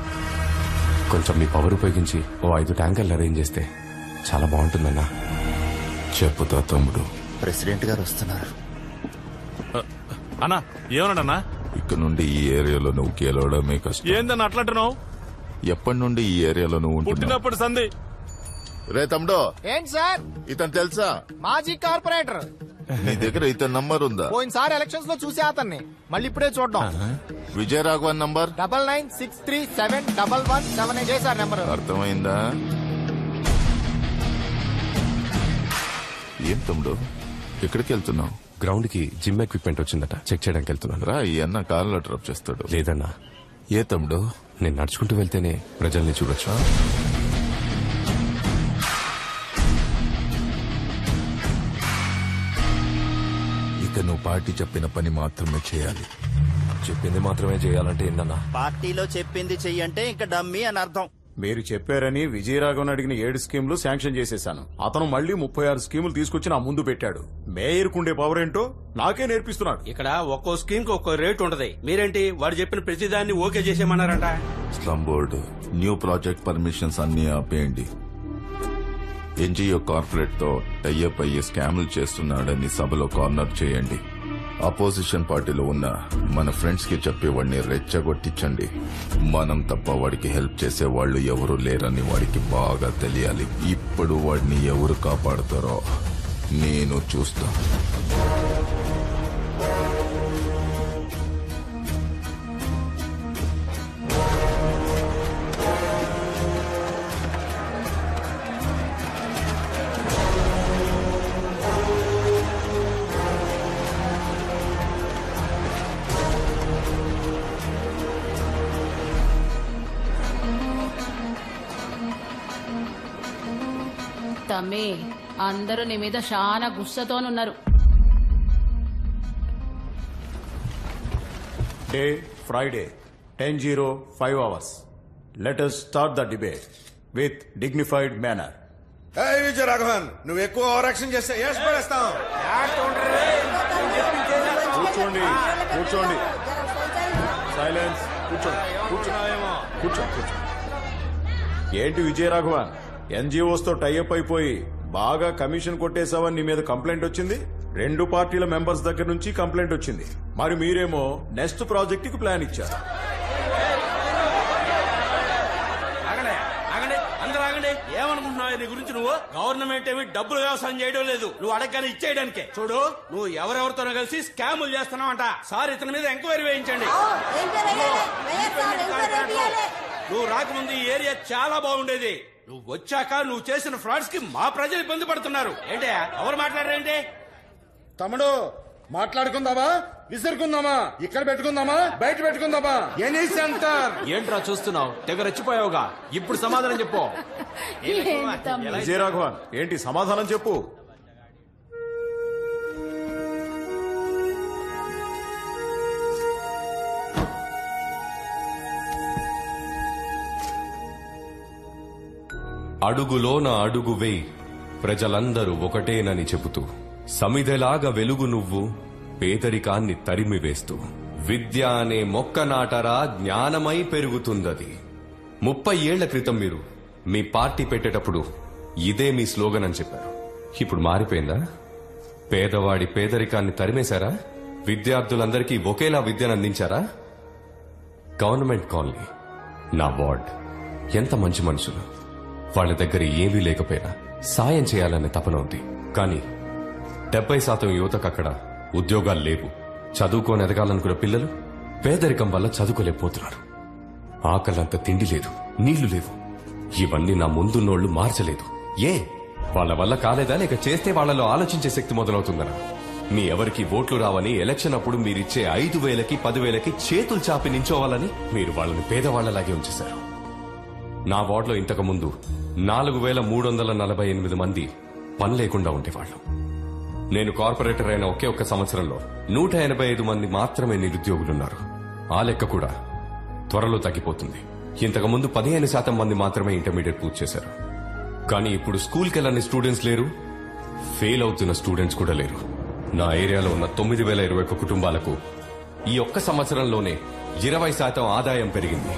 కొంచెం మీ పవర్ ఉపయోగించి ఓ 5 ట్యాంకర్లు అరేంజ్ చేస్తే చాలా బాగుంటుందన్నా. చెప్పుతా తమ్ముడు. ప్రెసిడెంట్ గారు వస్తున్నారు. అన్నా ఏమన్నాడన్నా? ఇక్కడ నుండి ఈ ఏరియాలో నువ్వు గెలవడమే కష్టం. ఏందన్నా అట్లంటున్నావు? ఎప్పటి నుండి ఈ ఏరియాలో నువ్వు ఉంటున్నావు? పుట్టినప్పుడు సంధి. రే తమ్ముడు, ఏంటి సార్? ఇతను తెలుసా? మాజీ కార్పొరేటర్. నీ దగ్గర ఇతని నంబర్ ఉందా? పోయినసారి ఎలక్షన్స్ లో చూసే అతన్ని మళ్ళీ ఇప్పుడే చూడడం. విజయరాఘవన్ నంబర్ 99637117 చేశారు నెంబర్. అర్థమైందా? ఏం తమ్ముడు, ఎక్కడికి వెళ్తున్నావు? గ్రౌండ్ కి జిమ్ ఎక్విప్మెంట్ వచ్చిందట, చెక్ చేయడానికి వెళ్తున్నాను. రా, ఈ అన్న కార్లో డ్రాప్ చేస్తాడు. లేదన్నా. ఏ తమ్ముడు? నేను నడుచుకుంటూ వెళ్తేనే ప్రజల్ని చూడొచ్చు. ఇక నువ్వు పార్టీ చెప్పిన పని మాత్రమే చేయాలి. చెప్పింది మాత్రమే చేయాలంటే ఏంటన్నా? పార్టీలో చెప్పింది చెయ్యంటే ఇంకా డమ్మీ అని అర్థం. మీరు చెప్పారని విజయరాఘవన్ అడిగిన 7 స్కీములు శాంక్షన్ చేసేశాను. అతను మళ్ళీ 36 స్కీములు తీసుకొచ్చి నా ముందు పెట్టాడు. మేయర్ కుండే పవర్ ఏంటో నాకే నేర్పిస్తున్నాడు. ఇక్కడ ఒక్కో స్కీమ్ కి ఒక్కో రేట్ ఉంటది. మీరేంటి వాడు చెప్పిన ప్రతిదాన్ని ఓకే చేసేయమన్నారంట. Slum board new project permissions అన్ని ఆపేయండి. ఎన్జిఓ కార్పొరేట్ తో టైఅప్ అయ్యే స్కాములు చేస్తున్నాడని సభలో కార్నర్ చేయండి. అపోజిషన్ పార్టీలో ఉన్న మన ఫ్రెండ్స్ కి చెప్పేవాడిని రెచ్చగొట్టించండి. మనం తప్ప వాడికి హెల్ప్ చేసే వాళ్ళు ఎవరు లేరని వాడికి బాగా తెలియాలి. ఇప్పుడు వాడిని ఎవరు కాపాడుతారో నేను చూస్తా. తమ్మి, అందరూ నీ మీద చాలా గుస్సతోనున్నారు. Day Friday 10:05 hours. Let us start the debate with dignified manner. Vijayaraghavan, నువ్వు ఎక్కువ ఓవర్ యాక్షన్ చేస్తే పడేస్తాం. కూర్చోండి కూర్చోండి. సైలెన్స్. కూర్చోండి. ఏంటి విజయరాఘవన్, ఎన్జిఓస్ తో టైఅప్ అయిపోయి బాగా కమిషన్ కొట్టేశావని నీ మీద కంప్లైంట్ వచ్చింది. 2 పార్టీల మెంబర్స్ దగ్గర నుంచి కంప్లైంట్ వచ్చింది. మరి మీరేమో నెక్స్ట్ ప్రాజెక్ట్ కి ప్లాన్ ఇచ్చారు. ఏమనుకుంటున్నావు నీ గురించి? నువ్వు గవర్నమెంట్ ఏమి డబ్బులు వ్యవసాయం చేయడం లేదు, నువ్వు అడగగానే ఇచ్చేయడానికే. చూడు, నువ్వు ఎవరెవరితోనో కలిసి స్కాములు చేస్తున్నావంట. సార్ ఇతని మీద ఎంక్వైరీ వేయించండి. నువ్వు రాకముందు ఈ ఏరియా చాలా బాగుండేది. నువ్వు వచ్చాక నువ్వు చేసిన ఫ్రాడ్స్ కి మా ప్రజలు ఇబ్బంది పడుతున్నారు. ఏంటి ఎవరు మాట్లాడరేంటి? తమ్ముడు, మాట్లాడుకుందామా, విసురుకుందామా, ఇక్కడ పెట్టుకుందామా, బయట పెట్టుకుందామా? Any centre. ఏంట్రా చూస్తున్నావు? తెగ రెచ్చిపోయావుగా. ఇప్పుడు సమాధానం చెప్పు. విజయరాఘవన్, ఏంటి సమాధానం చెప్పు. అడుగులోన అడుగు వేయి, ప్రజలందరూ ఒకటేనని చెబుతూ, సమిధెలాగా వెలుగు నువ్వు, పేదరికాన్ని తరిమివేస్తూ, విద్య అనే మొక్క నాటరా, జ్ఞానమై పెరుగుతుందది. 30 ఏళ్ల క్రితం మీరు మీ పార్టీ పెట్టేటప్పుడు ఇదే మీ స్లోగన్ అని చెప్పారు. ఇప్పుడు మారిపోయిందా? పేదవాడి పేదరికాన్ని తరిమేశారా? విద్యార్థులందరికీ ఒకేలా విద్యను అందించారా? గవర్నమెంట్ కాలనీ, నా వార్డ్, ఎంత మంచి మనుషులు. వాళ్ళ దగ్గర ఏమీ లేకపోయినా సాయం చేయాలనే తపన ఉంది. కానీ 70% యువతకు అక్కడ ఉద్యోగాలు లేవు. చదువుకొని ఎదగాలనుకున్న పిల్లలు పేదరికం వల్ల చదువుకోలేకపోతున్నారు. ఆకలంత తిండి లేదు, నీళ్లు లేవు. ఇవన్నీ నా ముందున్నోళ్లు మార్చలేదు. ఏ వాళ్ళ వల్ల కాలేదా, లేక చేస్తే వాళ్లలో ఆలోచించే శక్తి మొదలవుతుందనా? మీ ఎవరికి ఓట్లు రావని ఎలక్షన్ అప్పుడు మీరిచ్చే 5,000కి 10,000కి చేతులు చాపి నించోవాలని మీరు వాళ్ళని పేదవాళ్లలాగే ఉంచేశారు. నా వార్డులో ఇంతకు ముందు 4,348 మంది పని లేకుండా ఉండేవాళ్లు. నేను కార్పొరేటర్ అయిన ఒకే ఒక్క సంవత్సరంలో 185 మంది మాత్రమే నిరుద్యోగులున్నారు. ఆ లెక్క కూడా త్వరలో తగ్గిపోతుంది. ఇంతకుముందు 15% మంది మాత్రమే ఇంటర్మీడియట్ పూర్తి చేశారు. కానీ ఇప్పుడు స్కూల్కి వెళ్ళని స్టూడెంట్స్ లేరు, ఫెయిల్ అవుతున్న స్టూడెంట్స్ కూడా లేరు. నా ఏరియాలో ఉన్న 9,021 కుటుంబాలకు ఈ ఒక్క సంవత్సరంలోనే 20% ఆదాయం పెరిగింది.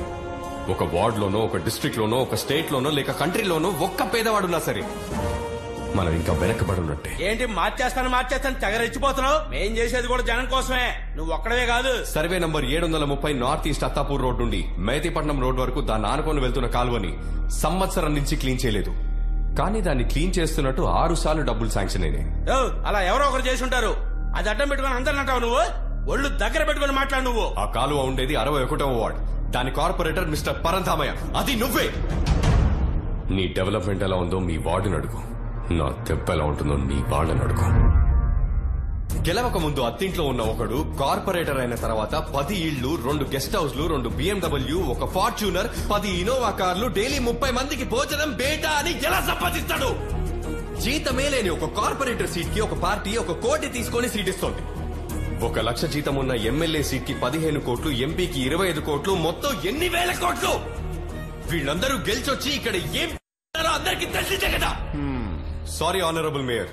ఒక వార్డులోనో, ఒక డిస్ట్రిక్ట్ లోనో, ఒక స్టేట్ లోనో, లేక కంట్రీలోనో ఒక్క పేదవాడున్నా సరే మనం ఇంకా వెనకబడి ఉన్నట్టే. ఏంటి మార్చేస్తాను తెగ రెచ్చిపోతున్నావు? మేం చేసేది కూడా జనం కోసమే, నువ్వు ఒక్కడవే కాదు. Survey number 730 north east Attapur road నుండి మేతిపట్నం రోడ్ వరకు దాన్ని ఆనుకొని వెళ్తున్న కాలువని సంవత్సరం నుంచి క్లీన్ చేయలేదు. కానీ దాన్ని క్లీన్ చేస్తున్నట్టు 6 సార్లు డబ్బులు శాంక్షన్ అయినాయి. అలా ఎవరో ఒకరు చేసి ఉంటారు. అది అడ్డం పెట్టుకుని అందరిని అంటావు నువ్వు? ఒళ్ళు దగ్గర పెట్టుకుని మాట్లాడు నువ్వు. ఆ కాలువ ఉండేది 61వ వార్డ్. దాని కార్పొరేటర్ మిస్టర్ పరంధామయ్య, అది నువ్వే. నీ డెవలప్మెంట్ ఎలా ఉందో మీ వార్డుని అడుగు, నా దెబ్బ ఎలా ఉంటుందో నీ వాళ్ళని అడుగు. గెలవక ముందు అత్తింట్లో ఉన్న ఒకడు కార్పొరేటర్ అయిన తర్వాత 10 ఇళ్లు, 2 గెస్ట్ హౌస్లు, 2 BMW, ఒక ఫార్చ్యూనర్, 10 ఇనోవా కార్లు, డైలీ 30 మందికి భోజనం బేటా అని ఎలా సంపాదిస్తాడు? జీతమే లేని ఒక కార్పొరేటర్ సీట్ కి ఒక పార్టీ 1 కోటి తీసుకొని సీట్ ఇస్తోంది. 1 లక్ష జీతం ఉన్న ఎమ్మెల్యే సీట్ కి 15 కోట్లు, ఎంపీకి 25 కోట్లు, మొత్తం ఎన్ని వేల కోట్లు? వీళ్ళందరూ గెలిచొచ్చి ఇక్కడ ఏం అందరికీ తెలిసిందే కదా. సారీ ఆనరబుల్ మేయర్,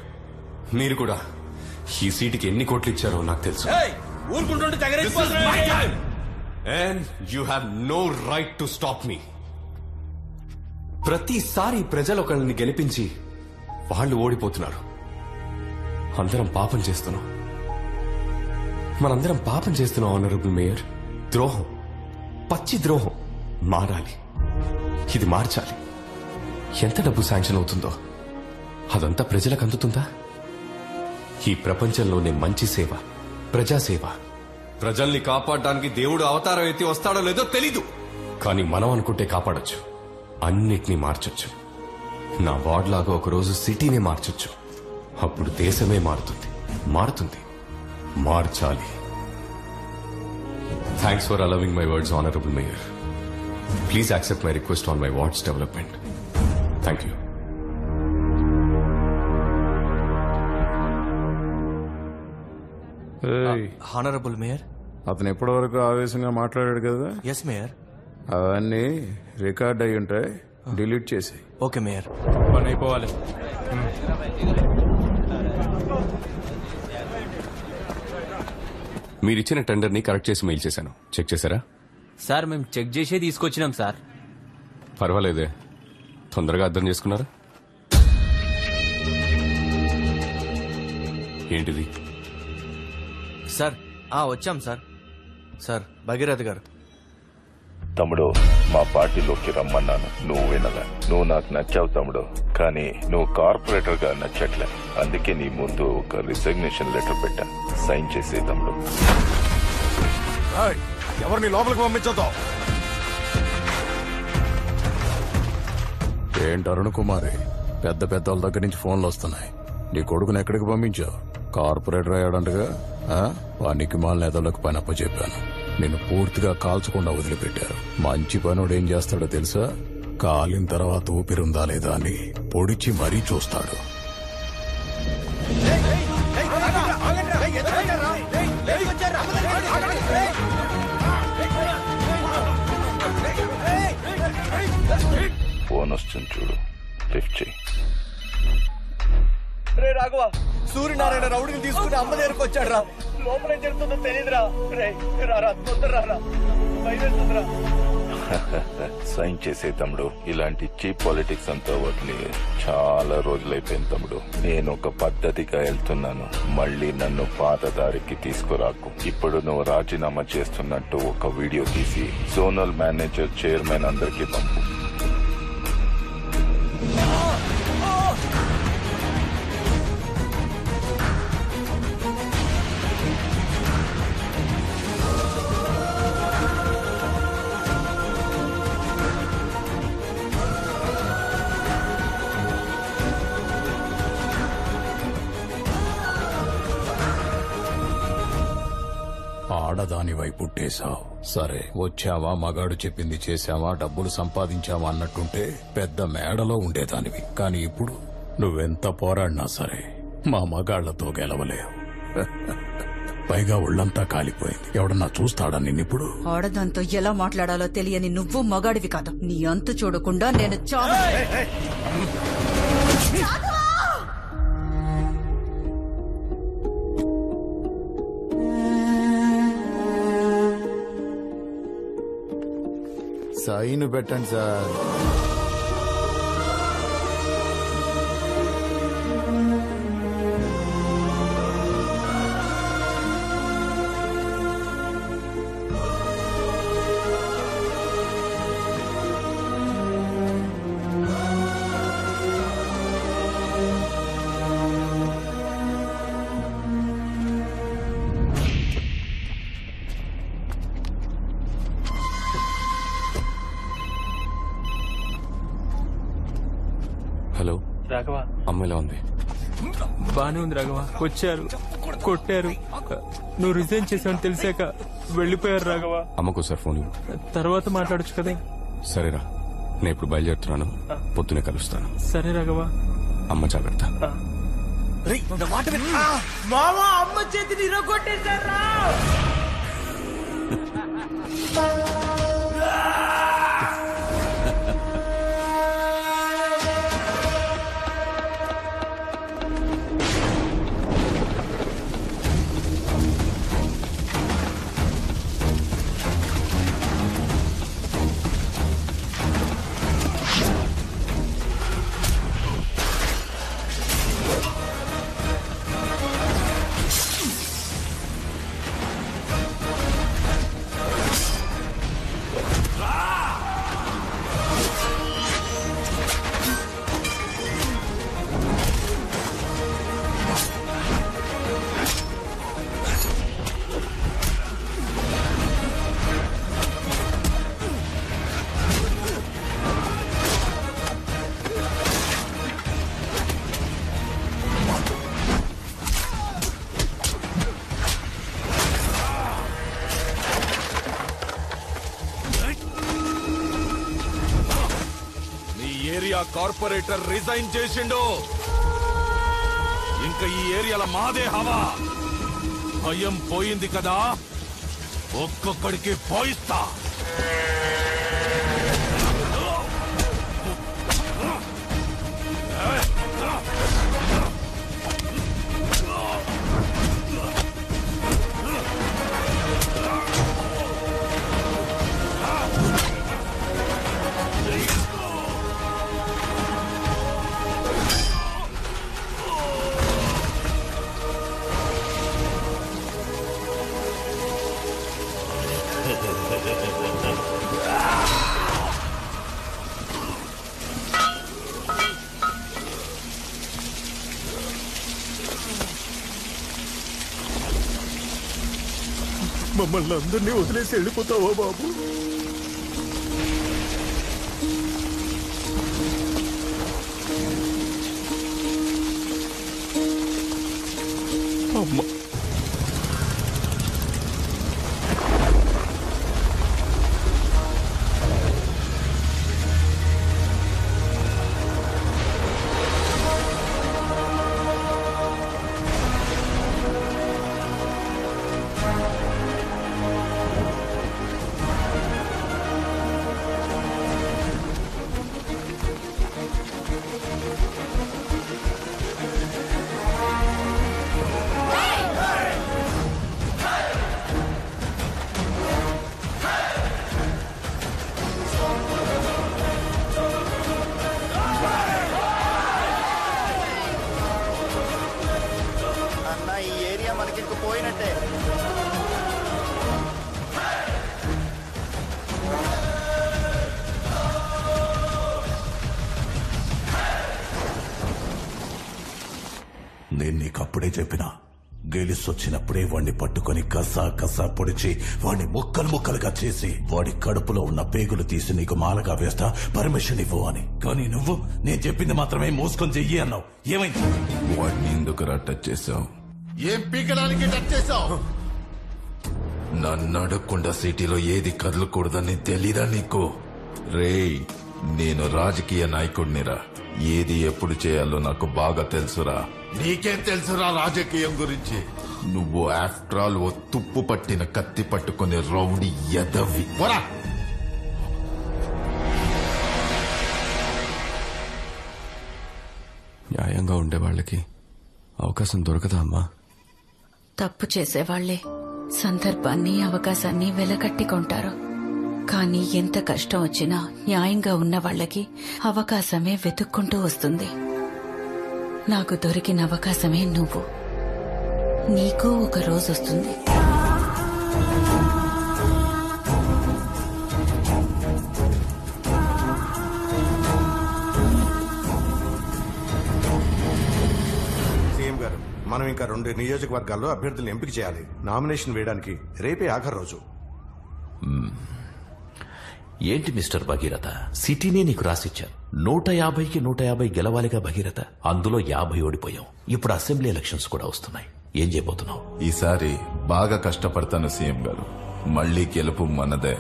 మీరు కూడా ఈ సీటుకి ఎన్ని కోట్లు ఇచ్చారో నాకు తెలుసు. And you have no right to stop me. ప్రతిసారి ప్రజలు ఒకరిని గెలిపించి వాళ్ళు ఓడిపోతున్నారు. అందరం పాపం చేస్తున్నాం. మనందరం పాపం చేస్తున్నాం ఆనరబుల్ మేయర్. ద్రోహం, పచ్చి ద్రోహం మారాలి. ఇది మార్చాలి. ఎంత డబ్బు శాంక్షన్ అవుతుందో అదంతా ప్రజలకు అందుతుందా? ఈ ప్రపంచంలోనే మంచి సేవ ప్రజాసేవ. ప్రజల్ని కాపాడడానికి దేవుడు అవతారం ఎత్తి వస్తాడో లేదో తెలీదు, కానీ మనం అనుకుంటే కాపాడొచ్చు. అన్నిటినీ మార్చొచ్చు. నా వార్డ్ లాగా ఒకరోజు సిటీనే మార్చొచ్చు. అప్పుడు దేశమే మారుతుంది. మార్చాలి. Thanks for allowing my words honourable mayor. Please accept my request on my wards development. Thank you. Honourable mayor, అతను ఎప్పటి వరకు ఆవేశంగా మాట్లాడాడు కదా? Yes mayor. అవన్నీ రికార్డ్ అయి ఉంటాయి, డిలీట్ చేసి. Okay mayor. పని అయిపోవాలి. మీరిచ్చిన టెండర్ ని కరెక్ట్ చేసి మెయిల్ చేశాను. చెక్ చేశారా? సార్ మేము చెక్ చేసే తీసుకొచ్చినాం సార్. పర్వాలేదే, తొందరగా అర్థం చేసుకున్నారా? ఏంటిది? సార్ వచ్చాం సార్. సార్ భగీరథ్ గారు. తమ్ముడు, మా పార్టీలోకి రమ్మన్నాను, నువ్వు వినలా. నువ్వు నాకు నచ్చావు తమ్ముడు, కానీ నువ్వు కార్పొరేటర్ గా నచ్చట్లే. అందుకే నీ ముందు ఒక రిజిగ్నేషన్ లెటర్ పెట్టా, సైన్ చేసే తమ్ముడు. ఎవరిని లోపలికి పంపించొద్దాం. ఏంటి అరుణ్ కుమారి, పెద్ద వాళ్ళ దగ్గర నుంచి ఫోన్లు వస్తున్నాయి. నీ కొడుకుని ఎక్కడికి పంపించావు? కార్పొరేటర్ అయ్యాడంటగా. వానికి మాల నేతలకు పని అప్పచెప్పాను. నేను పూర్తిగా కాల్చకుండా వదిలిపెట్టారు. మంచి పనుడు ఏం చేస్తాడో తెలుసా? కాలిన తర్వాత ఊపిరుందా లేదా అని పొడిచి మరీ చూస్తాడు. ఫోన్ వస్తుంది చూడు, లిఫ్ట్ చేయి. రే రాఘవ, సూర్యనారాయణ రౌడీని తీసుకుని అమ్మ దగ్గరకు వచ్చాడు రా. లోపల ఏం జరుగుతుందో తెలియదురా. రే రారా, తొందర రారా, బయలుదేరుతుందిరా. సైన్ చేసే తమ్ముడు. ఇలాంటి చీప్ పాలిటిక్స్ అంతా వదిలి చాలా రోజులైపోయింది తమ్ముడు. నేను ఒక పద్ధతిగా వెళ్తున్నాను, మళ్ళీ నన్ను పాత దారికి తీసుకురాకు. ఇప్పుడు నువ్వు రాజీనామా చేస్తున్నట్టు ఒక వీడియో తీసి జోనల్ మేనేజర్, చైర్మన్ అందరికీ పంపు. ఆడదానివై పుట్టేశావు. సరే, వచ్చావా, మగాడు చెప్పింది చేశావా, డబ్బులు సంపాదించావా అన్నట్టుంటే పెద్ద మేడలో ఉండేదానివి. కానీ ఇప్పుడు నువ్వెంత పోరాడినా సరే మా మగాళ్లతో గెలవలేవు. పైగా ఒళ్ళంతా కాలిపోయింది. ఎవడన్నా చూస్తాడా నిన్నిప్పుడు? ఆడదాంతో ఎలా మాట్లాడాలో తెలియని నువ్వు మగాడివి కాదు. నీ అంతు చూడకుండా నేను సైన్ పెట్టండి సార్. హలో రాఘవ, అమ్మ ఎలా ఉంది? బానే ఉంది రాఘవ. వచ్చారు, కొట్టారు, నువ్వు రిజైన్ చేసావని తెలిసాక వెళ్ళిపోయారు రాఘవ. అమ్మకోసారి ఫోన్ ఇవ్వు. తర్వాత మాట్లాడొచ్చు కదా. సరేరా, నేను ఇప్పుడు బయలుదేరుతున్నాను. పొద్దునే కలుస్తాను. సరే రాఘవ. అమ్మ జాగ్రత్త. మామా అమ్మ చేతిని ఇరగొట్టేశారా? కార్పొరేటర్ రిజైన్ చేసిండు. ఇంకా ఈ ఏరియాలో మాదే హవా. భయం పోయింది కదా, ఒక్కొక్కడికి పోయిస్తా. మమ్మల్ని అందరినీ వదిలేసి వెళ్ళిపోతావా బాబు? అమ్మ, నేను నీకప్పుడే చెప్పినా, గెలిసొచ్చినప్పుడే వాణ్ణి పట్టుకొని కసా కసా పొడిచి వాణ్ణి ముక్కలు ముక్కలుగా చేసి వాడి కడుపులో ఉన్న పేగులు తీసి నీకు మాలగా వేస్తా, పర్మిషన్ ఇవ్వు అని. కానీ నువ్వు నేను చెప్పింది మాత్రమే మూసుకొని చెయ్యి అన్నావు. ఏమైంది? వాడిని ఎందుకు టచ్ చేసావు? ఏం పీకడానికి టచ్ చేసావు? నన్ను అడగకుండా సిటీలో ఏది కదలకూడదని తెలీదా నీకు? రేయ్, నేను రాజకీయ నాయకుడినిరా. ఏది ఎప్పుడు చేయాలో నాకు బాగా తెలుసురా. నీకేం తెలుసురా రాజకీయం గురించి? నువ్వు ఆఫ్టర్ ఆల్ ఓ తుప్పు పట్టిన కత్తి పట్టుకునే రౌడీ ఎదవి. పోరా! న్యాయంగా ఉండే వాళ్ళకి అవకాశం దొరకదా అమ్మా? తప్పు చేసేవాళ్లే సందర్భాన్ని అవకాశాన్ని వెలకట్టికొంటారు. కానీ ఎంత కష్టం వచ్చినా న్యాయంగా ఉన్న వాళ్ళకి అవకాశమే వెతుక్కుంటూ వస్తుంది. నాకు దొరికిన అవకాశమే నువ్వు. నీకు ఒక రోజు వస్తుంది. సీఎం గారు, మనం ఇంకా 2 నియోజకవర్గాల్లో అభ్యర్థులను ఎంపిక చేయాలి. నామినేషన్ వేయడానికి రేపే ఆఖరి రోజు. ఏంటి మిస్టర్ భగీరథ, సిటీనే నీకు రాసిచ్చారు. 150కి 150 గెలవాలిగా భగీరథ. అందులో 50 ఓడిపోయాం. ఇప్పుడు అసెంబ్లీ ఎలక్షన్స్ కూడా వస్తున్నాయి. ఏం చేయబోతున్నావు? ఈసారి బాగా కష్టపడతాను సీఎం గారు. మళ్లీ గెలుపు మనదే.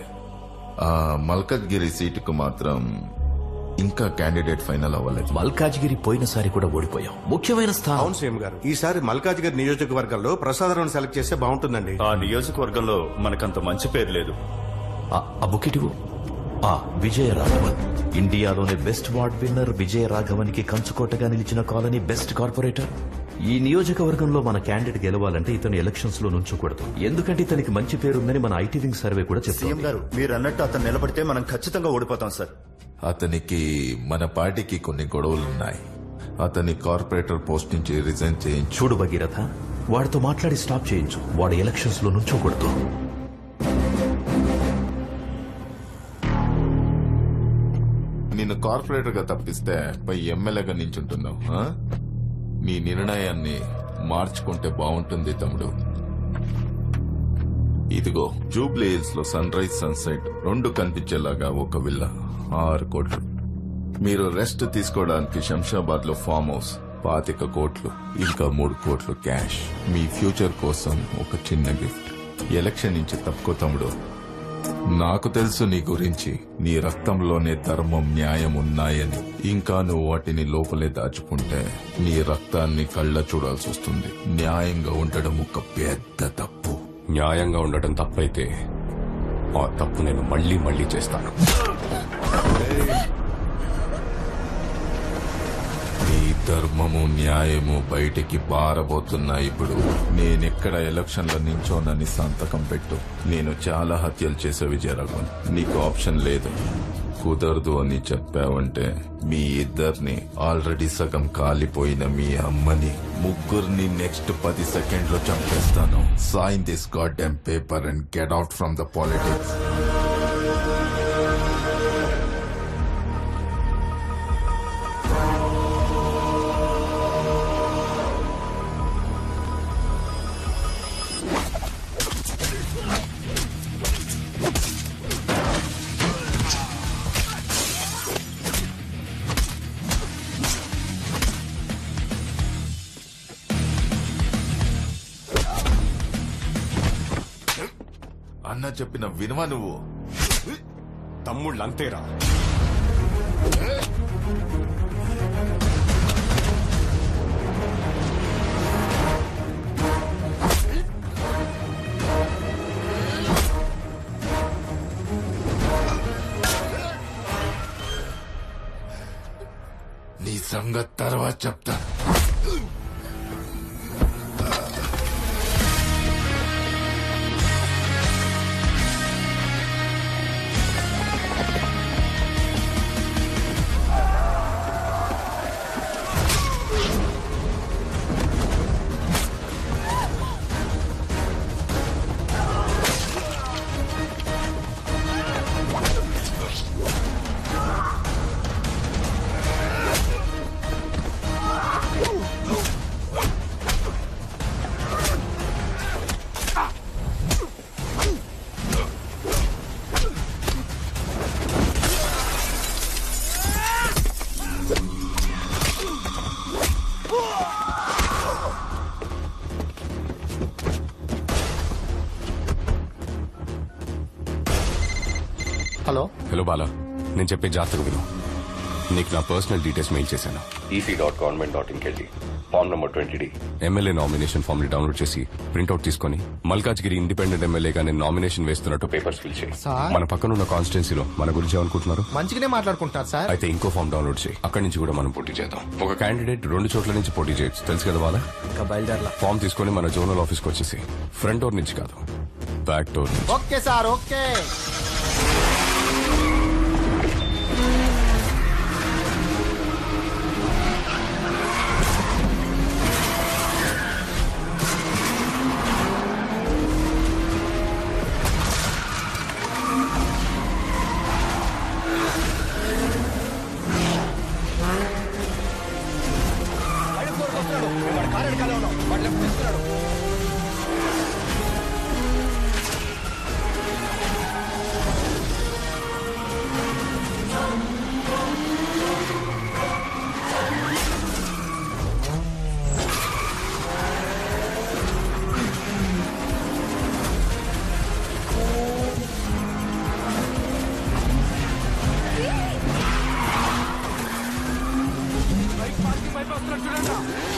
ఆ మల్కజ్గిరి సీటుకు మాత్రం ఇంకా క్యాండిడేట్ ఫైనల్ అవ్వలేదు. మల్కాజ్గిరి పోయినసారి కూడా ఓడిపోయాం. ముఖ్యమైన స్థానం. అవును సీఎం గారు, ఈసారి మల్కాజ్గిరి నియోజకవర్గంలో ప్రసాదరావును సెలెక్ట్ చేస్తే బాగుంటుందండి. ఆ నియోజకవర్గంలో మనకంత మంచి పేరు లేదు. ఆ బుకిటివు. విజయ రాఘవన్, ఇండియాలోనే best ward winner Vijaya Raghavan కి కంచుకోటగా నిలిచిన కాలనీ బెస్ట్ కార్పొరేటర్. ఈ నియోజకవర్గంలో మన క్యాండిడేట్ గెలవాలంటే ఇతను ఎలక్షన్స్ లో నుంచకూడదు. ఎందుకంటే ఇతనికి మంచి పేరుందని మన ఐటీ వింగ్ సర్వే కూడా చెప్తుంది. సీఎం గారు, మీరు అన్నట్టు అతను నిలబడితే మనం ఖచ్చితంగా ఓడిపోతాం సార్. అతనికి మన పార్టీకి కొన్ని గొడవలున్నాయి. అతని కార్పొరేటర్ పోస్ట్ నుంచి రిజైన్ చేయించు. చూడు భగీరథ, వాడితో మాట్లాడి స్టాప్ చేయించు. వాడు ఎలక్షన్స్ లో నుంచోకూడదు. నిన్ను కార్పొరేటర్ గా తప్పిస్తే పై ఎమ్మెల్యేగా నించుంటున్నావు. నీ నిర్ణయాన్ని మార్చుకుంటే బాగుంటుంది తమ్ముడు. ఇదిగో జూబ్లీ హిల్స్ లో సన్ రైజ్ సన్సెట్ రెండు కనిపించేలాగా ఒక విల్లా, 6 కోట్లు. మీరు రెస్ట్ తీసుకోవడానికి శంషాబాద్ లో ఫామ్ హౌస్, 25 కోట్లు, ఇంకా 3 కోట్లు క్యాష్. మీ ఫ్యూచర్ కోసం ఒక చిన్న గిఫ్ట్. ఎలక్షన్ నుంచి తప్పుకో తమ్ముడు. నాకు తెలుసు నీ గురించి. నీ రక్తంలోనే ధర్మం, న్యాయం ఉన్నాయని. ఇంకా నువ్వు వాటిని లోపలే దాచుకుంటే నీ రక్తాన్ని కళ్ళ చూడాల్సి వస్తుంది. న్యాయంగా ఉండడం ఒక పెద్ద తప్పు. న్యాయంగా ఉండటం తప్పైతే ఆ తప్పు నేను మళ్ళీ మళ్ళీ చేస్తాను. నీ ధర్మము, న్యాయము బయటికి పారబోతున్నాయి. ఇప్పుడు నేనెక్కడ ఎలక్షన్లో నించోనని సంతకం పెట్టు. నేను చాలా హత్యలు చేసే విజయరాఘవన్. నీకు ఆప్షన్ లేదు. కుదరదు అని చెప్పావంటే మీ ఇద్దరిని, ఆల్రెడీ సగం కాలిపోయిన మీ అమ్మని, ముగ్గురిని నెక్స్ట్ 10 సెకండ్లో చంపేస్తాను. Sign this goddamn paper and get out from the politics. అన్న చెప్పిన వినవా నువ్వు? తమ్ముళ్ళంతేరా. నీ సంగతి తర్వాత చెప్తా. హలో బాలా, నేను చెప్పే జాగ్రత్తగా విను. నీకు నా పర్సనల్ డీటెయిల్స్ మెయిల్ చేశాను. EC.government.in కెళ్ళి form number 20D MLA nomination form ని డౌన్లోడ్ చేసి ప్రింట్అవుట్ తీసుకుని మల్కాజ్గిరి ఇండిపెండెంట్ ఎమ్మెల్యేగా నేను నామినేషన్ వేస్తున్నట్టు పేపర్స్ ఫిల్ చేయి. మన పక్కనున్న కాన్స్టిట్యున్సీలో మన గురించి ఏమనుకుంటున్నారు? మంచిగానే మాట్లాడుకుంటారు సార్. అయితే ఇంకో ఫామ్ డౌన్లోడ్ చేయి. అక్కడి నుంచి కూడా మనం పోటీ చేద్దాం. ఒక క్యాండిడేట్ 2 చోట్ల నుంచి పోటీ చేయొచ్చు, తెలుసు కదా వాళ్ళ. ఫామ్ తీసుకుని మన జోనల్ ఆఫీస్కి వచ్చేసి ఫ్రంట్ డోర్ నుంచి కాదు, బ్యాక్ డోర్ నుంచి. Okay sir, okay. వెళ్ళిపోతున్నాడు చూడండి.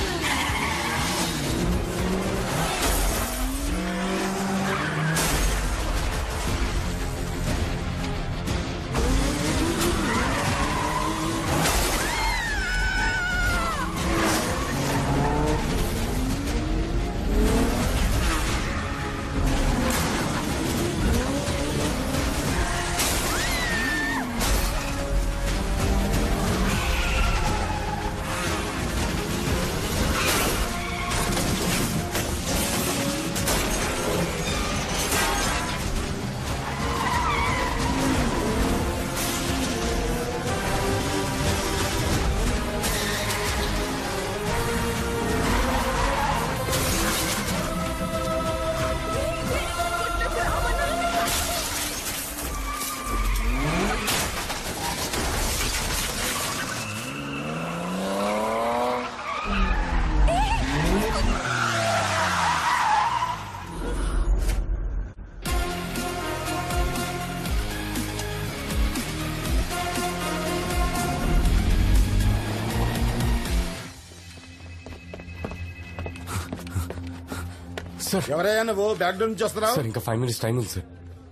సార్ ఎవరయ్యా నువ్వు బ్యాక్ డోర్ నుంచి వస్తున్నావు? సార్ ఇంకా 5 minutes టైం ఉంది సార్.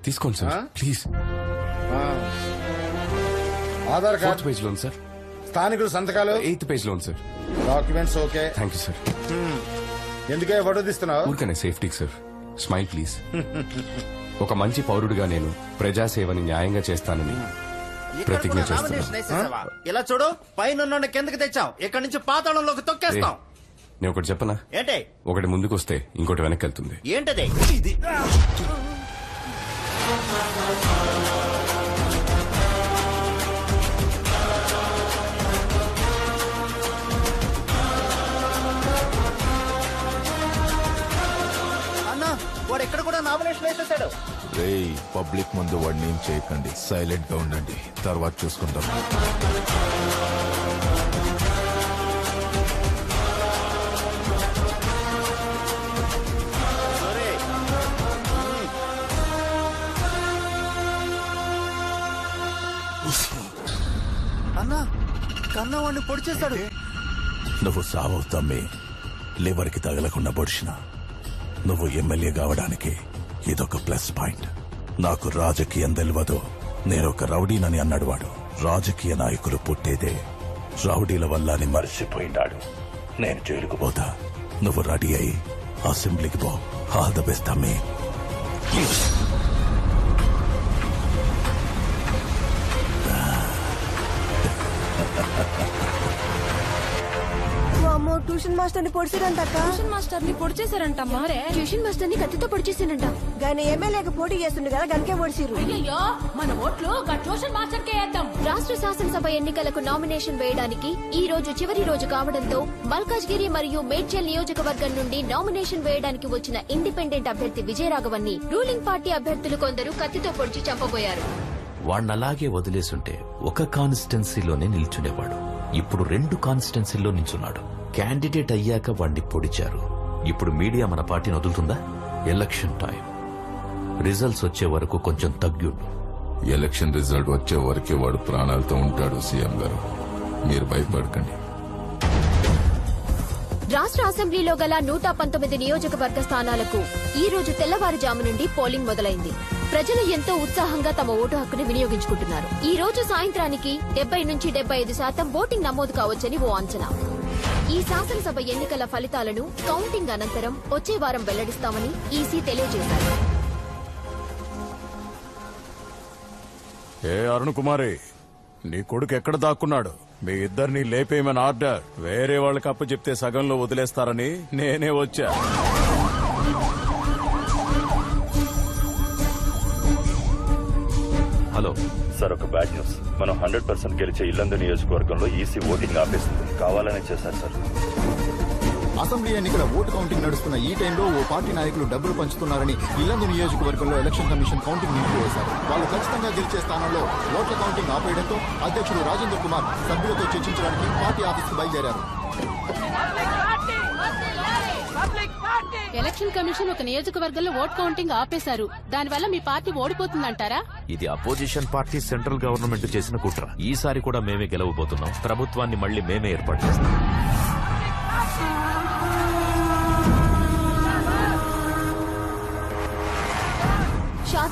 తీసుకోండి sir please. Aadhaar card 4th page లో ఉంది సార్. స్థానికుడు సంతకాలు 8th పేజ్ లో ఉంది sir. Documents okay. Thank you sir. ఎందుకే ఫోటో తీస్తున్నావు? ఊరికనే సేఫ్టీకి సార్. Smile please. ఒక మంచి పౌరుడిగా నేను ప్రజాసేవని న్యాయంగా చేస్తానని ప్రతిజ్ఞ చేస్తున్నా. ఇలా చూడు, పైన కిందకి తెచ్చాం, ఇక్కడి నుంచి పాతాళంలోకి తొక్కేస్తాం. నేను ఒకటి చెప్పనా? ఏంటి? ఒకటి ముందుకు వస్తే ఇంకోటి వెనక్కి వెళ్తుంది. ఏంటది? ఇది అన్నా, వాడు ఎక్కడ కూడా నామినేషన్ వేసేసాడు. రేయ్, పబ్లిక్ ముందు వాడిని ఏం చేయకండి, సైలెంట్ గా ఉండండి, తర్వాత చూసుకుంటాం. అన్నా, కన్నా వాడిని పొడి చేస్తాడు. నువ్వు సావవు తమ్మి. లివర్ కి తగలకుండా పొడిచిన నువ్వు ఎమ్మెల్యే కావడానికి ఇదొక ప్లస్ పాయింట్. నాకు రాజకీయం తెలియదు, నేనొక రౌడీనని అన్నాడు వాడు. రాజకీయ నాయకులు పుట్టేదే రౌడీల వల్ల అని మర్చిపోయినాడు. నేను జైలుకు పోతా, నువ్వు రెడీ అయి అసెంబ్లీకి పో. ఆల్ ద బెస్ట్ తమ్మి. ట్యూషన్ మాస్టర్ ని పొడిచారంట. ట్యూషన్ మాస్టర్ ని పొడిచేశారంట. మరే ట్యూషన్ మాస్టర్ ని కత్తితో పొడిచేసానంట. గాని ఎమ్మెల్యేకి పోటీ చేస్తుండే కదా, గనకే పొడిచిర్రు. అయ్యో, మన ఓట్లు ట్యూషన్ మాస్టర్ కే వేద్దాం. రాష్ట్ర శాసనసభ ఎన్నికలకు నామినేషన్ వేయడానికి ఈ రోజు చివరి రోజు కావడంతో మల్కాజ్గిరి మరియు మేడ్చల్ నియోజకవర్గం నుండి నామినేషన్ వేయడానికి వచ్చిన ఇండిపెండెంట్ అభ్యర్థి విజయరాఘవన్ ని రూలింగ్ పార్టీ అభ్యర్థులు కొందరు కత్తితో పొడిచి చంపబోయారు. వాణ్ణలాగే వదిలేసుంటే ఒక కాన్స్టిట్యున్సీలోనే నిల్చునేవాడు. ఇప్పుడు 2 కాన్స్టిట్యున్సీల్లో నిల్చున్నాడు. క్యాండిడేట్ అయ్యాక వాణ్ణి పొడిచారు. ఇప్పుడు మీడియా మన పార్టీని వదులుతుందా? ఎలక్షన్ టైం, రిజల్ట్స్ వచ్చే వరకు కొంచెం తగ్గుండు. ఎలక్షన్ రిజల్ట్ వచ్చే వరకే వాడు ప్రాణాలతో ఉంటాడు. సీఎం గారు, మీరు భయపడకండి. రాష్ట్ర అసెంబ్లీలో గల 119 నియోజకవర్గ స్థానాలకు ఈ రోజు తెల్లవారుజాము నుండి పోలింగ్ మొదలైంది. ప్రజలు ఎంతో ఉత్సాహంగా తమ ఓటు హక్కును వినియోగించుకుంటున్నారు. ఈ రోజు సాయంత్రానికి 70 నుంచి 75% ఓటింగ్ నమోదు కావచ్చని ఓ అంచనా. ఈ శాసనసభ ఎన్నికల ఫలితాలను కౌంటింగ్ అనంతరం వచ్చే వారం వెల్లడిస్తామని ఈసీ తెలియజేశారు. ఏ అరుణ్ కుమారి, నీ కొడుకు ఎక్కడ దాక్కున్నాడు? మీ ఇద్దరిని లేపేయమని ఆర్డర్. వేరే వాళ్ళకి అప్పు చెప్తే సగంలో వదిలేస్తారని నేనే వచ్చా. హలో సార్, ఒక బ్యాడ్ న్యూస్. మనం 100% గెలిచే ఇల్లందు నియోజకవర్గంలో ఈసీ ఓటింగ్ ఆపేస్తుంది. కావాలనే చేశారు సార్. అసెంబ్లీ ఎన్నికల ఓటు కౌంటింగ్ నడుస్తున్న ఈ టైంలో ఓ పార్టీ నాయకులు డబ్బులు పంచుతున్నారని ఇల్లందు నియోజకవర్గంలో ఎలక్షన్ కమిషన్ కౌంటింగ్ నిలిపివేశారు. వాళ్ళు ఖచ్చితంగా గెలిచే స్థానంలో ఓట్ల కౌంటింగ్ ఆపేయడంతో అధ్యక్షుడు రాజేంద్ర కుమార్ సభ్యులతో చర్చించడానికి పార్టీ ఆఫీస్కు బయలుదేరారు. ఎలక్షన్ కమిషన్ ఒక నియోజకవర్గంలో ఓట్ కౌంటింగ్ ఆపేశారు. దానివల్ల మీ పార్టీ ఓడిపోతుందంటారా? ఇది అపోజిషన్ పార్టీ సెంట్రల్ గవర్నమెంట్ చేసిన కుట్ర. ఈసారి కూడా మేమే గెలవబోతున్నాం. ప్రభుత్వాన్ని మళ్లీ మేమే ఏర్పాటు చేస్తాం.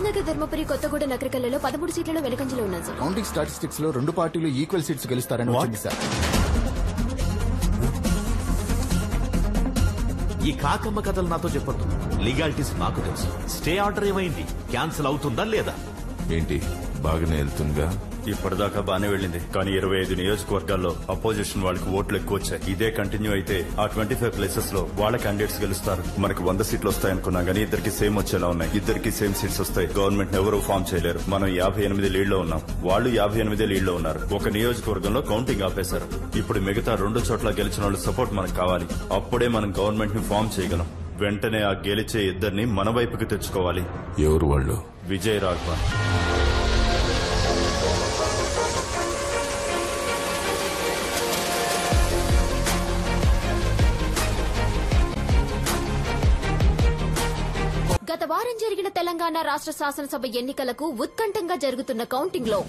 కరీంనగర్, ధర్మపురి, కొత్తగూడ, నగరికల్లలో 13 సీట్లలో వెనుకంజలో ఉన్నాయి సార్. కౌంటింగ్ స్టాటిస్టిక్స్ లో 2 పార్టీలు ఈక్వల్ సీట్స్ గెలుస్తారని వచ్చింది సార్. ఈ కాకమ్మ కథలు నాతో చెప్పొద్దు. లీగాలిటీస్ నాకు తెలుసు. స్టే ఆర్డర్ ఏమైంది? క్యాన్సిల్ అవుతుందా లేదా? ఏంటి బాగానే వెళ్తుందిగా? ఇప్పటిదాకా బానే వెళ్ళింది, కానీ 25 నియోజకవర్గాల్లో అపోజిషన్ వాళ్ళకి ఓట్లు ఎక్కువ వచ్చాయి. ఇదే కంటిన్యూ అయితే ఆ 25 ప్లేసెస్ లో వాళ్ళ క్యాండిడేట్స్ గెలుస్తారు. మనకు 100 సీట్లు వస్తాయనుకున్నా గానీ ఇద్దరికి సేమ్ వచ్చేలా ఉన్నాయి. ఇద్దరికి సేమ్ సీట్స్ వస్తాయి. గవర్నమెంట్ ఎవరూ ఫామ్ చేయలేరు. మనం 58 లీడ్లో ఉన్నాం, వాళ్ళు 58 లీడ్లో ఉన్నారు. ఒక నియోజకవర్గంలో కౌంటింగ్ ఆపేశారు. ఇప్పుడు మిగతా 2 చోట్ల గెలిచిన వాళ్ళ సపోర్ట్ మనకు కావాలి. అప్పుడే మనం గవర్నమెంట్ ని ఫామ్ చేయగలం. వెంటనే ఆ గెలిచే ఇద్దరిని మన వైపుకి తెచ్చుకోవాలి. ఎవరు వాళ్ళు? విజయ్ రాఘవన్. గత వారం జరిగిన తెలంగాణ రాష్ట్ర శాసనసభ ఎన్నికలకు ఉత్కంఠంగా జరుగుతున్న కౌంటింగ్ లో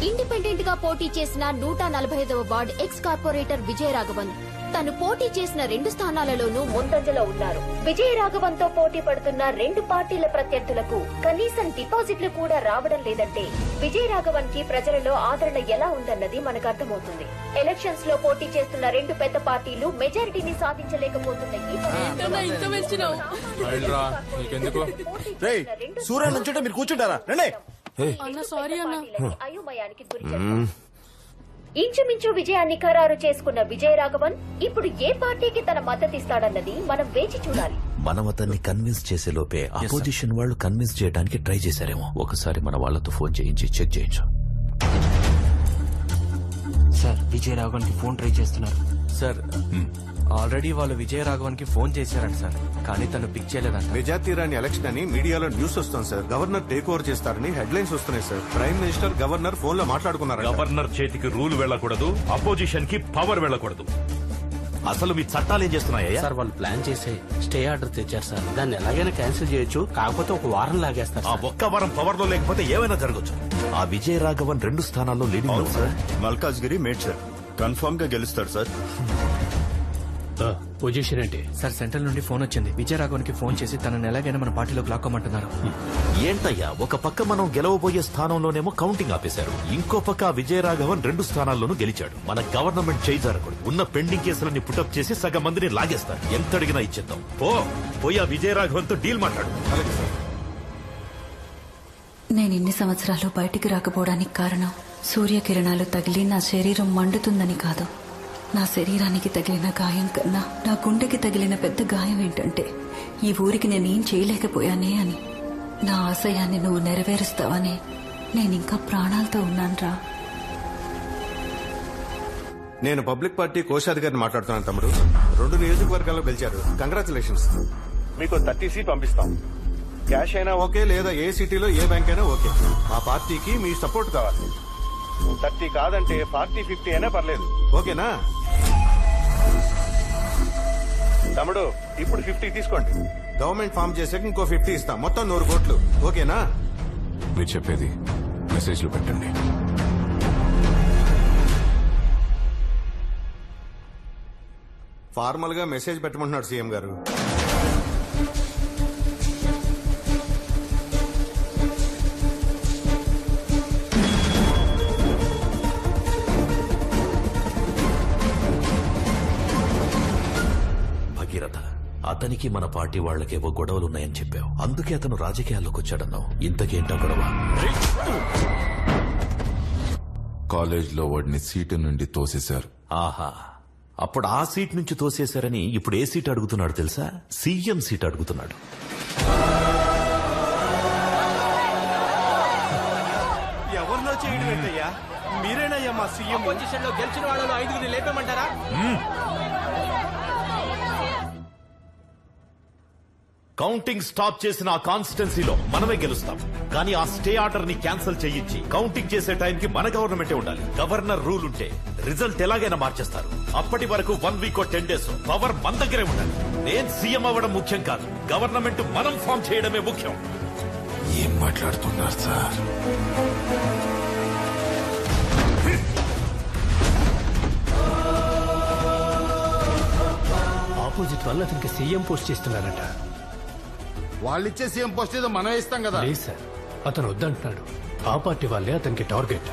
ఇండిపెండెంట్ గా పోటీ చేసిన 145వ ward ex corporator Vijaya Raghavan తను పోటీ చేసిన 2 స్థానాలలోనూ ముందంజలో ఉన్నారు. విజయ రాఘవన్ తో పోటీ పడుతున్న 2 పార్టీల ప్రత్యర్థులకు కనీసం డిపాజిట్లు కూడా రావడం లేదంటే విజయ రాఘవన్ కి ప్రజలలో ఆదరణ ఎలా ఉందన్నది మనకు అర్థమవుతుంది. ఎలక్షన్స్ లో పోటీ చేస్తున్న 2 పెద్ద పార్టీలు మెజారిటీని సాధించలేకపోతున్నాయి. సూర్య నుంచుంటే మీరు కూర్చుంటారా? రండి. అయోమయానికి గురి చేశారు. ఇంచుమించు విజయాన్ని ఖరారు చేసుకున్న విజయ రాఘవన్ ఇప్పుడు ఏ పార్టీకి తన మద్దతిస్తాడన్నది మనం వేచి చూడాలి. మనం అతన్ని కన్విన్స్ చేసే లోపే అపోజిషన్ వాళ్ళు కన్విన్స్ చేయడానికి ట్రై చేశారేమో. ఒకసారి మన వాళ్లతో ఫోన్ చేయించి చెక్ చేయించు. సార్, విజయ రాఘవన్ కి ఫోన్ ట్రై చేస్తున్నారు సార్. ఆల్రెడీ వాళ్ళు విజయ రాఘవన్ కి ఫోన్ చేశారంట సార్, కానీ తను పిక్ చేయలేదంట. నిజాతీ రాని ఎలక్షన్ అని మీడియాలో న్యూస్ వస్తుంది సార్. గవర్నర్ టేక్ ఓవర్ చేస్తారని హెడ్లైన్స్ వస్తున్నాయి sir. Prime minister governor phone లో మాట్లాడుకున్నారు. గవర్నర్ చేతికి రూల్ వెళ్లకూడదు, అపోజిషన్ కి పవర్ వెళ్లకూడదు. అసలు మీ చట్టాలు ఏం చేస్తున్నాయా సార్? వాళ్ళు ప్లాన్ చేసి స్టే ఆర్డర్ తెచ్చారు సార్. దాన్ని ఎలాగైనా క్యాన్సిల్ చేయొచ్చు, కాకపోతే ఒక వారం లాగేస్తారు. ఆ ఒక్క వారం పవర్ లో లేకపోతే ఏమైనా జరగచ్చు. ఆ విజయ రాఘవన్ 2 స్థానాల్లో లీడింగ్ లో sir. Malkajgiri made sir, confirm గా గెలుస్తాడు సార్. పొజిషన్ ఏంటి సార్? సెంట్రల్ నుండి ఫోన్ వచ్చింది. విజయ రాఘవన్ కి ఫోన్ చేసి తనని ఎలాగైనా మన పార్టీలోకి లాక్కోమంటున్నారు. ఏంటయ్యా, ఒక పక్క మనం గెలవబోయే స్థానంలోనేమో కౌంటింగ్ ఆపేశారు, ఇంకో పక్క విజయ రాఘవన్ 2 స్థానాల్లోనూ గెలిచాడు. మన గవర్నమెంట్ చేయి జరగకూడదు. ఉన్న పెండింగ్ కేసులన్నీ పుటప్ చేసి సగం మందిని లాగేస్తారు. ఎంత అడిగినా ఇచ్చేద్దాం. పోయి ఆ విజయ రాఘవన్ తో డీల్ మాట్లాడు. నేను ఇన్ని సంవత్సరాలు బయటికి రాకపోవడానికి కారణం సూర్యకిరణాలు తగిలి నా శరీరం మండుతుందని కాదు. నా శరీరానికి తగిలిన గాయం కన్నా నా గుండెకి తగిలిన పెద్ద గాయం ఏంటంటే ఈ ఊరికి నేనేం చేయలేకపోయానే అని. నా ఆశయాన్ని నువ్వు నెరవేరుస్తావని నేనింకా ప్రాణాలతో ఉన్నానురా. నేను పబ్లిక్ పార్టీ కోశాధికారిని మాట్లాడుతున్నాను తమ్ముడు. 2 నియోజకవర్గాల్లో గెలిచారు. కంగ్రాచులేషన్స్. మీకు 30 సీట్ పంపిస్తాం. క్యాష్ అయినా ఓకే, లేదా ఏ సిటీలో ఏ బ్యాంక్ అయినా ఓకే. ఆ పార్టీకి మీ సపోర్ట్ కావాలి. 30 కాదంటే 40, 50 అయినా పర్లేదు. ఓకేనా తమ్ముడు? ఇప్పుడు 50 తీసుకోండి. గవర్నమెంట్ ఫామ్ చేసాక ఇంకో 50 ఇస్తాం. మొత్తం 100 కోట్లు. ఓకేనా? మీరు చెప్పేది మెసేజ్లు పెట్టండి. ఫార్మల్ గా మెసేజ్ పెట్టమంటున్నాడు సీఎం గారు. భగీరథ, అతనికి మన పార్టీ వాళ్ళకేవో గొడవలున్నాయని చెప్పావు. అందుకే అతను రాజకీయాల్లోకి వచ్చాడన్నావు. ఇంతకేంటో గొడవ? కాలేజ్లో వాడిని సీటు నుండి తోసేశారు. ఆహా, అప్పుడు ఆ సీట్ నుంచి తోసేశారని ఇప్పుడు ఏ సీట్ అడుగుతున్నాడు తెలుసా? సీఎం సీట్ అడుగుతున్నాడు. ఎవరినో చేయడం ఏంటయ్యా? మీరేనయ్యా మా సీఎం. పొజిషన్ లో గెలిచిన వాళ్ళలో 5గురిని లేపేమంటారా? కౌంటింగ్ స్టాప్ చేసిన ఆ కాన్స్టిట్యున్సీలో మనమే గెలుస్తాం. కానీ ఆ స్టే ఆర్డర్ ని క్యాన్సిల్ చేయించి కౌంటింగ్ చేసే టైంకి మన గవర్నమెంటే ఉండాలి. గవర్నర్ రూల్ ఉంటే రిజల్ట్ ఎలాగైనా మార్చేస్తారు. అప్పటి వరకు 1 వీక్ 10 డేస్ పవర్ మన దగ్గరే ఉండాలి. నేను సీఎం అవ్వడం ముఖ్యం కాదు, గవర్నమెంట్ మనం ఫామ్ చేయడమే ముఖ్యం. ఏం మాట్లాడుతున్నారు సార్? ఆపోజిట్ వాళ్ళు అతనికి సీఎం పోస్ట్ చేస్తున్నారట. వాళ్ళిచ్చే సీఎం పోస్ట్ ఏదో మనం ఇస్తాం కదా. లేదు సార్, అతను వద్దంటున్నాడు. ఆ పార్టీ వాళ్ళే అతనికి టార్గెట్.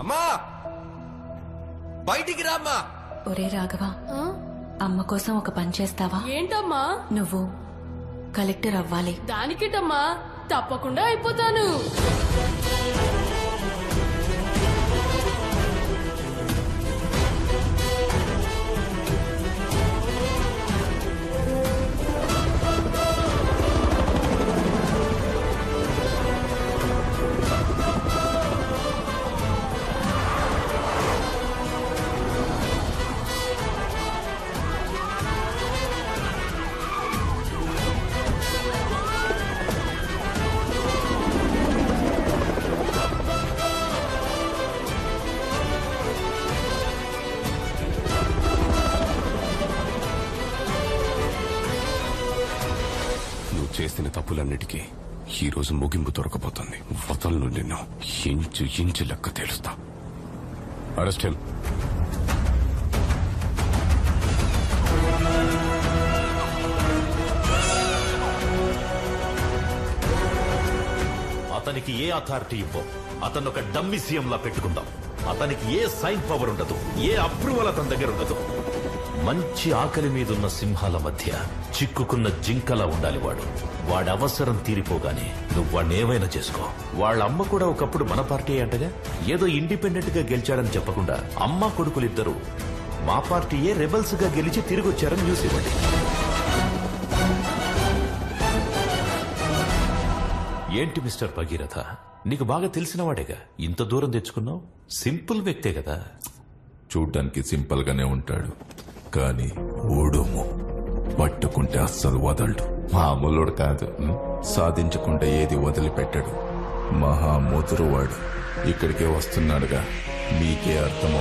అమ్మా బయటికి రామ్మా. ఒరే రాఘవ, అమ్మ కోసం ఒక పని చేస్తావా? ఏంటమ్మా? నువ్వు కలెక్టర్ అవ్వాలి. దానికేటమ్మా, తప్పకుండా అయిపోతాను. చేసిన తప్పులన్నిటికీ ఈ రోజు ముగింపు దొరకబోతుంది. వదలను నిన్ను. ఇంచు ఇంచు లెక్క తేలుస్తా. Arrest him. అతనికి ఏ అథారిటీ ఇవ్వం. అతను ఒక డమ్మీ సీఎం లా పెట్టుకుందాం. అతనికి ఏ సైన్ పవర్ ఉండదు, ఏ అప్రూవల్ అతని దగ్గర ఉండదు. మంచి ఆకలి మీదున్న సింహాల మధ్య చిక్కుకున్న జింకలా ఉండాలి వాడు. వాడి అవసరం తీరిపోగానే నువ్వు వాడిని ఏమైనా చేసుకో. వాళ్ళ అమ్మ కూడా ఒకప్పుడు మన పార్టీ అంటగా. ఏదో ఇండిపెండెంట్ గా గెలిచాడని చెప్పకుండా అమ్మ కొడుకులిద్దరూ మా పార్టీయే రెబల్స్ గా గెలిచి తిరిగి వచ్చారని న్యూస్ ఇవ్వండి. ఏంటి మిస్టర్ భగీరథ, నీకు బాగా తెలిసిన వాడేగా, ఇంత దూరం తెచ్చుకున్నావు? సింపుల్ వ్యక్తే కదా. చూడ్డానికి సింపుల్ గానే ఉంటాడు, కానీ ఓడుము పట్టుకుంటే అస్సలు వదలడు. మామూలుడు కాదు, సాధించకుండా ఏది వదిలిపెట్టాడు. మహా ముదురువాడు. ఇక్కడికే వస్తున్నాడుగా, మీకే అర్థమవుతుంది.